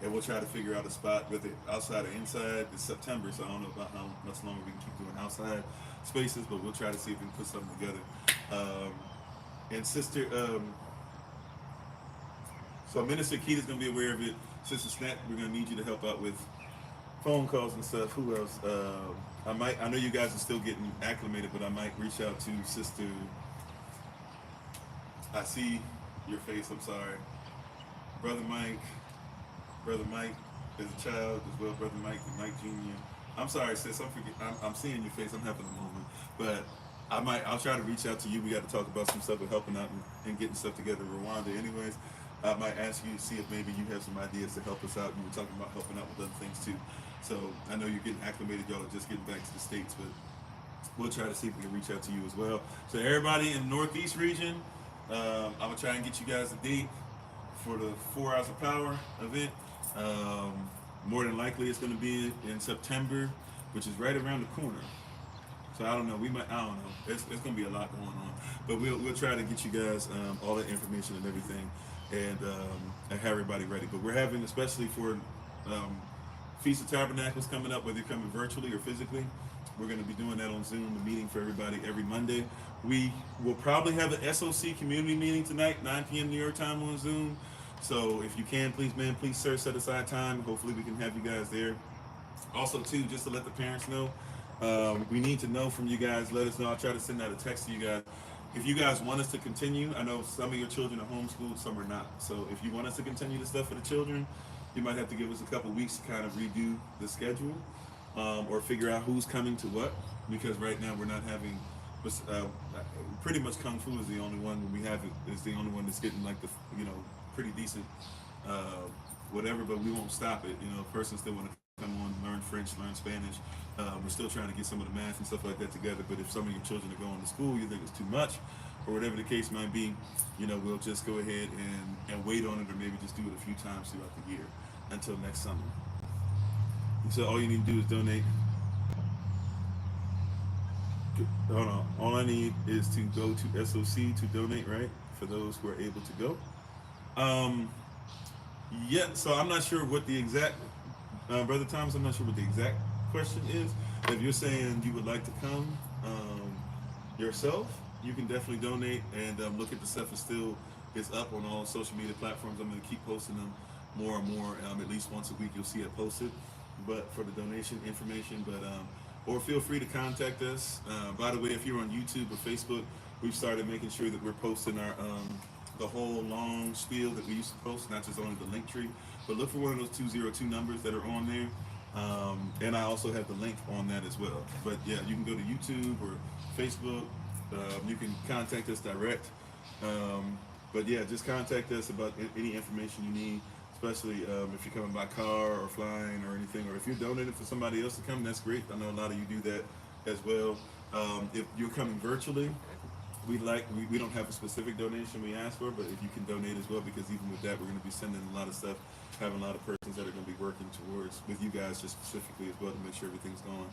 Speaker 1: And we'll try to figure out a spot with it outside or inside. It's September, so I don't know about how much longer we can keep doing outside spaces, but we'll try to see if we can put something together. And Sister, so Minister Keita's gonna be aware of it. Sister Snap, we're gonna need you to help out with phone calls and stuff. Who else? I know you guys are still getting acclimated, but I might reach out to Sister. I see your face, I'm sorry. Brother Mike is a child as well, Brother Mike Jr. I'm sorry, sis, I'm seeing your face, I'm having a moment. But I'll try to reach out to you. We got to talk about some stuff with helping out and getting stuff together in Rwanda anyways. I might ask you to see if maybe you have some ideas to help us out. We were talking about helping out with other things too. So I know you're getting acclimated, y'all are just getting back to the States, but we'll try to see if we can reach out to you as well. So everybody in the Northeast region, I'm gonna try and get you guys a date for the 4 Hours of Power event. More than likely it's gonna be in September, which is right around the corner. So I don't know, I don't know. It's gonna be a lot going on. But we'll try to get you guys all that information and everything and have everybody ready. But we're having, especially for Feast of Tabernacles coming up, whether you're coming virtually or physically, we're gonna be doing that on Zoom, a meeting for everybody every Monday. We will probably have an SOC community meeting tonight, 9 p.m. New York time on Zoom. So if you can, please, sir, set aside time. Hopefully we can have you guys there. Also too, just to let the parents know, we need to know from you guys. Let us know. I'll try to send out a text to you guys. If you guys want us to continue, I know some of your children are homeschooled, some are not. So if you want us to continue the stuff for the children, you might have to give us a couple weeks to kind of redo the schedule or figure out who's coming to what. Because right now we're not having, pretty much Kung Fu is the only one we have. Is the only one that's getting like the, pretty decent whatever, but we won't stop it. A person still want to come on, learn French, learn Spanish. We're still trying to get some of the math and stuff like that together, but if some of your children are going to school, you think it's too much, or whatever the case might be, we'll just go ahead and wait on it, or maybe just do it a few times throughout the year until next summer. So all you need to do is donate. Hold on. All I need is to go to SOC to donate, right? For those who are able to go. Yeah, so I'm not sure what the exact, Brother Thomas, I'm not sure what the exact question is. If you're saying you would like to come yourself, you can definitely donate and look at the stuff is up on all social media platforms. I'm going to keep posting them more and more. At least once a week you'll see it posted, but for the donation information, or feel free to contact us. By the way, if you're on YouTube or Facebook, we've started making sure that we're posting our the whole long spiel that we used to post, not just only the link tree, but look for one of those 202 numbers that are on there. And I also have the link on that as well. But yeah, you can go to YouTube or Facebook. You can contact us direct. But yeah, just contact us about any information you need, especially if you're coming by car or flying or anything, or if you're donating for somebody else to come, that's great. I know a lot of you do that as well. If you're coming virtually, we don't have a specific donation we ask for, but if you can donate as well, because even with that, we're going to be sending a lot of stuff, having a lot of persons that are going to be working towards with you guys just specifically as well to make sure everything's going.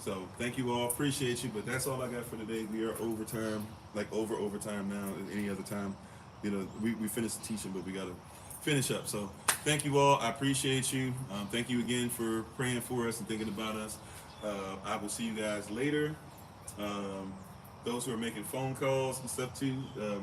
Speaker 1: So thank you all, appreciate you, but that's all I got for today. We are overtime, like overtime now than any other time. We finished the teaching, but we got to finish up. So thank you all, I appreciate you. Thank you again for praying for us and thinking about us. I will see you guys later. those who are making phone calls and stuff too,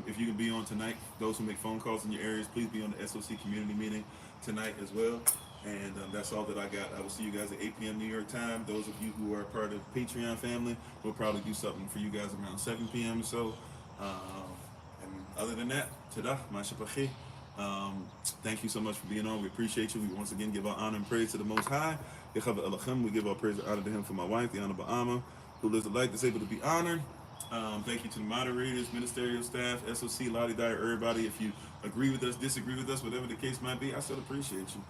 Speaker 1: if you can be on tonight, those who make phone calls in your areas, please be on the SOC community meeting tonight as well. And that's all that I got. I will see you guys at 8 p.m. New York time. Those of you who are part of the Patreon family, we'll probably do something for you guys around 7 p.m. or so. And other than that, tada, mashapachi. Thank you so much for being on. We appreciate you. We once again give our honor and praise to the Most High. We give our praise and honor to Him for my wife, the Honorable Amma, who lives a life that's able to be honored. Thank you to the moderators, ministerial staff, SOC, Lottie Dyer, everybody. If you agree with us, disagree with us, whatever the case might be, I still appreciate you.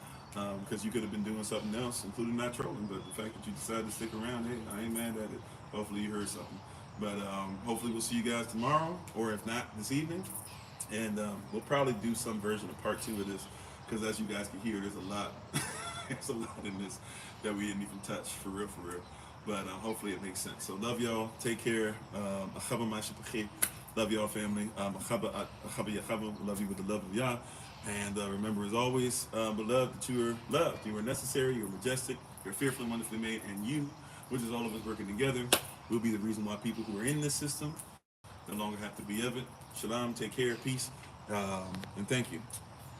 Speaker 1: Because you could have been doing something else, including not trolling, but the fact that you decided to stick around, hey, I ain't mad at it. Hopefully you heard something. But hopefully we'll see you guys tomorrow, or if not, this evening. And we'll probably do some version of part 2 of this, because as you guys can hear, there's a lot. There's a lot in this that we didn't even touch, for real, for real. But hopefully it makes sense. So love y'all. Take care. Love y'all, family. Love you with the love of Yah. And remember, as always, beloved, that you are loved. You are necessary. You're majestic. You're fearfully and wonderfully made. And you, which is all of us working together, will be the reason why people who are in this system no longer have to be of it. Shalom. Take care. Peace. And thank you.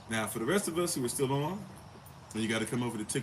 Speaker 1: Now, for the rest of us who are still on, you got to come over to TikTok.